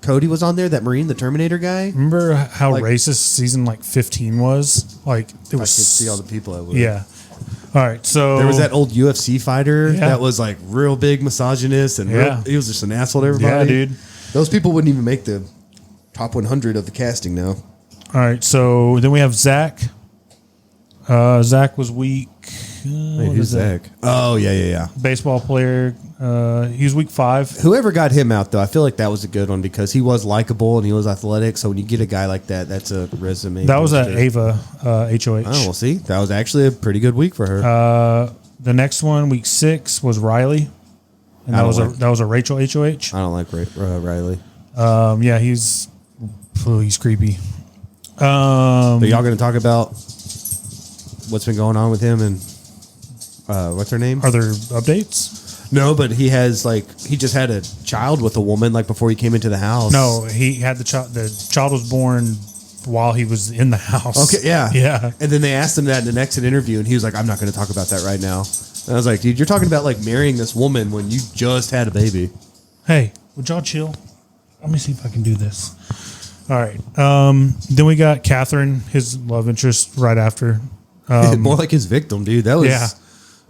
Cody was on there, that Marine, the Terminator guy. remember how like- racist season like 15 was? Like it I was could see all the people that would. yeah. All right, so There was that old UFC fighter Yeah. that was like real big misogynist and Yeah. he was just an asshole to everybody. Yeah, dude. Those people wouldn't even make the top 100 of the casting now. All right, so then we have Zach. Zach was weak. What who's is that? Zach? Oh, yeah. Baseball player. He was week 5. Whoever got him out, though, I feel like that was a good one because he was likable and he was athletic. So when you get a guy like that, that's a resume. That was booster. at Ava HOH. Oh, we'll see. That was actually a pretty good week for her. The next one, week 6, was Riley, and I that don't was a Rachel HOH. I don't like Riley. Yeah, he's creepy. But y'all going to talk about what's been going on with him and what's her name? Are there updates? No, but he just had a child with a woman like before he came into the house. No, he had the child. The child was born while he was in the house. Okay, yeah. Yeah. And then they asked him that in the next interview, and he was like, I'm not going to talk about that right now. And I was like, dude, you're talking about like marrying this woman when you just had a baby. Hey, would y'all chill? Let me see if I can do this. All right. Then we got Catherine, his love interest, right after. More like his victim, dude. That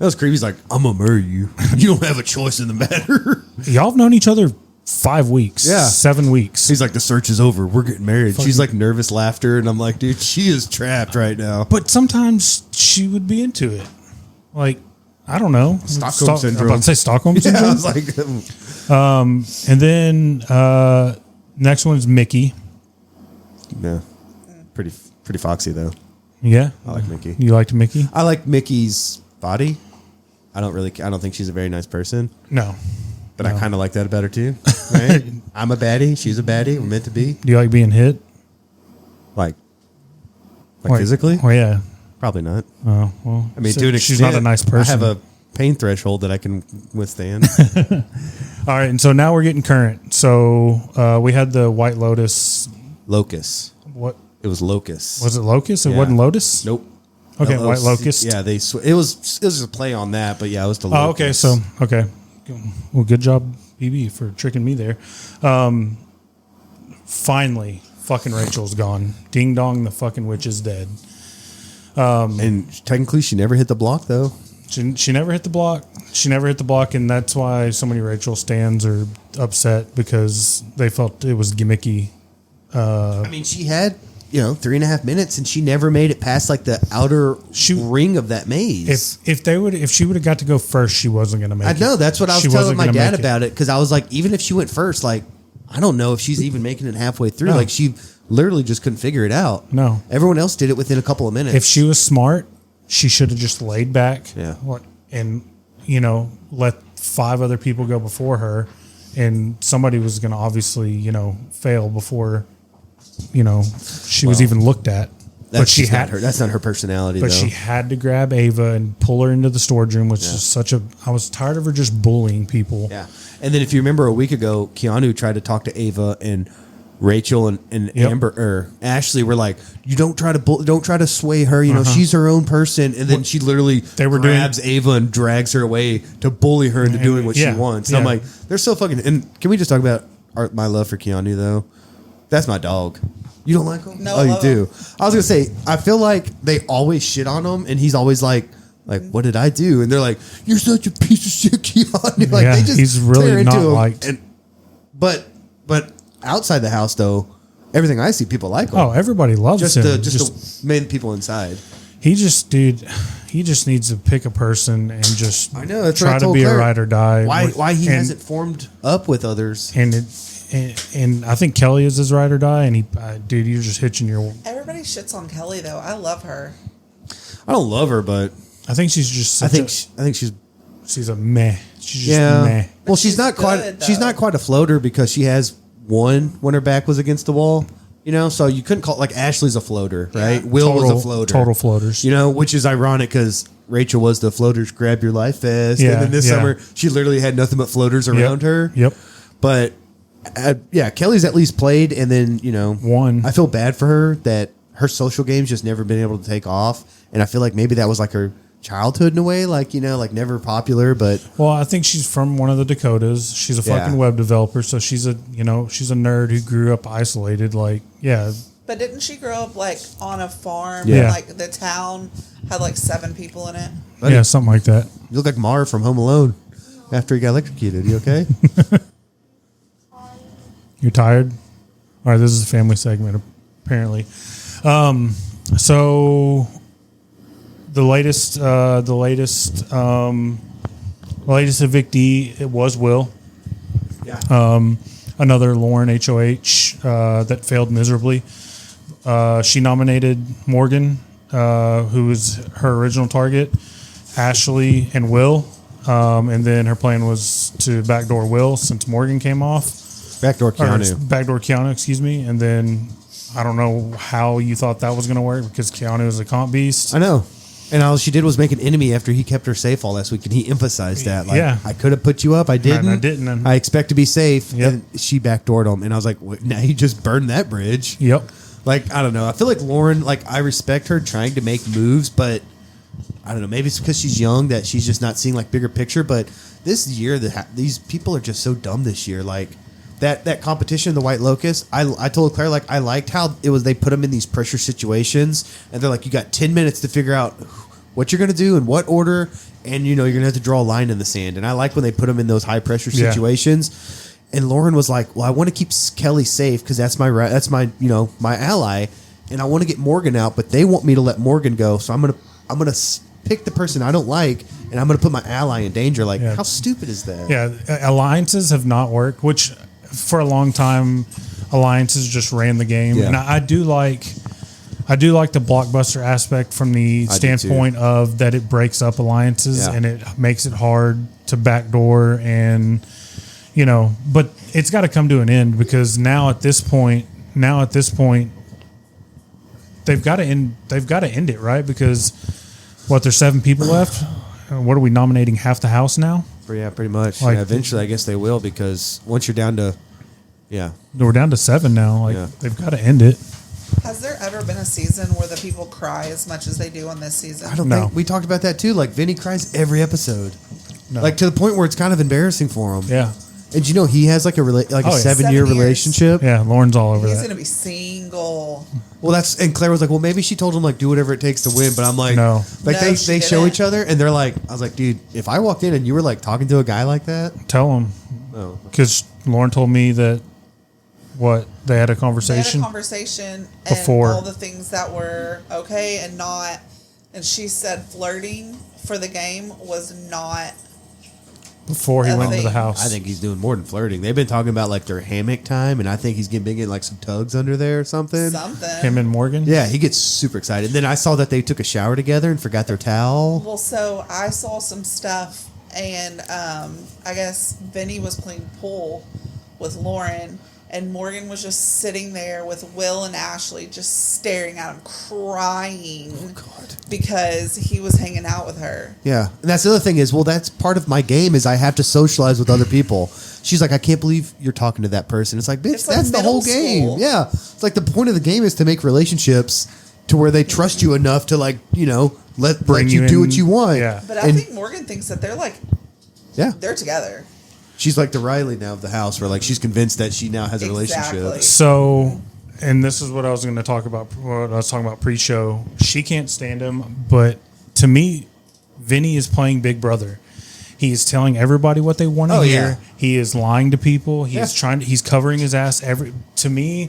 was creepy. He's like, I'm gonna murder you. You don't have a choice in the matter. Y'all have known each other 5 weeks. Yeah. 7 weeks. He's like, the search is over. We're getting married. She's like nervous laughter, and I'm like, dude, she is trapped right now. But sometimes she would be into it. Like, I don't know. Stockholm syndrome. I'm about to say Stockholm Yeah, syndrome. I was like, and then next one is Mickey. yeah, pretty foxy though. Yeah, I like Mickey. You liked Mickey? I like Mickey's body. I don't think she's a very nice person. No. But I kind of like that about her too. Right? I'm a baddie. She's a baddie. We're meant to be. Do you like being hit? Like Like, physically? Oh yeah. Probably not. Oh well. I mean, so to an she's not a extent, nice person. I have a pain threshold that I can withstand. All right, and so now we're getting current. So we had the White Lotus. Locust. What? It was Locust. Was it Locust? It Yeah. wasn't Lotus? Nope. Okay, LOC. White Locust. Yeah, it was just a play on that, but yeah, it was the Oh, Locust. okay. Well, good job, BB, for tricking me there. Finally, fucking Rachel's gone. Ding dong, the fucking witch is dead. And technically, she never hit the block though. She never hit the block. She never hit the block, and that's why so many Rachel stands are upset because they felt it was gimmicky. I mean, she had 3.5 minutes, and she never made it past like the outer ring of that maze. If she would have got to go first, she wasn't going to make it. I know, that's what I was She telling wasn't my gonna dad make it. about it, because I was like, even if she went first, like, I don't know if she's even making it halfway through. No. Like, she literally just couldn't figure it out. No. Everyone else did it within a couple of minutes. If she was smart, she should have just laid back. Yeah. And let 5 other people go before her, and somebody was going to obviously fail before she was even looked at. But she had her. That's not her personality. But though. she had to grab Ava and pull her into the storage room, which is I was tired of her just bullying people. Yeah. And then if you remember a week ago, Keanu tried to talk to Ava, and Rachel and Amber or Ashley were like, "You don't try to sway her. She's her own person." And then she literally grabs Ava and drags her away to bully her into doing what she wants. And I'm like, they're so fucking. And can we just talk about my love for Keanu though? That's my dog. You don't like him? No, oh, I you love do. him. I was gonna say, I feel like they always shit on him, and he's always like, what did I do? And they're like, you're such a piece of shit, Keanu. Like, they just he's really tear into not him. liked. But outside the house, though, everything I see, people like him. Oh, everybody loves just him. The main people inside. He just needs to pick a person and just I know, that's what try I to told be Claire. a ride or die. Why he And- hasn't formed up with others? And I think Kelly is his ride or die. And dude, you're just hitching your. Everybody shits on Kelly though. I love her. I don't love her, but I think she's just. I think she's a meh. She's just meh. Well, she's not quite. good, She's though. not quite a floater because she has won when her back was against the wall. So you couldn't call it like Ashley's a floater, right? Will was a floater. Total floaters. Which is ironic because Rachel was the floaters grab your life fest, Yeah, and then this yeah. summer she literally had nothing but floaters around her. Yep. But Kelly's at least played, and then Won. I feel bad for her that her social game's just never been able to take off, and I feel like maybe that was like her childhood in a way, like never popular, but Well, I think she's from one of the Dakotas. She's a fucking web developer, so she's a nerd who grew up isolated. Like, yeah, But didn't she grow up like on a farm? Yeah. And, like the town had like 7 people in it. yeah, something like that. you look like Marv from Home Alone after he got electrocuted. You okay? You're tired? All right, this is a family segment, apparently. So the latest evictee, it was Will. Yeah. Another Lauren HOH that failed miserably. She nominated Morgan, who was her original target, Ashley, and Will. And then her plan was to backdoor Will since Morgan came off. Backdoor Keanu. Backdoor Keanu, excuse me. And then I don't know how you thought that was going to work because Keanu is a comp beast. I know. And all she did was make an enemy after he kept her safe all last week, and he emphasized that. Like, Yeah. I could have put you up. I didn't. I didn't. I expect to be safe. Yep. And she backdoored him. And I was like, now you just burned that bridge. Yep. Like, I don't know. I feel like Lauren, I respect her trying to make moves, but I don't know. Maybe it's because she's young that she's just not seeing, bigger picture. But this year, these people are just so dumb this year. Like, that competition, the White Locust, I told Claire, like, I liked how it was, they put them in these pressure situations, and they're like, you got 10 minutes to figure out what you're going to do in what order, and, you know, you're going to have to draw a line in the sand. And I like when they put them in those high pressure situations. And Lauren was like, well, I want to keep Kelly safe because that's my you know, my ally, and I want to get Morgan out, but they want me to let Morgan go, so I'm gonna pick the person I don't like, and I'm gonna put my ally in danger. Like, how stupid is that? Yeah, alliances have not worked, which for a long time, alliances just ran the game, and I do like the blockbuster aspect from the standpoint of that it breaks up alliances and it makes it hard to backdoor, and you know, but it's got to come to an end because now at this point they've got to end it, right? Because there's 7 people left. What are we nominating, half the house now? Yeah, pretty much. Like, eventually I guess they will, because once you're down to we're down to 7 now. Like they've got to end it. Has there ever been a season where the people cry as much as they do on this season? I don't think we talked about that too. Like Vinny cries every episode, like to the point where it's kind of embarrassing for him. Yeah. And you know he has like a 7-year relationship. Yeah, Lauren's all over He's that. gonna be single. Well, and Claire was like, well, maybe she told him like do whatever it takes to win, but I'm like, no. Like No, they show each other and they're like, I was like, dude, if I walked in and you were like talking to a guy like that, tell him. Oh, because Lauren told me that they had a conversation. And before all the things that were okay and not, and she said flirting for the game was not. Before he went into the house. I think he's doing more than flirting. They've been talking about like their hammock time, and I think he's getting like some tugs under there or something. Him and Morgan? Yeah, he gets super excited. Then I saw that they took a shower together and forgot their towel. Well, so I saw some stuff, and I guess Vinny was playing pool with Lauren, and Morgan was just sitting there with Will and Ashley just staring at him, crying. Oh, God. Because he was hanging out with her. Yeah. And that's the other thing is, well, that's part of my game is I have to socialize with other people. She's like, I can't believe you're talking to that person. It's like, bitch, It's like that's the whole middle game. school. Yeah. It's like the point of the game is to make relationships to where they trust you enough to like, you know, let you do what you want. Yeah. But I think Morgan thinks that they're like, they're together. She's like the Riley now of the house, where like she's convinced that she now has a relationship. So, and this is what I was going to talk about. What I was talking about pre-show. She can't stand him, but to me, Vinny is playing Big Brother. He is telling everybody what they want to hear. Yeah. He is lying to people. He's he's covering his ass to me.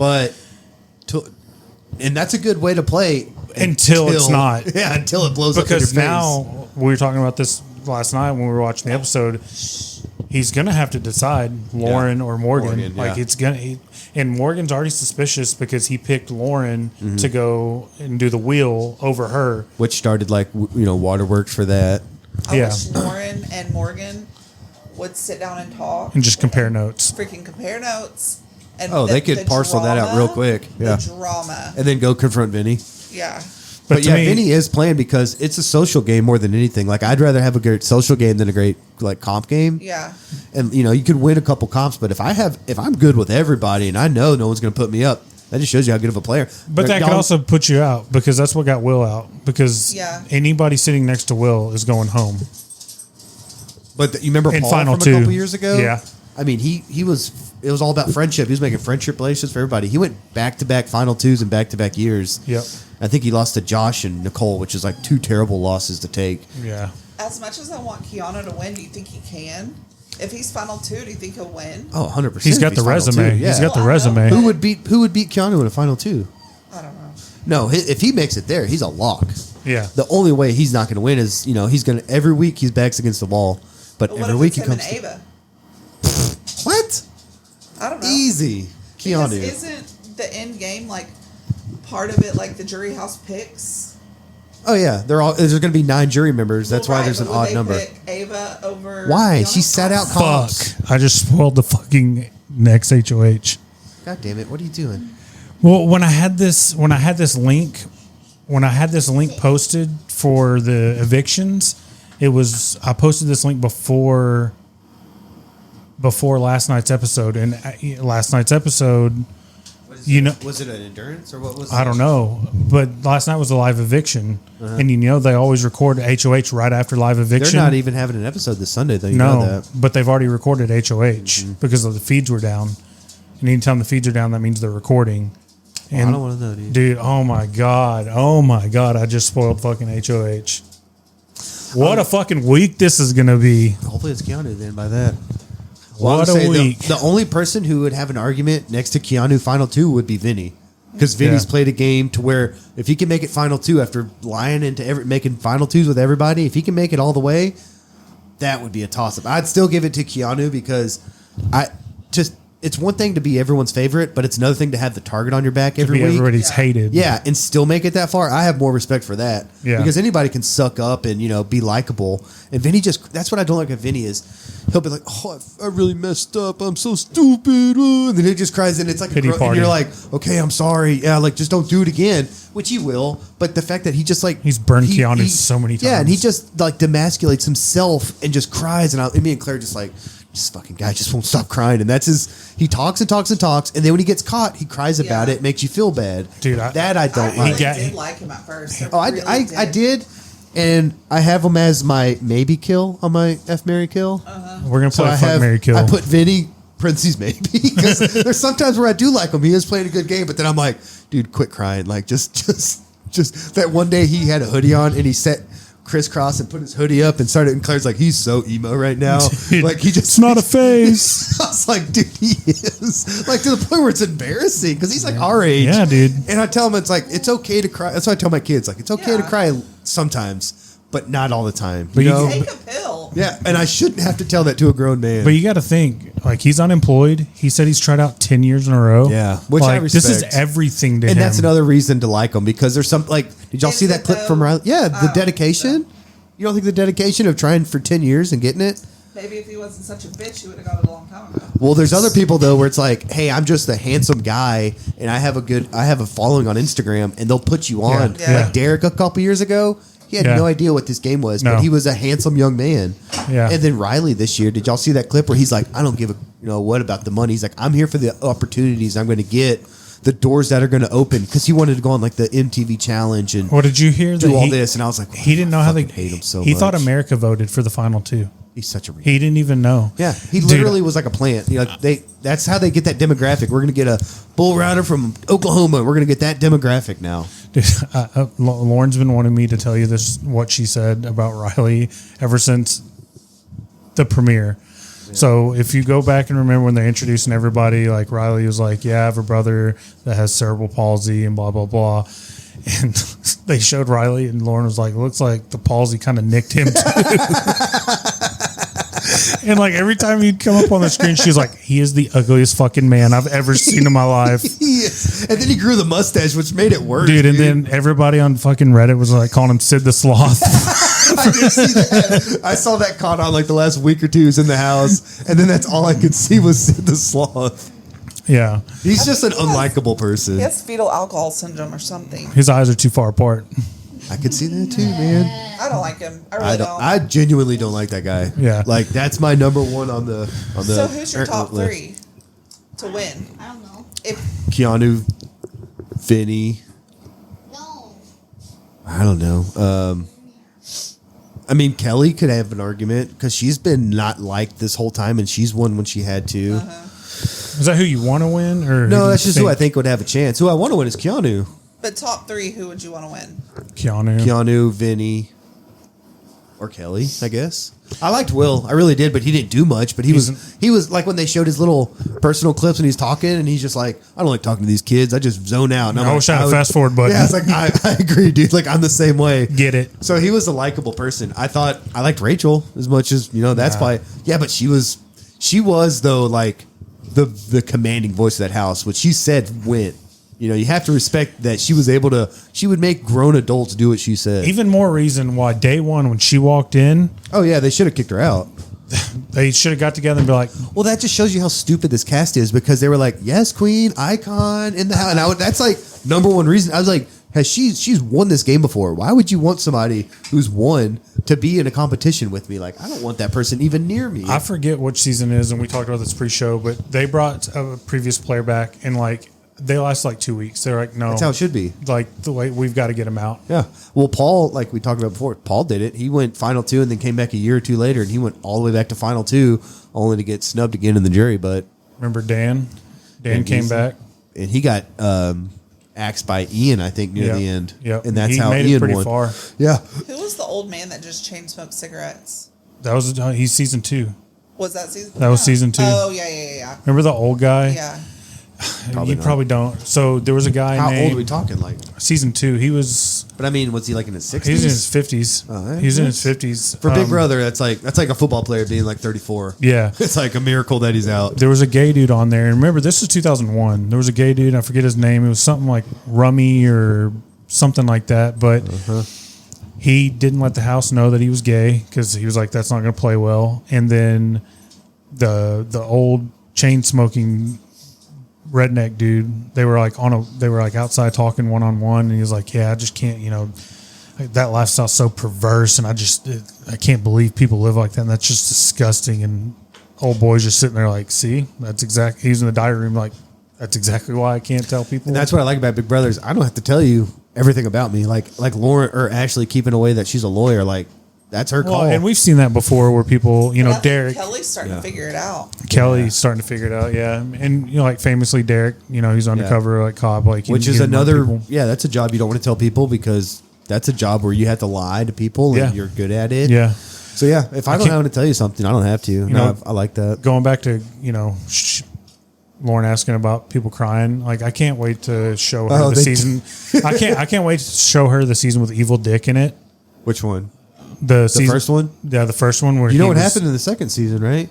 And that's a good way to play until it's not. Yeah, until it blows up in your face. Because now we were talking about this last night when we were watching the episode. He's gonna have to decide Lauren or Morgan. Like it's gonna, and Morgan's already suspicious because he picked Lauren to go and do the wheel over her, which started like waterworks for that. I wish Lauren and Morgan would sit down and talk and just compare notes. Freaking compare notes. And they could parcel that out real quick. Yeah, the drama, and then go confront Vinny. Yeah. But yeah, Vinny is playing because it's a social game more than anything. Like I'd rather have a great social game than a great like comp game. Yeah. And you could win a couple comps, but if I'm good with everybody and I know no one's going to put me up, that just shows you how good of a player. But that could also put you out because that's what got Will out. Because anybody sitting next to Will is going home. But you remember in Paul Final from Two. a couple years ago? Yeah. I mean, it was all about friendship. He was making friendship relationships for everybody. He went back-to-back Final Twos and back-to-back years. Yep. I think he lost to Josh and Nicole, which is like 2 terrible losses to take. Yeah. As much as I want Keanu to win, do you think he can? If he's Final Two, do you think he'll win? Oh, 100%. He's got the resume. He's got the resume. Who would beat Keanu in a Final Two? I don't know. No, if he makes it there, he's a lock. Yeah. The only way he's not going to win is he's going to every week he's backs against the wall, but What every if week it's he him comes. and Ava? What? I don't know. Easy, Because Keanu. isn't the end game like part of it like the jury house picks? Oh yeah, there's going to be 9 jury members. That's why there's an odd number. Pick Ava over Why? Keanu? She sat out comps. Fuck. I just spoiled the fucking next HOH. God damn it! What are you doing? Well, when I had this link posted for the evictions, I posted this link before last night's episode, and last night's episode, was it an endurance or what was it? I don't know, but last night was a live eviction, and they always record HOH right after live eviction. They're not even having an episode this Sunday though. You No, know that. but they've already recorded HOH because of the feeds were down. And anytime the feeds are down, that means they're recording. Well, I don't want to know, dude. Oh my god, I just spoiled fucking HOH. What a fucking week this is gonna be. Hopefully it's Keanu then by that. What a week. The only person who would have an argument next to Keanu Final 2 would be Vinny. Because Vinny's played a game to where if he can make it Final 2 after lying into making Final 2s with everybody, if he can make it all the way, that would be a toss-up. I'd still give it to Keanu because it's one thing to be everyone's favorite, but it's another thing to have the target on your back every week. Everybody's hated. Yeah, and still make it that far. I have more respect for that. Yeah. Because anybody can suck up and, be likable. And Vinny that's what I don't like with Vinny is he'll be like, oh, I really messed up. I'm so stupid. And then he just cries and it's like Pity and party. you're like, okay, I'm sorry. Yeah, like just don't do it again, which he will. But the fact that he just like... He's burned Keanu so many times. Yeah, and he just like demasculates himself and just cries. And me and Claire just like... This fucking guy just won't stop crying, and that's he talks and talks and talks, and then when he gets caught, he cries about it, makes you feel bad. Dude, I don't like. I did like him at first. I did, and I have him as my maybe kill on my F Marry Kill. We're gonna play Fuck Marry Kill. I put Vinny parentheses maybe because there's sometimes where I do like him. He is playing a good game, but then I'm like, dude, quit crying. Like just that one day he had a hoodie on and he set crisscross and put his hoodie up and started, and Claire's like, he's so emo right now. Dude, like he just it's not a phase. I was like, dude, he is like to the point where it's embarrassing because he's like our age. Yeah, dude. And I tell him it's like it's okay to cry. That's why I tell my kids like it's okay to cry sometimes, but not all the time. But you know? Take a pill. Yeah, and I shouldn't have to tell that to a grown man. But you got to think, like, he's unemployed. He said he's tried out 10 years in a row. Yeah, which I respect. This is everything to him. And that's another reason to like him because there's some like. Did y'all see that clip from Riley? Yeah, the dedication. You don't think the dedication of trying for 10 years and getting it? Maybe if he wasn't such a bitch, he would have got it a long time ago. Well, there's other people though where it's like, hey, I'm just a handsome guy and I have a following on Instagram, and they'll put you on. Yeah. Like Derek a couple years ago, he had no idea what this game was, No. but he was a handsome young man. Yeah. And then Riley this year, did y'all see that clip where he's like, I don't give a what about the money? He's like, I'm here for the opportunities I'm going to get, the doors that are going to open, because he wanted to go on like the MTV challenge and Well, did you hear do that all this, and I was like, he didn't know how they hate him so He much. thought America voted for the final two. He's such a He didn't even know. Yeah, he literally was like a plant. You know, that's how they get that demographic. We're going to get a bull rider from Oklahoma. We're going to get that demographic now. Dude, Lauren's been wanting me to tell you what she said about Riley ever since the premiere. So if you go back and remember when they're introducing everybody, like Riley was like, yeah, I have a brother that has cerebral palsy and blah, blah, blah. And they showed Riley and Lauren was like, looks like the palsy kind of nicked him too. And like every time he'd come up on the screen, she was like, he is the ugliest fucking man I've ever seen in my life. And then he grew the mustache, which made it worse. Dude, and then everybody on fucking Reddit was like calling him Sid the Sloth. I did see that. I saw that caught on like the last week or two. He was in the house, and then that's all I could see was Sid the Sloth. Yeah. He's just an unlikable person. He has fetal alcohol syndrome or something. His eyes are too far apart. I could see that too, man. I don't like him. I really don't. I genuinely don't like that guy. Yeah. Like that's my number one on the So who's your top list. three to win? I don't know. If Keanu, Vinny. No. I don't know. I mean, Kelly could have an argument because she's been not liked this whole time, and she's won when she had to. Is that who you want to win, or No, that's just who I think would have a chance. Who I want to win is Keanu. but top three, who would you want to win? Keanu, Vinny, or Kelly, I guess. I liked Will, I really did, but he didn't do much. But he was like when they showed his little personal clips and he's talking, and he's just like, I don't like talking to these kids. I just zone out. And I wish I had a fast forward button. Yeah, it's like I agree, dude. Like I'm the same way. Get it? So he was a likable person. I thought I liked Rachel as much as that's why. Yeah, but she was though like the commanding voice of that house. What she said went. You know, you have to respect that she was able to. She would make grown adults do what she said. Even more reason why day one when she walked in. Oh yeah, they should have kicked her out. They should have got together and be like, well, that just shows you how stupid this cast is because they were like, yes, queen, icon in the house. And that's like number one reason. I was like, she's won this game before. Why would you want somebody who's won to be in a competition with me? Like, I don't want that person even near me. I forget which season it is, and we talked about this pre-show, but they brought a previous player back and like, they last like 2 weeks. They're like, no. That's how it should be. Like, the way we've got to get him out. Yeah. Well, Paul, like we talked about before, Paul did it. He went final two and then came back a year or two later, and he went all the way back to final two only to get snubbed again in the jury. But remember Dan? Dan came back. And he got axed by Ian, I think, near the end. Yep. And that's he how made Ian it pretty won. far. Yeah. Who was the old man that just chain smoked cigarettes? That was he's season 2. Was that season? That was season 2. Oh yeah. Remember the old guy? Yeah. Probably you not. probably don't. So there was a guy How named, old are we talking? Like season 2. He was. But I mean, was he like in his 60s? He was in his 50s. Oh, He was in his 50s. For Big Brother, that's like a football player being like 34. Yeah. It's like a miracle that he's out. There was a gay dude on there. And remember, this was 2001. There was a gay dude. I forget his name. It was something like Rummy or something like that. But he didn't let the house know that he was gay because he was like, that's not going to play well. And then the old chain smoking redneck dude, they were like outside talking one-on-one. And he was like, yeah, I just can't, that lifestyle's so perverse. And I can't believe people live like that. And that's just disgusting. And old boy's just sitting there like, see, he's in the diary room like, that's exactly why I can't tell people. And that's what I like about Big Brothers. I don't have to tell you everything about me. Like Lauren or Ashley keeping away that she's a lawyer. Like that's her call. And we've seen that before where people, But I think Derek. Kelly's starting to figure it out. Kelly's starting to figure it out, yeah. And like famously Derek, he's undercover like cop, like which is another that's a job you don't want to tell people because that's a job where you have to lie to people and you're good at it. Yeah. So yeah, if I don't have to tell you something, I don't have to. I like that. Going back to Lauren asking about people crying, like I can't wait to show her the season. I can't wait to show her the season with Evil Dick in it. Which one? The first one? Yeah, the first one where you know what happened in the second season, right?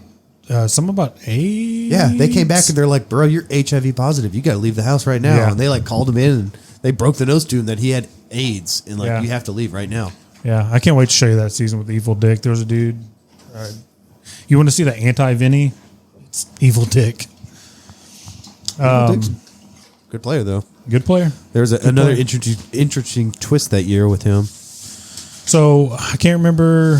Something about AIDS. Yeah, they came back and they're like, "Bro, you're HIV positive. You got to leave the house right now." Yeah. And they like called him in and they broke the nose to him that he had AIDS and like you have to leave right now. Yeah, I can't wait to show you that season with Evil Dick. There was a dude. You want to see the anti-Vinny? It's Evil Dick. Good player though. Good player. There's another interesting twist that year with him. So I can't remember.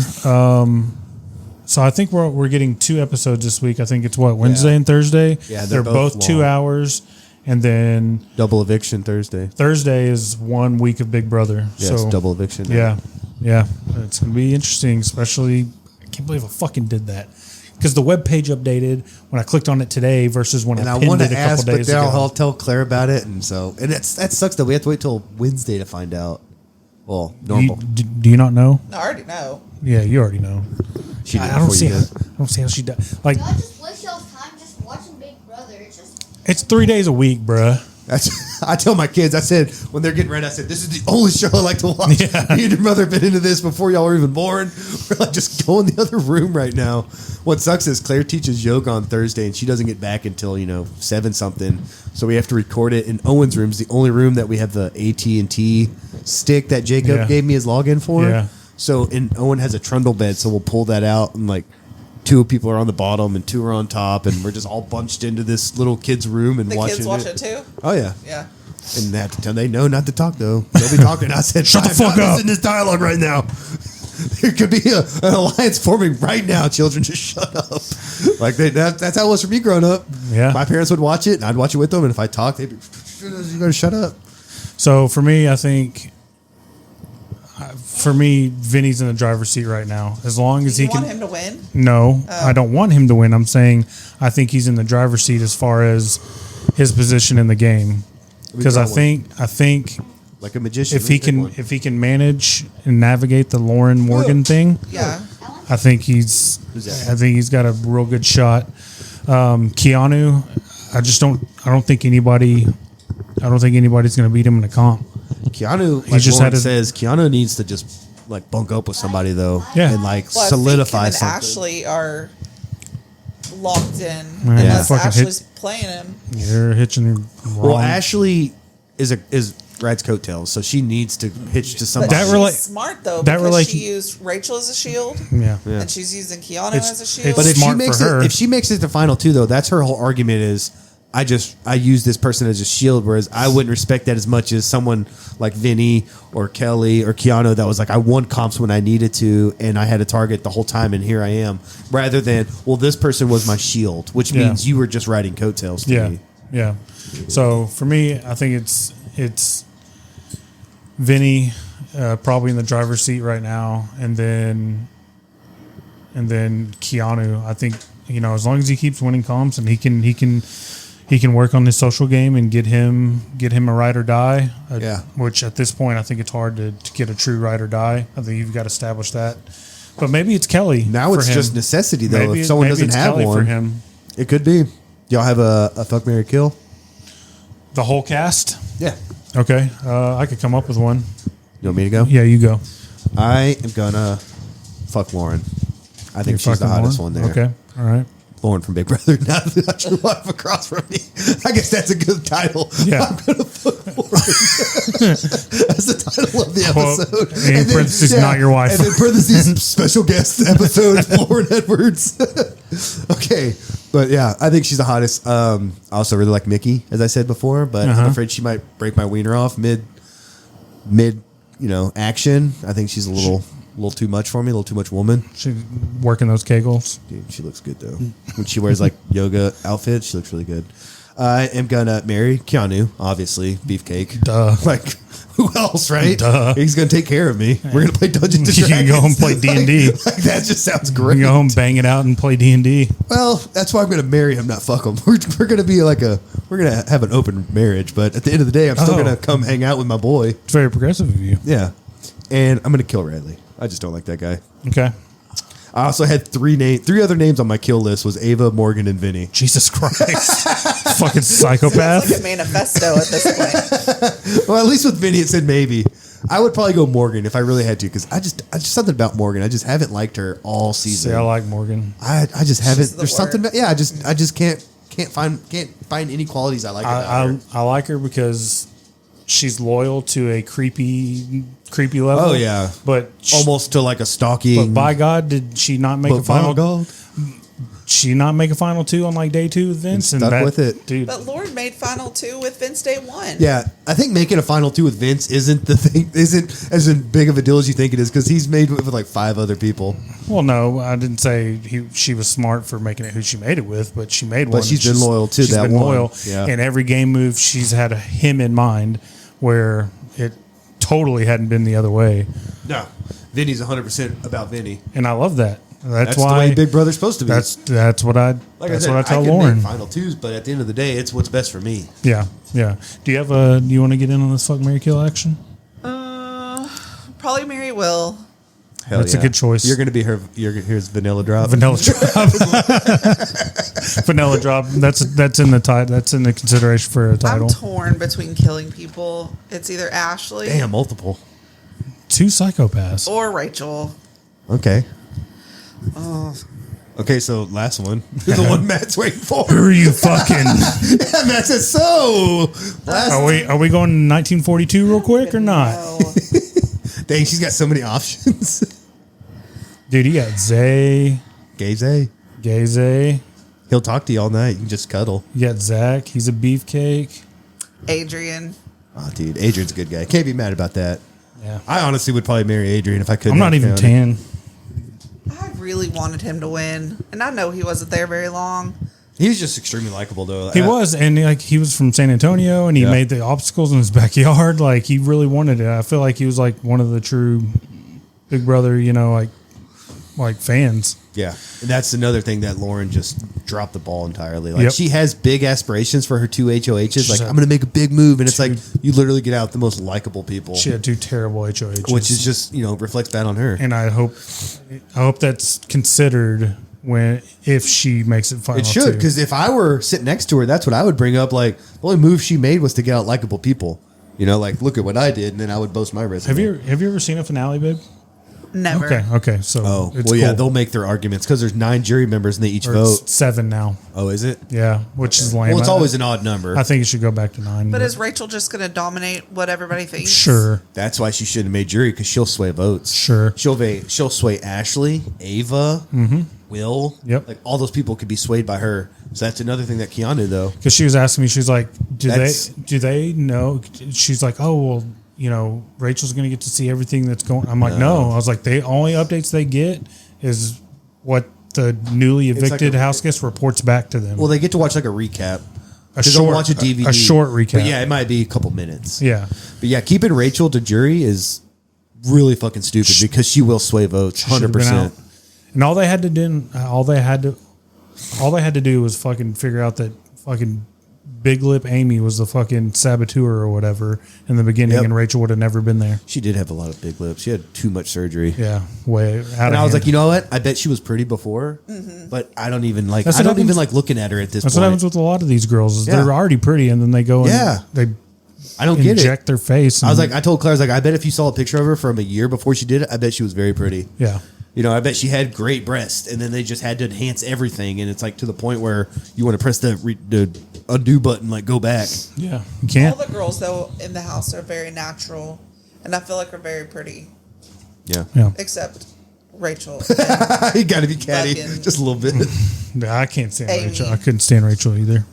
So I think we're getting 2 episodes this week. I think it's Wednesday and Thursday. Yeah, they're both 2 hours, and then double eviction Thursday. Thursday is 1 week of Big Brother. Yeah, it's double eviction. Yeah, it's gonna be interesting. Especially, I can't believe I fucking did that because the web page updated when I clicked on it today versus when I pinned it a couple days ago. I'll tell Claire about it, and that sucks that we have to wait till Wednesday to find out. Well, normal. Do you not know? No, I already know. Yeah, you already know. I don't see how she does. Like, y'all just waste y'all's time just watching Big Brother. It's 3 days a week, bruh. I tell my kids, I said, when they're getting ready, I said, this is the only show I like to watch. Yeah. Me and your mother have been into this before y'all were even born. We're like, just go in the other room right now. What sucks is Claire teaches yoga on Thursday, and she doesn't get back until, 7-something. So we have to record it in Owen's room. It's the only room that we have the AT&T stick that Jacob gave me his login for. Yeah. So, and Owen has a trundle bed, so we'll pull that out, and 2 people are on the bottom and 2 are on top, and we're just all bunched into this little kid's room and The watching kids watch it too? Oh yeah. Yeah. And they have to tell they know not to talk though. They'll be talking. I said, Shut the fuck up. In this dialogue right now. There could be an alliance forming right now. Children, just shut up. That's how it was for me growing up. Yeah. My parents would watch it, and I'd watch it with them. And if I talked, they'd be, "You gotta shut up." So for me, I think. For me, Vinny's in the driver's seat right now. As long as You he can. want him to win? No, Oh. I don't want him to win. I'm saying I think he's in the driver's seat as far as his position in the game. Because I think like a magician, if he can manage and navigate the Lauren Morgan thing, Yeah. I think he's got a real good shot. Keanu, I don't think anybody's going to beat him in a comp. Keanu, He just Lauren had says, Keanu needs to just bunk up with somebody though, Yeah. and Well, solidify I think him and something. Ashley are locked in Yeah. unless Fucking Ashley's playing him. You're hitching the wrong. Well, Ashley is Brad's coattails, so she needs to hitch to somebody. But she's smart though that because relation- she used Rachel as a shield. Yeah. And she's using Keanu as a shield. But if she smart makes for her. if she makes it to final 2 though, that's her whole argument is I use this person as a shield, whereas I wouldn't respect that as much as someone like Vinny or Kelly or Keanu that was like, I won comps when I needed to and I had a target the whole time and here I am. Rather than, well, this person was my shield, which means you were just riding coattails to me. Yeah. So for me, I think it's Vinny probably in the driver's seat right now, and then Keanu. I think as long as he keeps winning comps and he can he can work on his social game and get him a ride or die. Yeah. Which at this point, I think it's hard to get a true ride or die. I think you've got to establish that. But maybe it's Kelly. Now for it's him. just necessity, though. Maybe if someone maybe doesn't it's have Kelly one, for him. it could be. Y'all have a fuck, marry, kill? The whole cast? Yeah. Okay. I could come up with one. You want me to go? Yeah, you go. I am gonna fuck Lauren. I think she's the hottest one there. Okay. All right. Lauren from Big Brother. Now that your wife across from me. I guess that's a good title. Yeah. I'm gonna fuck Lauren. That's the title of the Quote, episode. in parentheses, not your wife. And then parentheses, special guest episode, Lauren Edwards. Okay. But yeah, I think she's the hottest. I also really like Mickey, as I said before, but I'm afraid she might break my wiener off mid, action. I think she's a little too much for me, a little too much woman. She's working those kegels. Dude, she looks good though. When she wears like yoga outfits, she looks really good. I am gonna marry Keanu, obviously, Beefcake. Duh. Like, who else, right? Duh. He's gonna take care of me. We're gonna play Dungeons and You Dragons. can go home and play D&D. Like, that just sounds You great. can go home, bang it out, and play D&D. Well, that's why I'm gonna marry him, not fuck him. We're gonna be we're gonna have an open marriage, but at the end of the day, I'm still gonna come hang out with my boy. It's very progressive of you. Yeah, and I'm gonna kill Radley. I just don't like that guy. Okay. I also had three other names on my kill list: was Ava, Morgan, and Vinny. Jesus Christ. Fucking psychopath. It's like a manifesto at this point. Well, at least with Vinny, it said maybe. I would probably go Morgan if I really had to, because I just something about Morgan. I just haven't liked her all season. See, I like Morgan. I just haven't. the There's something. worst. Yeah, I just can't find any qualities I like about her. I like her because she's loyal to a creepy level. Oh yeah, But almost to like a stalking. But by God, did she not make a final? She not make a final two on like day 2 with Vince And stuck with it. dude. But Lauren made final 2 with Vince day 1. Yeah, I think making a final 2 with Vince isn't as big of a deal as you think it is, because he's made with like 5 other people. Well, no, I didn't say she was smart for making it who she made it with, but she made one. But she's been loyal to she's that been one. loyal. Yeah. And every game move, she's had him in mind, where it totally hadn't been the other way. No, Vinny's 100% about Vinny. And I love that. That's the why way Big Brother's supposed to be. That's what I tell can Lauren. make final 2s, but at the end of the day, it's what's best for me. Yeah, yeah. Do you want to get in on this fuck, marry, kill action? Probably Mary Will. Hell That's a good choice. You're going to be here's Vanilla Drop. Vanilla Drop. Vanilla Drop. That's in the title. That's in the consideration for a title. I'm torn between killing people. It's either Ashley Damn, multiple. 2 psychopaths. or Rachel. Okay. Oh. Okay, so last one. The one Matt's waiting for. Who are you fucking? Yeah, Matt says so. Are we going 1942 real quick or not? Dang, she's got so many options. Dude, you got Zay. Gay Zay. He'll talk to you all night. You can just cuddle. You got Zach. He's a beefcake. Adrian. Oh, dude, Adrian's a good guy. Can't be mad about that. Yeah. I honestly would probably marry Adrian if I could. I'm not even 10. I really wanted him to win, and I know he wasn't there very long. He was just extremely likable, though. He was, and he was from San Antonio, and he made the obstacles in his backyard. Like, he really wanted it. I feel like he was like one of the true Big Brother, like fans. Yeah, and that's another thing that Lauren just dropped the ball entirely. Like, she has big aspirations for her 2 HOHs. Like, I'm going to make a big move, and it's like you literally get out the most likable people. She had 2 terrible HOHs, which is just reflects bad on her. And I hope that's considered if she makes it final. It should, because if I were sitting next to her, that's what I would bring up. Like, the only move she made was to get out likable people. Like, look at what I did, and then I would boast my resume. Have you ever seen a finale, babe? Never. Okay. So, it's yeah, cool. they'll make their arguments because there's 9 jury members and they each Or vote. it's 7 now. Oh, is it? Yeah, which is lame. Well, it's always an odd number. I think it should go back to 9. But is Rachel just going to dominate what everybody thinks? Sure. That's why she shouldn't have made jury, because she'll sway votes. Sure. She'll sway Ashley, Ava, Will. Yep. Like, all those people could be swayed by her. So that's another thing that Keanu, though. Because she was asking me, she's like, do they know? She's like, oh, well, Rachel's going to get to see everything that's going. I'm like, no. I was like, the only updates they get is what the newly evicted house guest reports back to them. Well, they get to watch like a recap. A They'll short, watch a DVD. a short recap. But yeah, it might be a couple minutes. Yeah. But yeah, keeping Rachel to jury is really fucking stupid, because she will sway votes 100%. And all they had to do was fucking figure out that fucking Big Lip Amy was the fucking saboteur or whatever in the beginning, Yep. and Rachel would have never been there. She did have a lot of big lips. She had too much surgery. Yeah, way out And of I was hand. like, you know what? I bet she was pretty before, but I don't even like. That's I what don't even happens- like looking at her at this That's point. what happens with a lot of these girls. Is Yeah. They're already pretty, and then they go and Yeah. they I don't get it. inject their face. I was and- like, I told Claire, I was like, I bet if you saw a picture of her from a year before she did it, I bet she was very pretty. Yeah. You know, I bet she had great breasts, and then they just had to enhance everything, and it's like to the point where you want to press the undo button, like go back. Yeah, you can't. All the girls though in the house are very natural, and I feel like are very pretty. Yeah. Yeah. Except Rachel. You got to be catty, Fucking- just a little bit. Yeah, I can't stand Amy. Rachel. I couldn't stand Rachel either.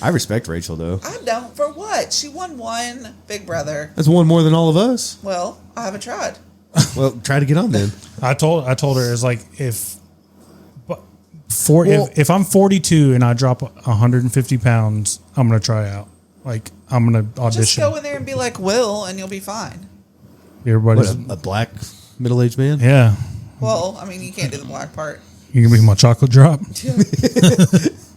I respect Rachel though. I don't. For what? She won one Big Brother. That's one more than all of us. Well, I haven't tried. Well, try to get on then. I told her it's like if Well- if I'm 42 and I drop 150 pounds, I'm gonna try out. Like I'm gonna Just audition. go in there and be like Will, and you'll be fine. Everybody's What, a black middle-aged man? yeah. Well, I mean, you can't do the black part. You can be my chocolate drop.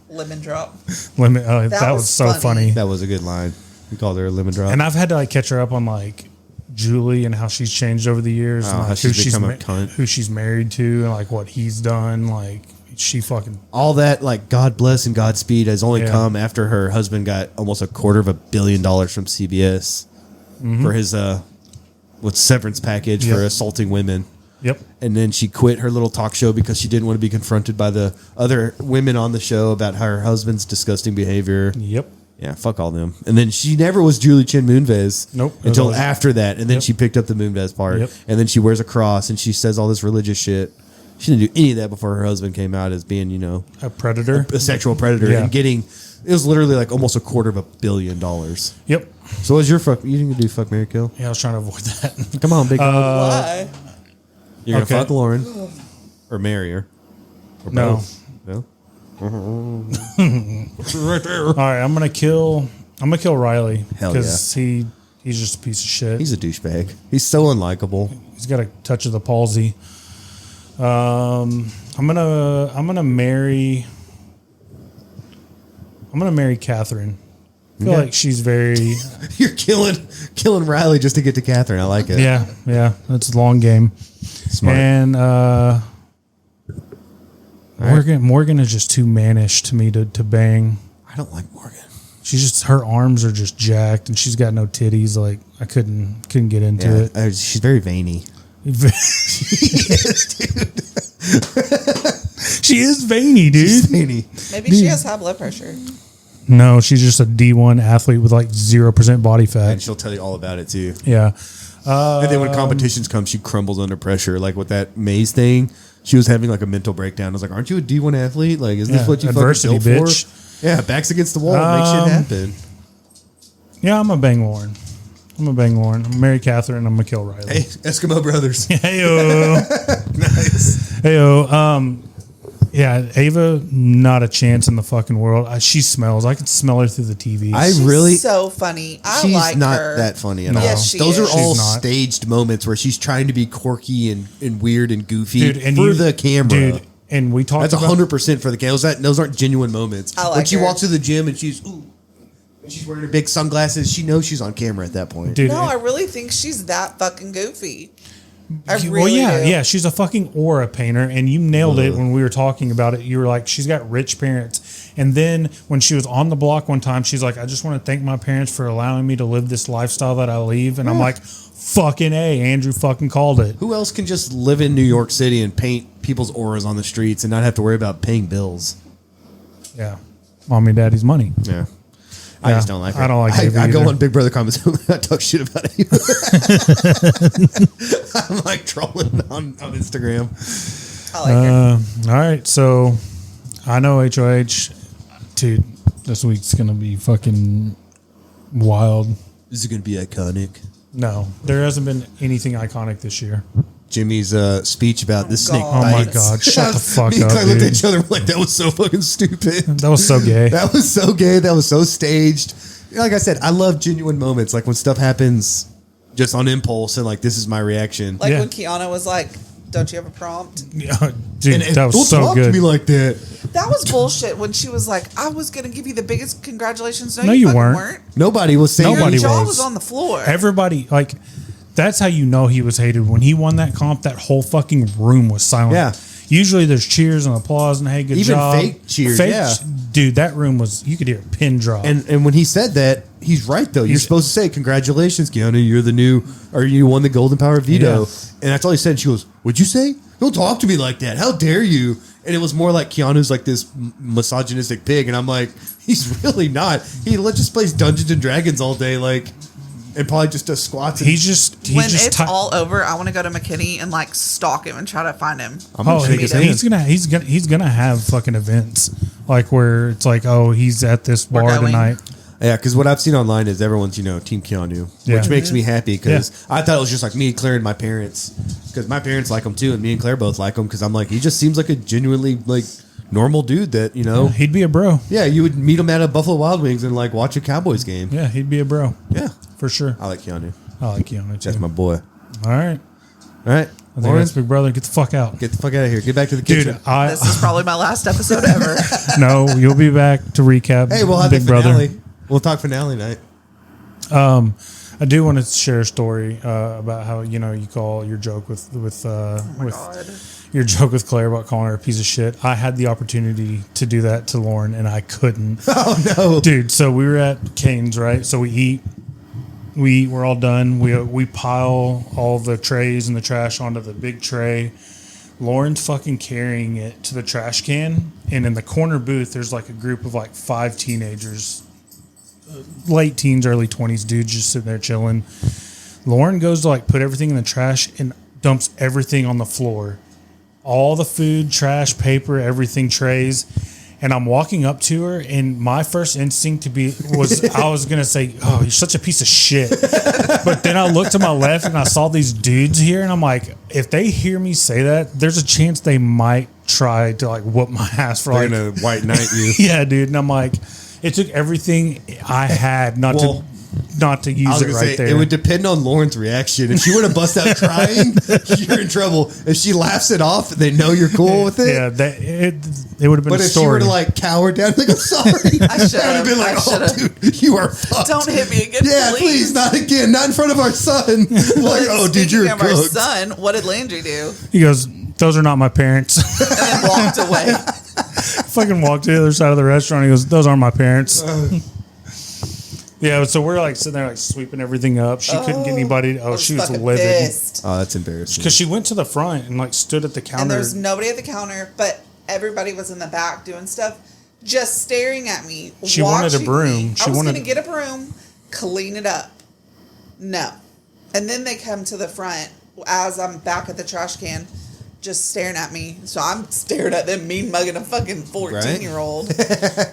Lemon drop. Lemon. That was so funny. That was a good line. We called her a lemon drop. And I've had to like catch her up on like Julie and how she's changed over the years, Oh, and how like she's become a cunt. who she's married to, and like what he's done. Like she fucking all that, like, God bless and Godspeed has only Yeah. come after her husband got almost $250 million from CBS for his with severance package Yep. for assaulting women. Yep. And then she quit her little talk show because she didn't want to be confronted by the other women on the show about her husband's disgusting behavior. Yep. Yeah, fuck all them. And then she never was Julie Chen Moonves. Nope. Until Always- after that. And then Yep. she picked up the Moonves part. Yep. And then she wears a cross and she says all this religious shit. She didn't do any of that before her husband came out as being, you know, a predator, a sexual predator, Yeah. and getting it was literally like almost $250 million. Yep. So what's your fuck? You didn't do fuck, marry, kill? Yeah, I was trying to avoid that. Come on, big. Why? You're gonna okay. fuck Lauren or marry her? Or No. both? No. Right there. All right, I'm gonna kill Riley Hell because he's just a piece of shit. He's a douchebag. He's so unlikable. He's got a touch of the palsy. I'm gonna marry Catherine. I feel Okay. like she's very You're killing Riley just to get to Catherine. I like it. yeah. That's a long game. Smart. And Morgan is just too mannish to me to bang. I don't like Morgan. She's just her arms are just jacked and she's got no titties. Like I couldn't get into Yeah, it. she's very veiny. She is veiny, dude. She's veiny. Maybe she has high blood pressure. No, she's just a D1 athlete with like 0% body fat. And she'll tell you all about it too. Yeah. And then when competitions come, she crumbles under pressure. Like with that maze thing, she was having like a mental breakdown. I was like, "Aren't you a D1 athlete? Like, is this Yeah, what you adversity, fucking built bitch. for?" Yeah, backs against the wall, make shit happen. Yeah, I'm a bang Lauren. I'm gonna marry Catherine. I'm gonna kill Riley. Hey, Eskimo brothers. Heyo. Nice. Heyo. Yeah, Ava, not a chance in the fucking world. She smells. I can smell her through the TV. She's so funny. I She's like not her. that funny at No. all. Yes, she Those is. are all She's not. staged moments where she's trying to be quirky and weird and goofy Dude, and for you- the camera. dude, and we talked That's about 100% for the camera. Those aren't genuine moments. I like when she her. walks to the gym and she's wearing her big sunglasses, she knows she's on camera at that point. Dude, No, I really think she's that fucking goofy. I well, really yeah, do. yeah. She's a fucking aura painter, and you nailed it when we were talking about it. You were like, she's got rich parents. And then when she was on the block one time, she's like, I just want to thank my parents for allowing me to live this lifestyle that I live. And I'm like, fucking A, Andrew fucking called it. Who else can just live in New York City and paint people's auras on the streets and not have to worry about paying bills? Yeah. Mommy and daddy's money. Yeah. I Yeah, just don't like her. I don't like Ava I go either. on Big Brother comments and I talk shit about it. I'm like trolling on Instagram. I like her. All right. So I know HOH, dude, this week's going to be fucking wild. This is going to be iconic. No, there hasn't been anything iconic this year. Jimmy's speech about the snake Oh my bites. God. Shut the fuck Me and up, Claire looked at dude. each other and we're like, that was so fucking stupid. That was so gay. That was so gay. That was so staged. Like I said, I love genuine moments. Like when stuff happens just on impulse and like, this is my reaction. Like when Kiana was like, Don't you have a prompt? Yeah, dude, that was so talk good. to me like that. That was bullshit when she was like, I was going to give you the biggest congratulations. No, you fucking weren't. Nobody was saying Nobody Your jaw was. was on the floor. Everybody, like, that's how you know he was hated. When he won that comp, that whole fucking room was silent. Yeah. Usually there's cheers and applause and hey, good Even job. fake cheers, yeah. Dude, that room was, you could hear a pin drop. And when he said that, he's right though. You're supposed to say, "Congratulations, Keanu, you're the new, or you won the Golden Power veto." Yeah. And that's all he said. And she goes, "What'd you say? Don't talk to me like that. How dare you?" And it was more like Keanu's like this misogynistic pig, and I'm like, he's really not. He just plays Dungeons and Dragons all day, like, and probably just does squats. And He's just when it's all over, I want to go to McKinney and like stalk him and try to find him. He's gonna have fucking events like where it's like, oh, he's at this bar going. tonight. Yeah, because what I've seen online is everyone's, Team Keanu, Yeah. which makes me happy because I thought it was just like me, Claire, and my parents, because my parents like him too, and me and Claire both like him because I'm like, he just seems like a genuinely like normal dude that Yeah, he'd be a bro. Yeah, you would meet him at a Buffalo Wild Wings and like watch a Cowboys game. Yeah, he'd be a bro. Yeah, for sure. I like Keanu. I like Keanu too. That's my boy. All right. All right. I think that's Big Brother. Get the fuck out. Get the fuck out of here. Get back to the kitchen. Dude, This is probably my last episode ever. No, you'll be back to recap. Hey, we'll have Big the Brother. finale. We'll talk finale night. I do want to share a story about how you call your joke with your joke with Claire about calling her a piece of shit. I had the opportunity to do that to Lauren and I couldn't. Oh no, dude! So we were at Cane's, right? So we eat. We're all done. We pile all the trays and the trash onto the big tray. Lauren's fucking carrying it to the trash can, and in the corner booth, there's like a group of like 5 teenagers, late teens, early 20s dudes just sitting there chilling. Lauren goes to like put everything in the trash and dumps everything on the floor. All the food, trash, paper, everything, trays. And I'm walking up to her, and my first instinct was I was gonna say, "Oh, you're such a piece of shit." But then I looked to my left, and I saw these dudes here, and I'm like, if they hear me say that, there's a chance they might try to like whoop my ass for They're like gonna white knight you. Yeah, dude. And I'm like, it took everything I had not to use it right there. It would depend on Lauren's reaction. If she were to bust out crying, you're in trouble. If she laughs it off, they know you're cool with it. Yeah, it would have been But a if story. she were to like cower down, like, I'm sorry, I should have been like, oh, dude, you are fucked. Don't hit me again, Yeah, please. please, not again. Not in front of our son. Like, oh, dude, you're Speaking of our cooked. son, what did Landry do? He goes, "Those are not my parents." And then walked away. Fucking walked to the other side of the restaurant. He goes, "Those aren't my parents." Yeah, so we're like sitting there like sweeping everything up. She couldn't get anybody. Oh, she was fucking livid pissed. Oh, that's embarrassing. because she went to the front and like stood at the And counter. there's nobody at the counter, but everybody was in the back doing stuff, just staring at me. She wanted a watching broom. me. She I was wanted- going to get a broom, clean it up. No. And then they come to the front as I'm back at the trash can, just staring at me. So I'm staring at them, mean mugging a fucking 14-year-old.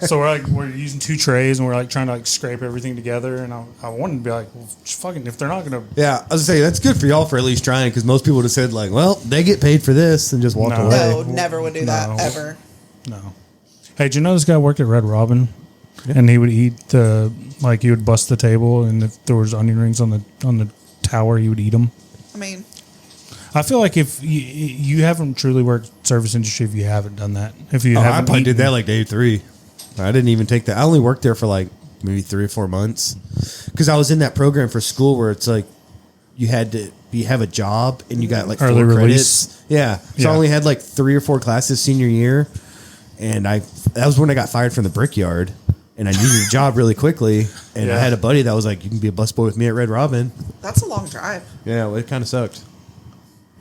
So we're using 2 trays and we're like trying to like scrape everything together. And I wanted to be like, well, fucking, if they're not gonna, Yeah, I was gonna say that's good for y'all for at least trying, because most people would have said like, well, they get paid for this and just walked No. away. No, never would do that, No. ever. no. Hey, did you know this guy worked at Red Robin? And he would eat he would bust the table, and if there was onion rings on the tower, he would eat them. I mean, I feel like if you haven't truly worked service industry, if you haven't done that, if you I haven't, probably did eaten- that like day 3. I didn't even take that. I only worked there for like maybe 3 or 4 months, because I was in that program for school where it's like you have a job and you got like 4 Early credits. release. Yeah, so Yeah. I only had like 3 or 4 classes senior year, and that was when I got fired from the Brickyard, and I needed a job really quickly, and I Yeah. had a buddy that was like, "You can be a busboy with me at Red Robin." that's a long drive. Yeah, well, it kind of sucked.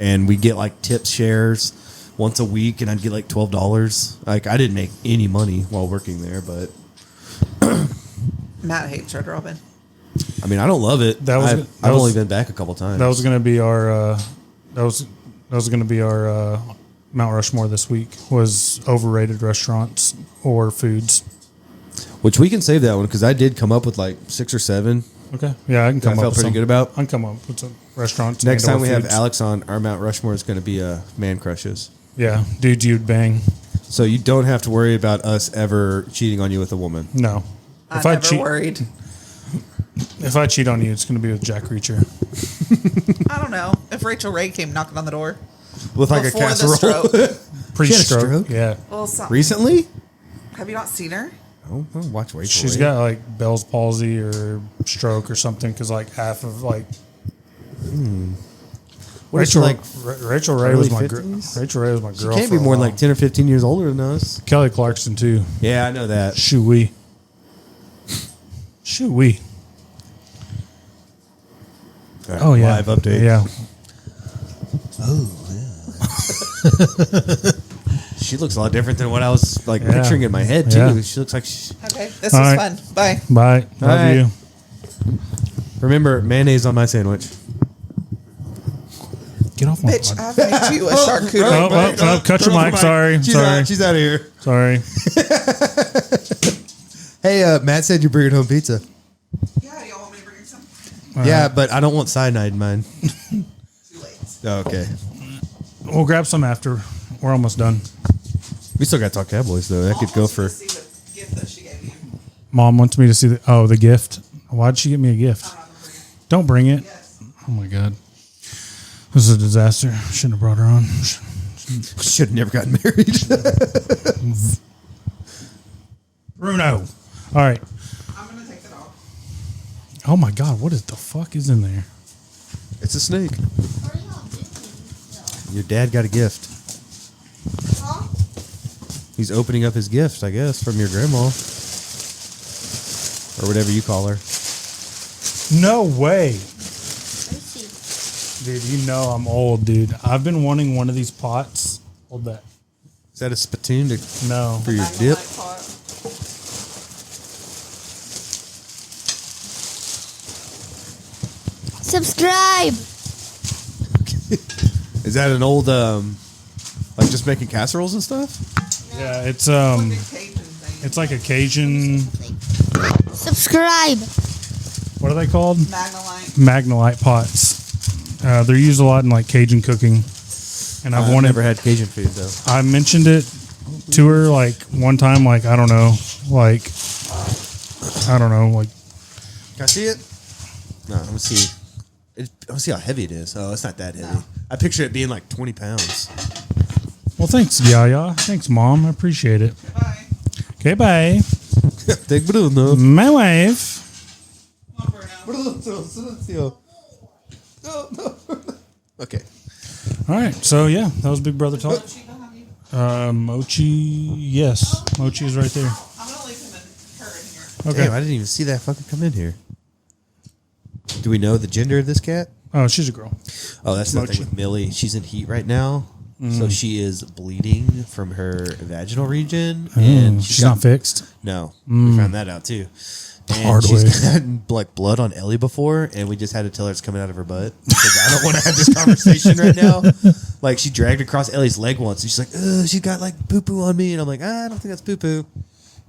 And we get like tip shares once a week, and I'd get like $12. Like, I didn't make any money while working there, but Matt hates Red Robin. I mean, I don't love it. I've only been back a couple times. That was going to be our that was going to be our Mount Rushmore this week, was overrated restaurants or foods. Which we can save that one, because I did come up with like 6 or 7. Okay, yeah, I can come I up. felt with pretty some. good about. I can come up with some restaurants. Next and/or time we have foods. Alex on, our Mount Rushmore is going to be man crushes. Yeah, dude, you'd bang. So you don't have to worry about us ever cheating on you with a woman. No, I'm never worried. If I cheat on you, it's going to be with Jack Reacher. I don't know. If Rachel Ray came knocking on the door. with like Before a the casserole. stroke. Pre-stroke. Yeah. Well, something. Recently? Have you not seen her? Oh, watch Rachel. She's got like Bell's palsy or stroke or something because like half of like. What is she, Rachel, like, Rachel Ray early was my 50s? Rachel Ray was my girl. She can't for be a more than while. like 10 or 15 years older than us. Kelly Clarkson too. Yeah, I know that. Shoo-wee. Shoo-wee. All right, Oh yeah. Live update. Yeah. She looks a lot different than what I was like Yeah. picturing in my head too. Yeah. She looks like she, Okay, this All was right. fun. Bye. Bye. Love right. you. remember mayonnaise on my sandwich. Get off my Bitch, pod. I've made you a charcuterie. Oh, cut your mic. Sorry. Sorry. She's out of here. Sorry. Hey, Matt said you're bringing home pizza. Yeah, y'all want me to bring some? Yeah, but I don't want cyanide in mine. Too late. Oh, okay. We'll grab some after. We're almost done. We still got to talk Cowboys though. That could go for. See the gift that she gave you. Mom wants me to see the gift. Why'd she get me a gift? Don't bring it. Oh my god. This is a disaster. Shouldn't have brought her on. Should have never gotten married. Bruno. All right. I'm gonna take it off. Oh my god, what is the fuck is in there? It's a snake. Your dad got a gift. Huh? He's opening up his gift, I guess, from your grandma. Or whatever you call her. No way. Dude, you know I'm old, dude. I've been wanting one of these pots. Hold that. Is that a spittoon to, No. for your dip? Subscribe. Is that an old, like just making casseroles and stuff? Yeah, it's like a Cajun. Subscribe. What are they called? Magnolite. Magnolite pots. They're used a lot in like Cajun cooking. And I've wanted. never had Cajun food though. I mentioned it to her like one time, like I don't know, like Can I see it? No, let me see. Let's see how heavy it is. Oh, it's not that heavy. I picture it being like 20 pounds. Well, thanks, Yaya. Thanks, Mom. I appreciate it. Bye. Okay, bye. Take Bruno. My wife. Okay. All right. So yeah, that was Big Brother talk. Mochi. Yes, Mochi is right there. I'm gonna leave him in her in here. Okay. Damn, I didn't even see that fucking come in here. Do we know the gender of this cat? Oh, she's a girl. Oh, that's the Mochi. thing with Millie. She's in heat right now. So she is bleeding from her vaginal region. And she's not fixed. No. We found that out too. And hard she's way. gotten like blood on Ellie before, and we just had to tell her it's coming out of her butt because I don't want to have this conversation right now. Like she dragged across Ellie's leg once, and she's like, "Ugh, she got like poo poo on me," and I'm like, "I don't think that's poo poo."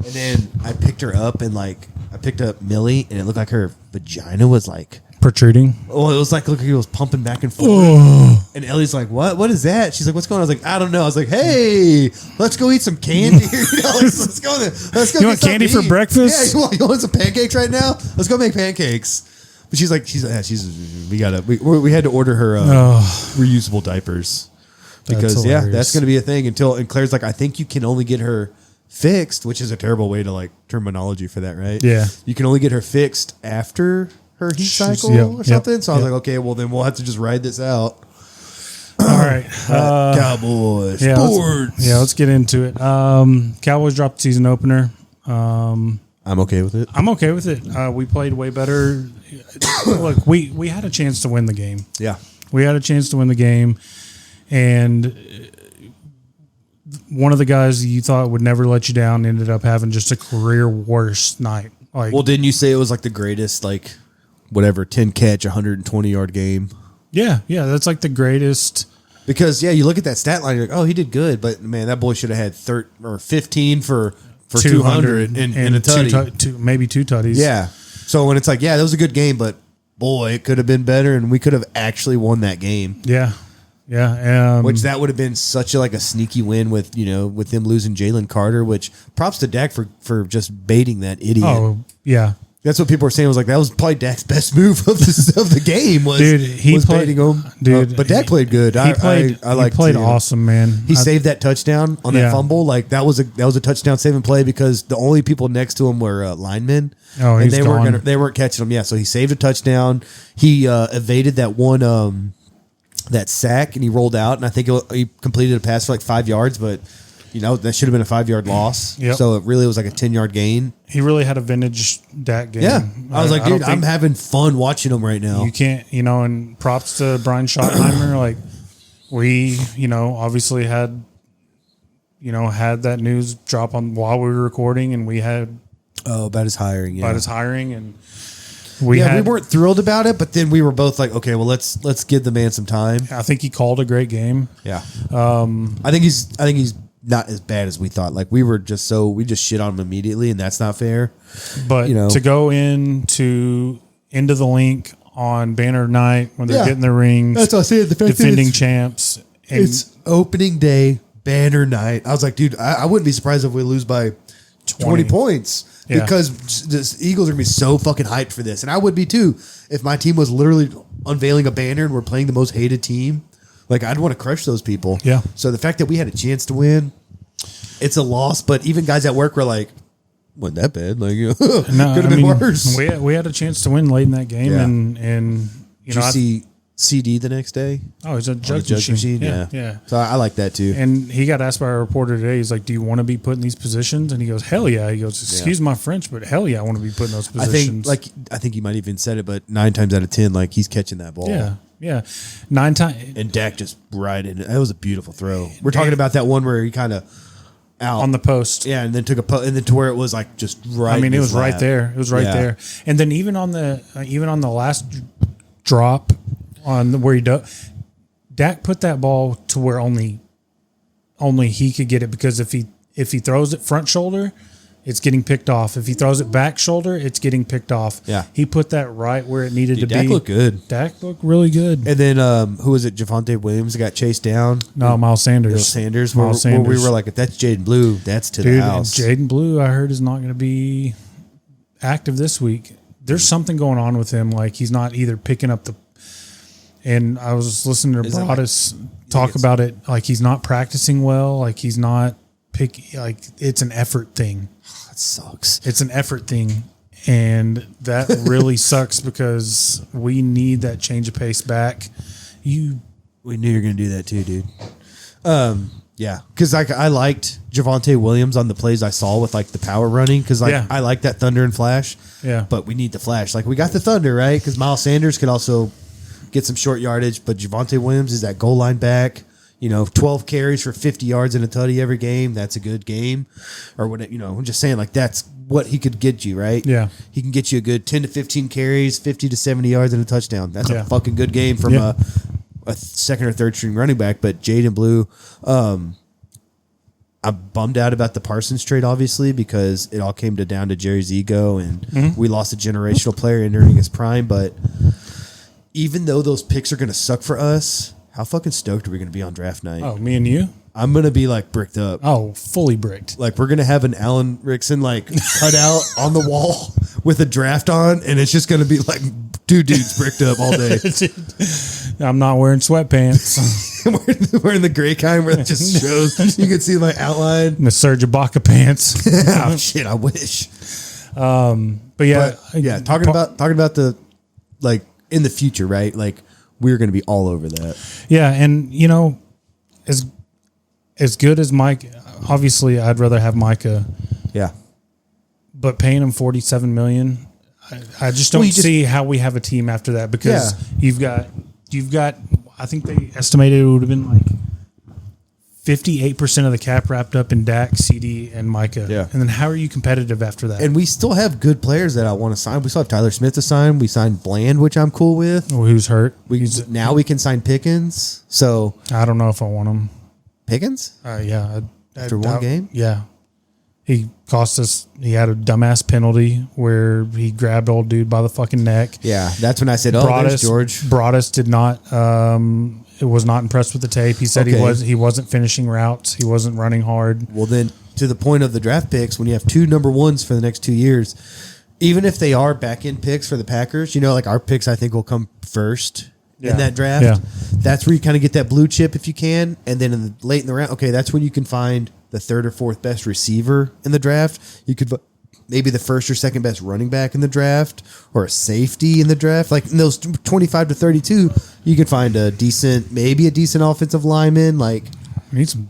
And then I picked her up, and like I picked up Millie, and it looked like her vagina was like Protruding. Oh, it was like look, it was pumping back and forth. Oh. And Ellie's like, "What? What is that?" She's like, "What's going on?" I was like, "I don't know." I was like, "Hey, let's go eat some candy. You know, let's go. Let's go. You get want something candy to for eat." breakfast? Yeah, you want some pancakes right now? Let's go make pancakes. But she's like, we had to order her reusable diapers because hilarious. that's going to be a thing and Claire's like, I think you can only get her fixed, which is a terrible way to like terminology for that, right? Yeah. You can only get her fixed after her heat cycle yep, or something. yep, So I was yep. like, okay, well then we'll have to just ride this out. All right. Cowboys. Yeah, Sports. let's get into it. Cowboys dropped the season opener. I'm okay with it. I'm okay with it. We played way better. Look, we had a chance to win the game. Yeah. We had a chance to win the game. And one of the guys you thought would never let you down ended up having just a career worst night. Like, Well, didn't you say it was like the greatest, like, whatever, 10 catch, 120 yard game? yeah, that's like the greatest. Because, yeah, you look at that stat line, you're like, oh, he did good. But, man, that boy should have had 15 for 200 in a tutty. Maybe two tutties. Yeah. So when it's like, yeah, that was a good game, but, boy, it could have been better, and we could have actually won that game. Yeah. Yeah. Which that would have been such a sneaky win with them losing Jalen Carter, which props to Dak for just baiting that idiot. Oh, yeah. That's what people were saying. Was like that was probably Dak's best move of the game. Was dude, he was played baiting him. Dude, but Dak played good. He played awesome, man. He saved that touchdown on that fumble. Like that was a touchdown saving play because the only people next to him were linemen. Oh, and he's they weren't catching him. Yeah, so he saved a touchdown. He evaded that one that sack and he rolled out, and I think he completed a pass for like 5 yards, but. That should have been a 5-yard loss. Yep. So it really was like a 10-yard gain. He really had a vintage Dak game. Yeah. I was like, dude, I'm having fun watching him right now. You can't, and props to Brian Schottenheimer. Like, we, obviously had that news drop on while we were recording, and we had. Oh, about his hiring. Yeah. About his hiring. And we weren't thrilled about it, but then we were both like, okay, well, let's give the man some time. I think he called a great game. Yeah. I think he's not as bad as we thought. Like we just shit on him immediately, and that's not fair. But to go into the link on banner night when they're getting their rings, that's what I said. The defending champs. It's opening day banner night. I was like, dude, I wouldn't be surprised if we lose by 20 points because the Eagles are gonna be so fucking hyped for this, and I would be too if my team was literally unveiling a banner and we're playing the most hated team. Like, I'd want to crush those people. Yeah. So the fact that we had a chance to win, it's a loss. But even guys at work were like, wasn't that bad. Like, could have been worse. We had a chance to win late in that game. Yeah. And Did you see CD the next day? Oh, he's a judge machine. Yeah. So I like that too. And he got asked by a reporter today, he's like, do you want to be put in these positions? And he goes, hell yeah. He goes, excuse my French, but hell yeah, I want to be put in those positions. I think he might even said it, but 9 times out of 10, like he's catching that ball. Yeah. Yeah. 9 times. And Dak just right in it. That was a beautiful throw. We're talking about that one where he kind of out on the post. Yeah. And then took and then to where it was like just right. I mean, it was right there. It was right there. And then even on the last drop on where Dak put that ball to where only he could get it, because if he throws it front shoulder, it's getting picked off. If he throws it back shoulder, it's getting picked off. Yeah. He put that right where it needed to be. Dak looked good. Dak looked really good. And then who was it? Javonte Williams got chased down. No, Miles Sanders. Where we were like, if that's Jaden Blue, that's to the house. Jaden Blue, I heard, is not going to be active this week. There's something going on with him. Like, he's not either picking up the. And I was listening to Broadus talk about it. Like, he's not practicing well. Like, he's not picking. Like, it's an effort thing. That sucks. It's an effort thing. And that really sucks, because we need that change of pace back. We knew you were going to do that too, dude. Yeah. Because I liked Javonte Williams on the plays I saw with like the power running. Because I like that thunder and flash. Yeah. But we need the flash. Like, we got the thunder, right? Because Miles Sanders could also get some short yardage. But Javonte Williams is that goal line back. 12 carries for 50 yards in a tutty every game. That's a good game. Or what, I'm just saying, like, that's what he could get you, right? Yeah. He can get you a good 10 to 15 carries, 50 to 70 yards and a touchdown. That's a fucking good game from a second or third string running back. But Jaden Blue, I'm bummed out about the Parsons trade, obviously, because it all came down to Jerry's ego, and we lost a generational player entering his prime. But even though those picks are going to suck for us, how fucking stoked are we going to be on draft night? Oh, me and you? I'm going to be like bricked up. Oh, fully bricked. Like, we're going to have an Alan Rickson like cut out on the wall with a draft on, and it's just going to be like 2 dudes bricked up all day. I'm not wearing sweatpants. wearing the gray kind where it just shows. You can see my outline. And the Serge Ibaka pants. Oh, shit, I wish. But yeah. Talking about the, like, in the future, right? Like, we're going to be all over that. Yeah, and as good as Mike, obviously I'd rather have Micah. Yeah. But paying him $47 million, I just don't see how we have a team after that, because you've got I think they estimated it would have been like 58% of the cap wrapped up in Dak, CD, and Micah. Yeah. And then how are you competitive after that? And we still have good players that I want to sign. We still have Tyler Smith to sign. We signed Bland, which I'm cool with. Oh, who's hurt? Now we can sign Pickens. So I don't know if I want him. Pickens? Yeah. After one game? Yeah. He cost us. He had a dumbass penalty where he grabbed old dude by the fucking neck. Yeah, that's when I said, there's George. Broadus did not. Was not impressed with the tape. He said he wasn't finishing routes. He wasn't running hard. Well, then to the point of the draft picks, when you have 2 number 1s for the next 2 years, even if they are back end picks for the Packers, like our picks, I think will come first in that draft. Yeah. That's where you kind of get that blue chip if you can. And then late in the round, okay, that's when you can find the third or fourth best receiver in the draft. You could maybe the first or second best running back in the draft or a safety in the draft. Like in those 25 to 32, you could find maybe a decent offensive lineman. Like, we need some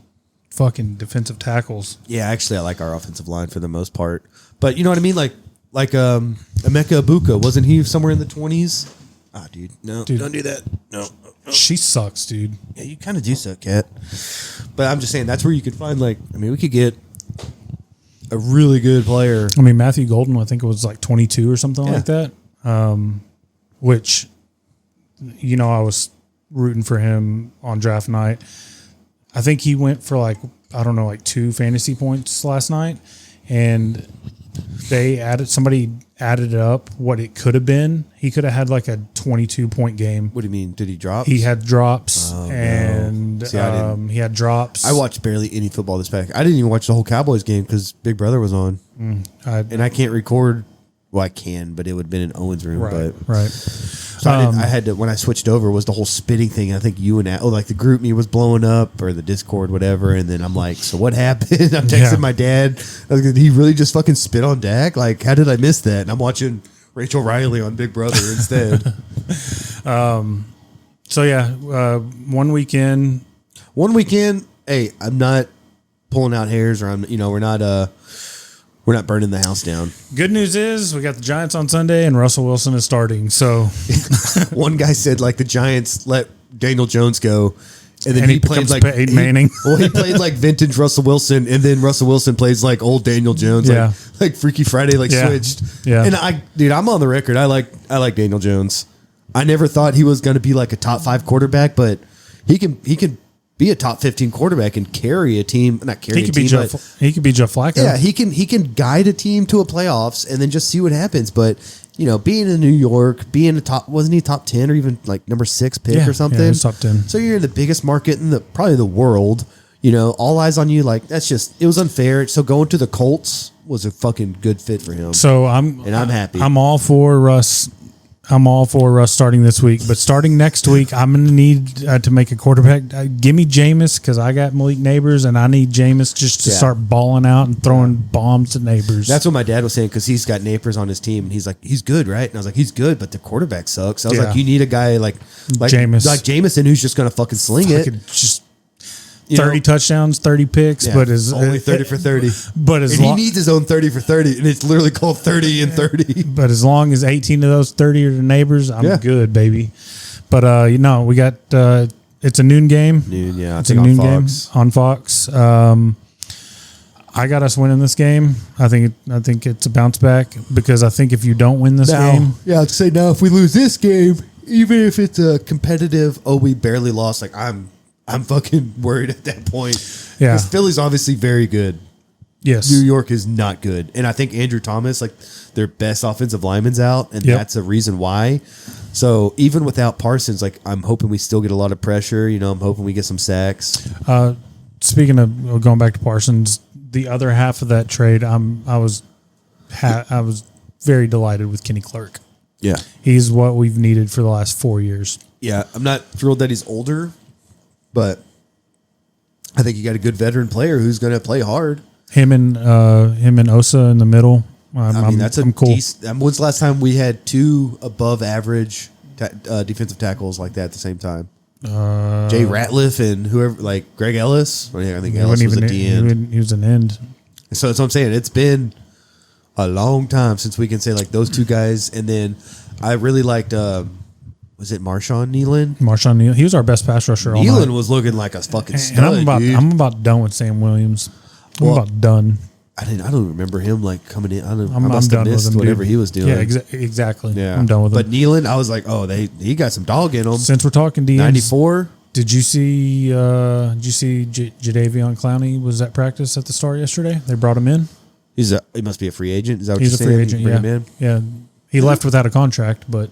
fucking defensive tackles. Yeah, actually, I like our offensive line for the most part. But you know what I mean? Like Emeka Ibuka, wasn't he somewhere in the 20s? Ah, dude, no, don't do that. No. She sucks, dude. Yeah, you kind of do suck, Cat. But I'm just saying, that's where you could find, we could get a really good player. I mean, Matthew Golden, I think it was like 22 or something like that. Which, I was rooting for him on draft night. I think he went for 2 fantasy points last night, and somebody added up what it could have been. He could have had like a 22-point game. What do you mean? Did he drop? He had drops, no. he had drops. I watched barely any football this past. I didn't even watch the whole Cowboys game because Big Brother was on, and I can't record. Well, I can, but it would have been in Owen's room. Right. So I had to, when I switched over, was the whole spitting thing. I think you and the group me was blowing up, or the Discord, whatever. And then I'm like, so what happened? I'm texting my dad. I was like, did he really just fucking spit on Dak? Like, how did I miss that? And I'm watching Rachel Riley on Big Brother instead. One weekend. Hey, I'm not pulling out hairs, or we're not burning the house down. Good news is we got the Giants on Sunday and Russell Wilson is starting. So one guy said the Giants let Daniel Jones go, and then he played Peyton Manning. He played like vintage Russell Wilson, and then Russell Wilson plays like old Daniel Jones, like Freaky Friday, switched. Yeah. And I'm on the record. I like Daniel Jones. I never thought he was going to be like a top 5 quarterback, but he can be a top 15 quarterback and carry a team. Not carry he could be Joe Flacco. Yeah, he can guide a team to a playoffs and then just see what happens. But being in New York, wasn't he top 10 or even like number 6 pick or something? Yeah, he was top 10. So you're in the biggest market in probably the world. All eyes on you. Like it was unfair. So going to the Colts was a fucking good fit for him. So I'm happy. I'm all for Russ. Starting this week, but starting next week, I'm going to need to make a quarterback. Give me Jameis because I got Malik Neighbors, and I need Jameis just to start balling out and throwing bombs at Neighbors. That's what my dad was saying because he's got Neighbors on his team, and he's like, he's good, right? And I was like, he's good, but the quarterback sucks. I was like, you need a guy like Jameis, like Jameson, who's just going to fucking sling it. Just 30 touchdowns, 30 picks, but is only 30 for 30. But he needs his own 30 for 30, and it's literally called 30 and 30. But as long as 18 of those 30 are the Neighbors, I'm good, baby. But we got it's a noon game. It's a noon game on Fox. I got us winning this game. I think it's a bounce back because I think if you don't win this game, I'd say now if we lose this game, even if it's a competitive, we barely lost. Like I'm fucking worried at that point. Yeah. Because Philly's obviously very good. Yes. New York is not good. And I think Andrew Thomas, their best offensive lineman's out, and that's a reason why. So even without Parsons, I'm hoping we still get a lot of pressure. I'm hoping we get some sacks. Speaking of going back to Parsons, the other half of that trade, I was very delighted with Kenny Clark. Yeah. He's what we've needed for the last 4 years. Yeah. I'm not thrilled that he's older, but I think you got a good veteran player who's going to play hard. Him and Osa in the middle. That's I'm cool. When's the last time we had 2 above average defensive tackles like that at the same time? Jay Ratliff and whoever, like Greg Ellis. I think Ellis was a D end. He was an end. So that's what I'm saying. It's been a long time since we can say those 2 guys. And then I really liked. Was it Marshawn Nealon? Marshawn Nealon. He was our best pass rusher. Nealon was looking like a fucking stud. And I'm about done with Sam Williams. I'm about done. I don't remember him coming in. I must have missed whatever he was doing. Yeah, exactly. Yeah, I'm done with him. But Nealon, I was like, he got some dog in him. Since we're talking DMs, 94. Did you see Jadeveon Clowney was at practice at the Star yesterday? They brought him in. He must be a free agent. Is that what He's you're a saying? free agent. Him in? Yeah. He left without a contract, but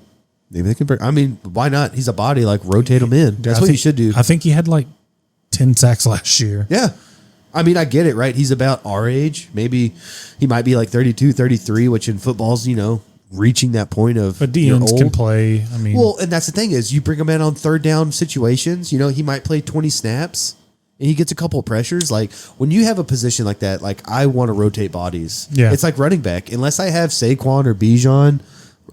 maybe they can bring. Why not? He's a body. Rotate him in. That's what he should do. I think he had 10 sacks last year. Yeah. I mean, I get it, right? He's about our age. Maybe he might be like 32, 33, which in football's, reaching that point of. But DNs can play. I mean, well, and that's the thing is you bring him in on third down situations. He might play 20 snaps and he gets a couple of pressures. Like when you have a position like that, like I want to rotate bodies. Yeah. It's like running back. Unless I have Saquon or Bijan,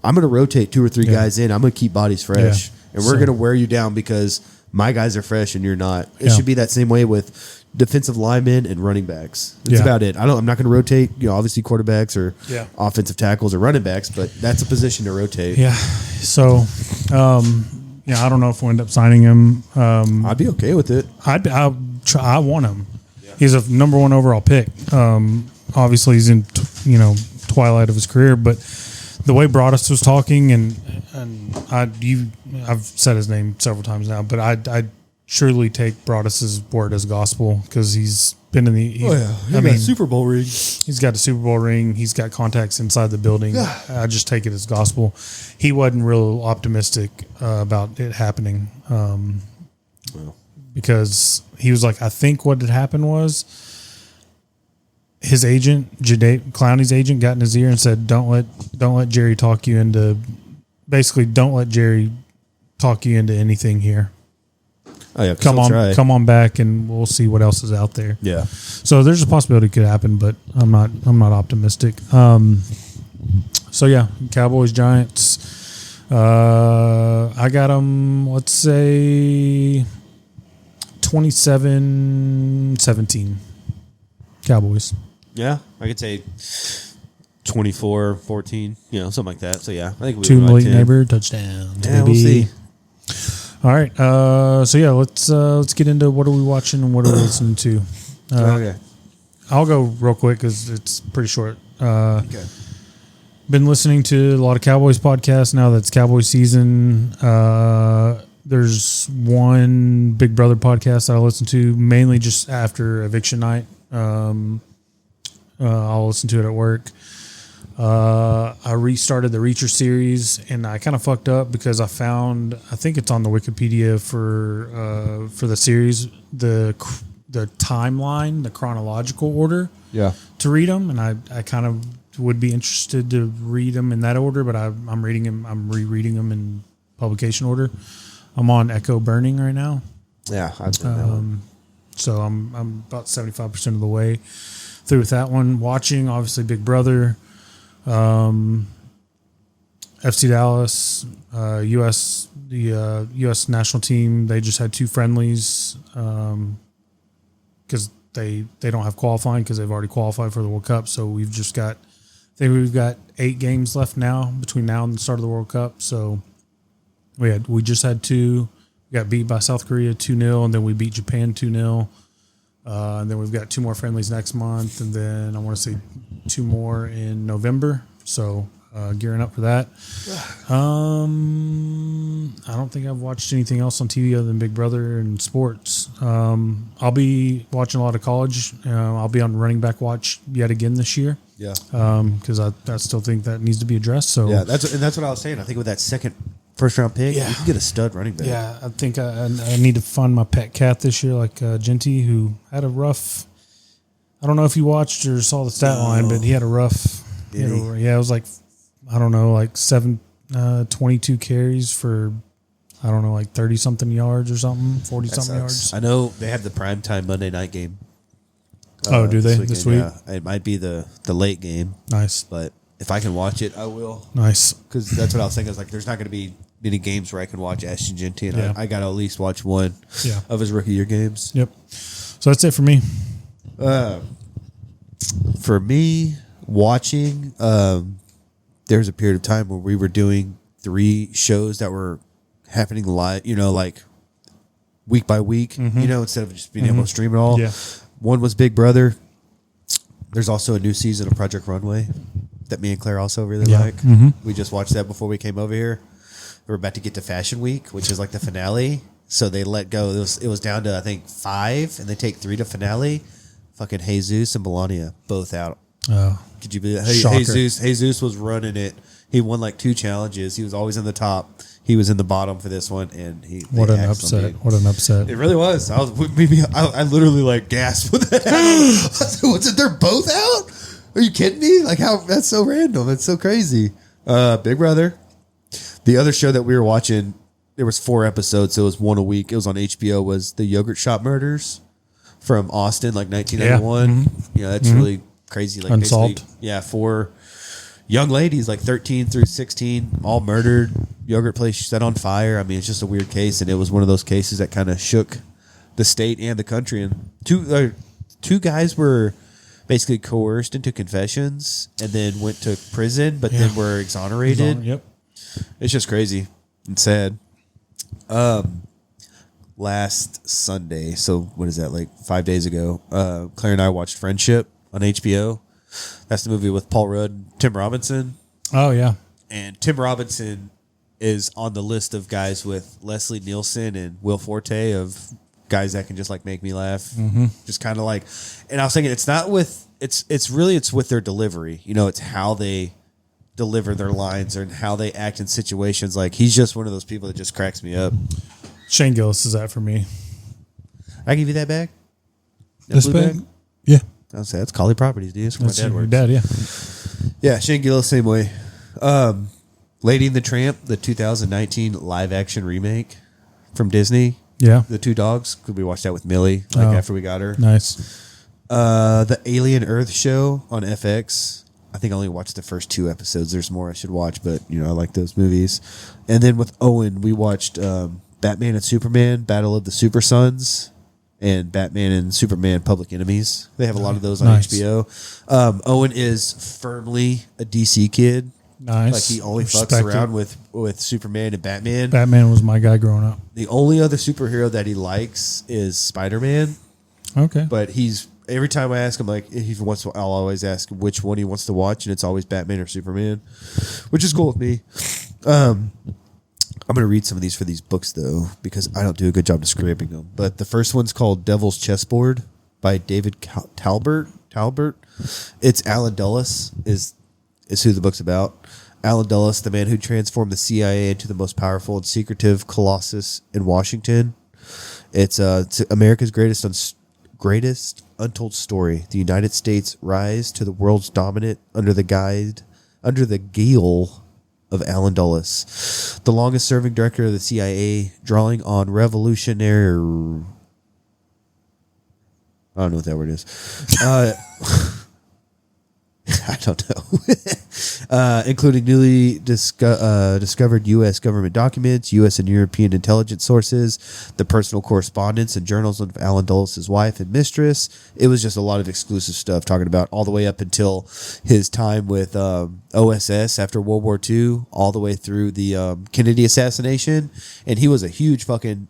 I'm going to rotate 2 or 3 guys in. I'm going to keep bodies fresh. Yeah. And we're going to wear you down because my guys are fresh and you're not. It Yeah. should be that same way with defensive linemen and running backs. That's about it. I'm not going to rotate, obviously quarterbacks or offensive tackles or running backs, but that's a position to rotate. Yeah. So, I don't know if we'll end up signing him. I'd be okay with it. I want him. Yeah. He's a number 1 overall pick. Obviously he's in, twilight of his career, but the way Broadus was talking and I've said his name several times now, but I surely take Broadus's word as gospel because he's been in the. Got a Super Bowl ring. He's got a Super Bowl ring. He's got contacts inside the building. I just take it as gospel. He wasn't real optimistic about it happening because he was like, I think what had happened was his agent, Clowney's agent, got in his ear and said, "Don't let Jerry talk you into. Basically, don't let Jerry talk you into anything here." Oh yeah, come on back, and we'll see what else is out there. Yeah. So there's a possibility it could happen, but I'm not optimistic. So yeah, Cowboys, Giants. I got them. Let's say 27-17. Cowboys. Yeah, I could say 24-14. Something like that. So yeah, I think we 2 late neighbor touchdowns. Yeah, we'll see. All right. So yeah, let's get into what are we watching and what are we listening to. Okay. I'll go real quick because it's pretty short. Okay. Been listening to a lot of Cowboys podcasts now that it's Cowboy season. There's one Big Brother podcast that I listen to mainly just after eviction night. I'll listen to it at work. I restarted the Reacher series and I kind of fucked up because I think it's on the Wikipedia for the series, the timeline, the chronological order. Yeah. To read them, and I kind of would be interested to read them in that order, but I'm reading them. I'm rereading them in publication order. I'm on Echo Burning right now. Yeah, I've done that one. So I'm about 75% of the way through with that one. Watching obviously Big Brother, FC Dallas, the U.S. national team. They just had 2 friendlies because they don't have qualifying because they've already qualified for the World Cup. So we've got 8 games left now between now and the start of the World Cup. So we just had 2. We got beat by South Korea 2-0, and then we beat Japan 2-0. And then we've got 2 more friendlies next month, and then I want to say 2 more in November. So gearing up for that. I don't think I've watched anything else on TV other than Big Brother and sports. I'll be watching a lot of college. I'll be on running back watch yet again this year. Yeah. Because I still think that needs to be addressed. So yeah, that's what I was saying. I think with that first round pick, you can get a stud running back. Yeah, I think I need to find my pet cat this year, like Genty, who had a rough. I don't know if you watched or saw the stat line, but he had a rough. It was like 22 carries for, I don't know, like 30 something yards or something, 40 something yards. I know they have the primetime Monday night game. Do they this week? Yeah, it might be the late game. Nice, but if I can watch it, I will. Nice, because that's what I was thinking. I was like, there's not going to be many games where I can watch Ashton Genty, and I got to at least watch one of his rookie year games. Yep. So that's it for me. For me, watching, there was a period of time where we were doing 3 shows that were happening live, like week by week, instead of just being able to stream it all. Yeah. One was Big Brother. There's also a new season of Project Runway that me and Claire also really like. Mm-hmm. We just watched that before we came over here. We're about to get to Fashion Week, which is like the finale. So they let go. It was down to, I think, 5, and they take 3 to finale. Fucking Jesus and Melania both out. Oh, Could you believe that? Jesus was running it. He won like 2 challenges. He was always in the top. He was in the bottom for this one, and What an upset! What an upset! It really was. I literally like gasped with that. What's it? They're both out? Are you kidding me? Like how? That's so random. It's so crazy. Big Brother. The other show that we were watching, there was 4 episodes, so it was one a week. It was on HBO. Was the Yogurt Shop Murders from Austin, like 1991? Yeah. You know, that's really crazy. Like Unsolved. Yeah, 4 young ladies, like 13 through 16, all murdered. Yogurt place set on fire. I mean, it's just a weird case, and it was one of those cases that kind of shook the state and the country. And two guys were basically coerced into confessions and then went to prison, but then were exonerated. Yep. It's just crazy and sad. Last Sunday, so what is that, like 5 days ago, Claire and I watched Friendship on HBO. That's the movie with Paul Rudd and Tim Robinson. Oh, yeah. And Tim Robinson is on the list of guys with Leslie Nielsen and Will Forte of guys that can just like make me laugh. Just kind of like, and I was thinking it's not with, it's with their delivery. You know, it's how they deliver their lines and how they act in situations. Like he's just one of those people that just cracks me up. Shane Gillis is that for me. I give you that bag? This bag? Yeah. I'll say that's Collie Properties, dude. That's where my dad works. Dad, yeah. Yeah, Shane Gillis, same way. Lady and the Tramp, the 2019 live action remake from Disney. Yeah. The 2 dogs. Could we watch that with Millie after we got her? Nice. The Alien Earth show on FX. I think I only watched the first 2 episodes. There's more I should watch, but you know, I like those movies. And then with Owen, we watched Batman and Superman, Battle of the Super Sons, and Batman and Superman Public Enemies. They have a lot of those on HBO. Owen is firmly a DC kid. Nice. Like he only fucks Respect around it. with Superman and Batman. Batman was my guy growing up. The only other superhero that he likes is Spider-Man. Okay. But every time I ask him, like, I'll always ask which one he wants to watch, and it's always Batman or Superman, which is cool with me. I'm going to read some of these for these books, though, because I don't do a good job describing them. But the first one's called Devil's Chessboard by David Talbert. It's Alan Dulles is who the book's about. Alan Dulles, the man who transformed the CIA into the most powerful and secretive colossus in Washington. It's America's greatest untold story. The United States rise to the world's dominant under the guile of Alan Dulles, the longest serving director of the CIA, drawing on revolutionary. I don't know what that word is. I don't know. Including newly discovered U.S. government documents, U.S. and European intelligence sources, the personal correspondence and journals of Alan Dulles' wife and mistress. It was just a lot of exclusive stuff talking about all the way up until his time with OSS after World War II, all the way through the Kennedy assassination. And he was a huge fucking,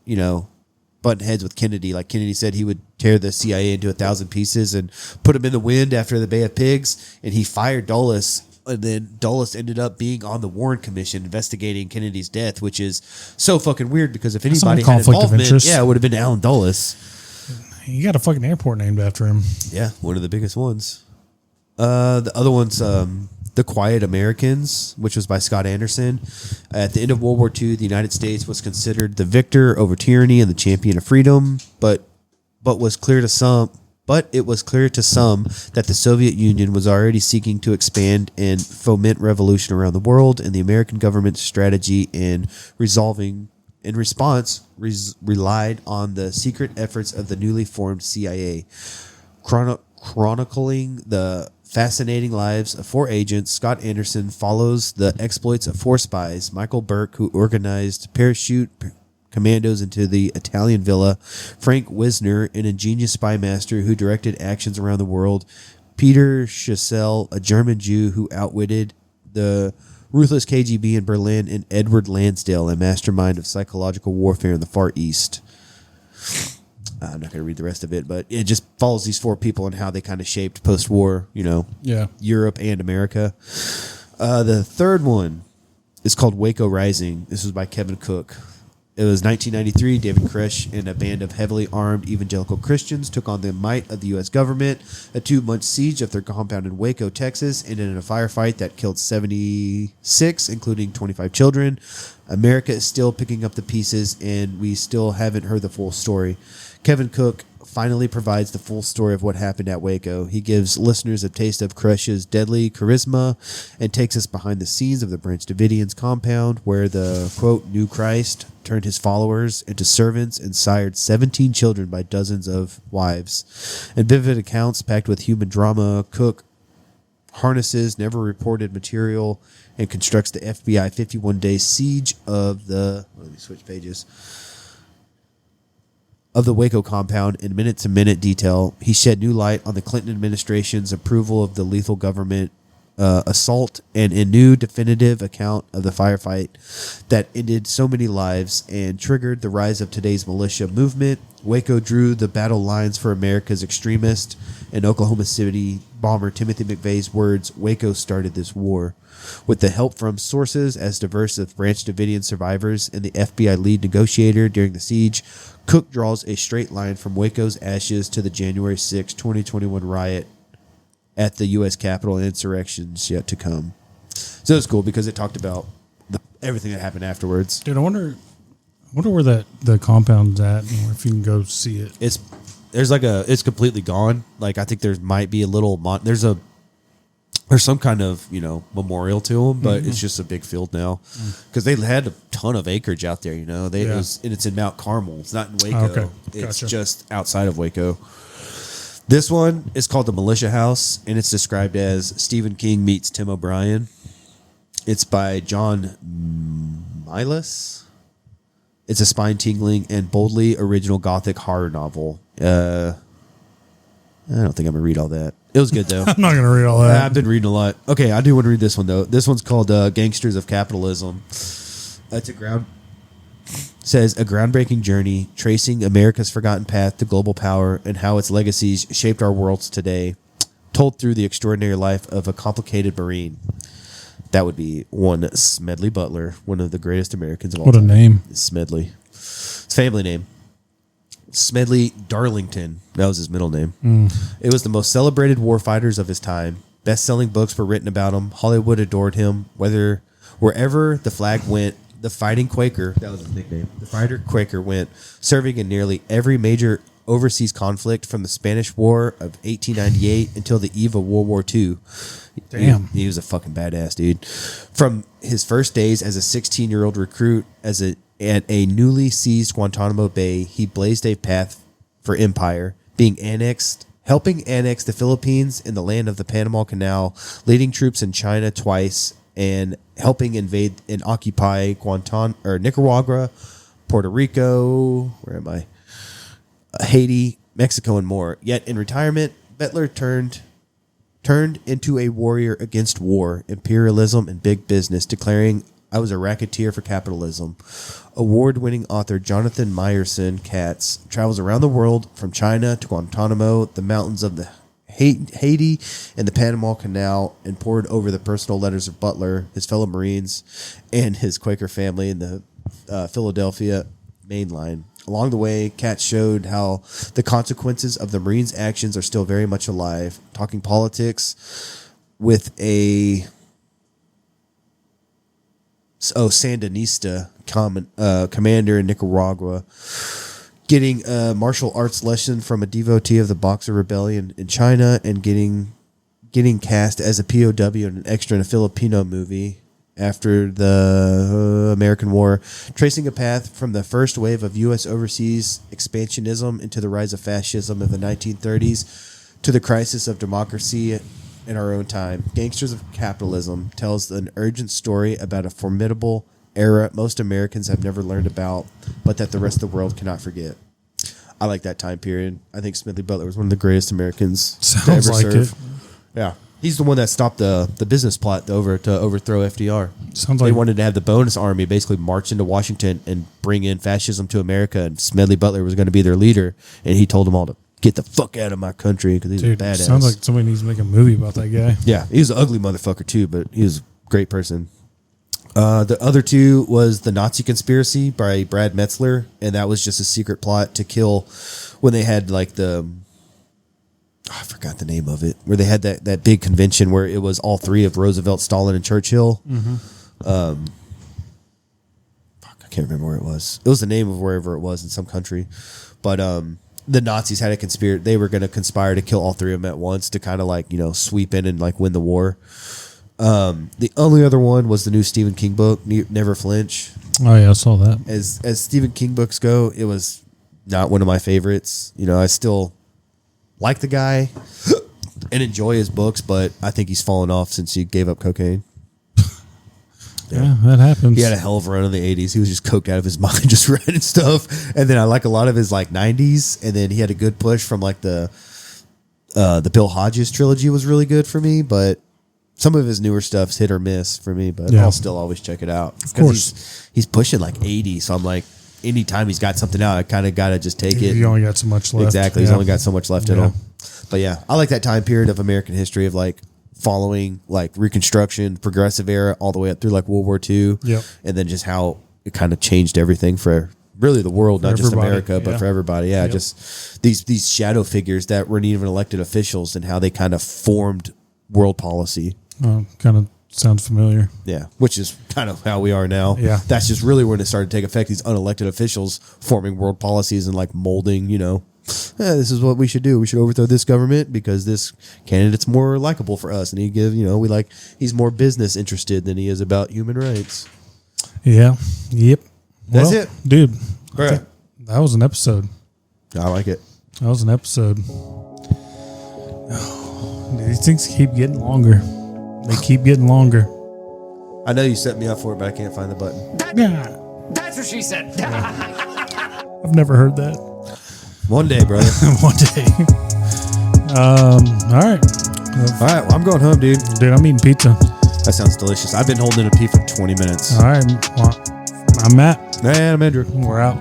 button heads with Kennedy. Like Kennedy said he would tear the CIA into 1,000 pieces and put them in the wind after the Bay of Pigs, and he fired Dulles, and then Dulles ended up being on the Warren Commission investigating Kennedy's death, which is so fucking weird because if anybody had involvement, it would have been Alan Dulles. He got a fucking airport named after him. Yeah, one of the biggest ones. The other one's The Quiet Americans, which was by Scott Anderson. At the end of World War II, the United States was considered the victor over tyranny and the champion of freedom, but it was clear to some that the Soviet Union was already seeking to expand and foment revolution around the world, and the American government's strategy in response relied on the secret efforts of the newly formed CIA. Chronicling the fascinating lives of 4 agents, Scott Anderson follows the exploits of 4 spies: Michael Burke, who organized parachute commandos into the Italian villa; Frank Wisner, an ingenious spy master who directed actions around the world; Peter Schassel, a German Jew who outwitted the ruthless KGB in Berlin; and Edward Lansdale, a mastermind of psychological warfare in the Far East. I'm not going to read the rest of it, but it just follows these 4 people and how they kind of shaped post-war, Europe and America. The third one is called Waco Rising. This was by Kevin Cook. It was 1993. David Koresh and a band of heavily armed evangelical Christians took on the might of the U.S. government. A 2-month siege of their compound in Waco, Texas, ended in a firefight that killed 76, including 25 children. America is still picking up the pieces, and we still haven't heard the full story. Kevin Cook finally provides the full story of what happened at Waco. He gives listeners a taste of Koresh's deadly charisma and takes us behind the scenes of the Branch Davidians compound, where the, quote, new Christ turned his followers into servants and sired 17 children by dozens of wives. In vivid accounts packed with human drama, Cook harnesses never reported material and constructs the FBI 51-day siege of the... Let me switch pages. Of the Waco compound in minute-to-minute detail. He shed new light on the Clinton administration's approval of the lethal government assault and a new definitive account of the firefight that ended so many lives and triggered the rise of today's militia movement. Waco drew the battle lines for America's extremist. In Oklahoma City bomber Timothy McVeigh's words, Waco started this war. With the help from sources as diverse as Branch Davidian survivors and the FBI lead negotiator during the siege, Cook draws a straight line from Waco's ashes to the January 6, 2021 riot at the U.S. Capitol and insurrections yet to come. So it's cool because it talked about everything that happened afterwards. Dude, I wonder where the compound's at and if you can go see it. It's completely gone. Like, I think there might be a little there's some kind of, memorial to them, but it's just a big field now because they had a ton of acreage out there. And it's in Mount Carmel. It's not in Waco. Oh, okay. It's Gotcha. just outside of Waco. This one is called the Militia House, and it's described as Stephen King meets Tim O'Brien. It's by John Milas. It's a spine-tingling and boldly original gothic horror novel. I don't think I'm going to read all that. It was good, though. I'm not going to read all that. I've been reading a lot. Okay, I do want to read this one, though. This one's called Gangsters of Capitalism. It's says a groundbreaking journey tracing America's forgotten path to global power and how its legacies shaped our worlds today, told through the extraordinary life of a complicated Marine. That would be one Smedley Butler, one of the greatest Americans of all time. What a name. Smedley. His family name. Smedley Darlington. That was his middle name. It was the most celebrated warfighters of his time. Best-selling books were written about him. Hollywood adored him. Wherever the flag went, the Fighting Quaker, that was his nickname, the Fighter Quaker went, serving in nearly every major overseas conflict from the Spanish War of 1898 until the eve of World War II. Damn. He was a fucking badass, dude. From his first days as a 16-year-old recruit at a newly seized Guantanamo Bay, he blazed a path for empire, helping annex the Philippines and the land of the Panama Canal, leading troops in China twice, and helping invade and occupy Nicaragua, Puerto Rico, Haiti, Mexico, and more. Yet in retirement, Butler turned into a warrior against war, imperialism, and big business, declaring, "I was a racketeer for capitalism." Award-winning author Jonathan Meyerson Katz travels around the world from China to Guantanamo, the mountains of the Haiti and the Panama Canal, and poured over the personal letters of Butler, his fellow Marines, and his Quaker family in the Philadelphia main line. Along the way, Katz showed how the consequences of the Marines' actions are still very much alive, talking politics with a Sandinista commander in Nicaragua, getting a martial arts lesson from a devotee of the Boxer Rebellion in China, and getting cast as a POW and an extra in a Filipino movie after the American War, tracing a path from the first wave of U.S. overseas expansionism into the rise of fascism of the 1930s to the crisis of democracy in our own time. Gangsters of Capitalism tells an urgent story about a formidable era most Americans have never learned about, but that the rest of the world cannot forget. I like that time period. I think Smedley Butler was one of the greatest Americans to ever serve. Yeah. He's the one that stopped the business plot to overthrow FDR. They wanted to have the bonus army basically march into Washington and bring in fascism to America, and Smedley Butler was going to be their leader, and he told them all to get the fuck out of my country because he's a badass. Sounds like somebody needs to make a movie about that guy. Yeah, he was an ugly motherfucker too, but he was a great person. The other two was The Nazi Conspiracy by Brad Metzler, and that was just a secret plot to kill when they had like I forgot the name of it, where they had that big convention where it was all three of Roosevelt, Stalin, and Churchill. I can't remember where it was. It was the name of wherever it was in some country, but the Nazis had a conspiracy. They were going to conspire to kill all three of them at once to kind of like sweep in and like win the war. The only other one was the new Stephen King book, Never Flinch. Oh yeah, I saw that. As Stephen King books go, it was not one of my favorites. I still like the guy and enjoy his books, but I think he's fallen off since he gave up cocaine. Yeah, that happens. He had a hell of a run in the 80s. He was just coked out of his mind, just writing stuff. And then I like a lot of his like 90s. And then he had a good push from like the Bill Hodges trilogy was really good for me. But some of his newer stuff's hit or miss for me. But I'll still always check it out. Of course. He's pushing like 80. So I'm like, anytime he's got something out, I kind of got to just take it. You only got so much left. Exactly. He's only got so much left in him. But yeah, I like that time period of American history of like following like Reconstruction, Progressive era, all the way up through like World War II. Yep. And then just how it kind of changed everything for really the world, not just America, but for everybody. Yeah. Yep. Just these shadow figures that weren't even elected officials and how they kind of formed world policy. Kind of sounds familiar. Yeah. Which is kind of how we are now. Yeah. That's just really when it started to take effect. These unelected officials forming world policies and like molding, this is what we should do. We should overthrow this government because this candidate's more likable for us. And he's more business interested than he is about human rights. Yeah. Yep. That's it. Dude. Right. That was an episode. I like it. That was an episode. These things keep getting longer. They keep getting longer. I know you set me up for it, but I can't find the button. That's what she said. I've never heard that. One day, brother. One day. All right. Well, I'm going home, dude. Dude, I'm eating pizza. That sounds delicious. I've been holding a pee for 20 minutes. All right. Well, I'm Matt. And I'm Andrew. We're out.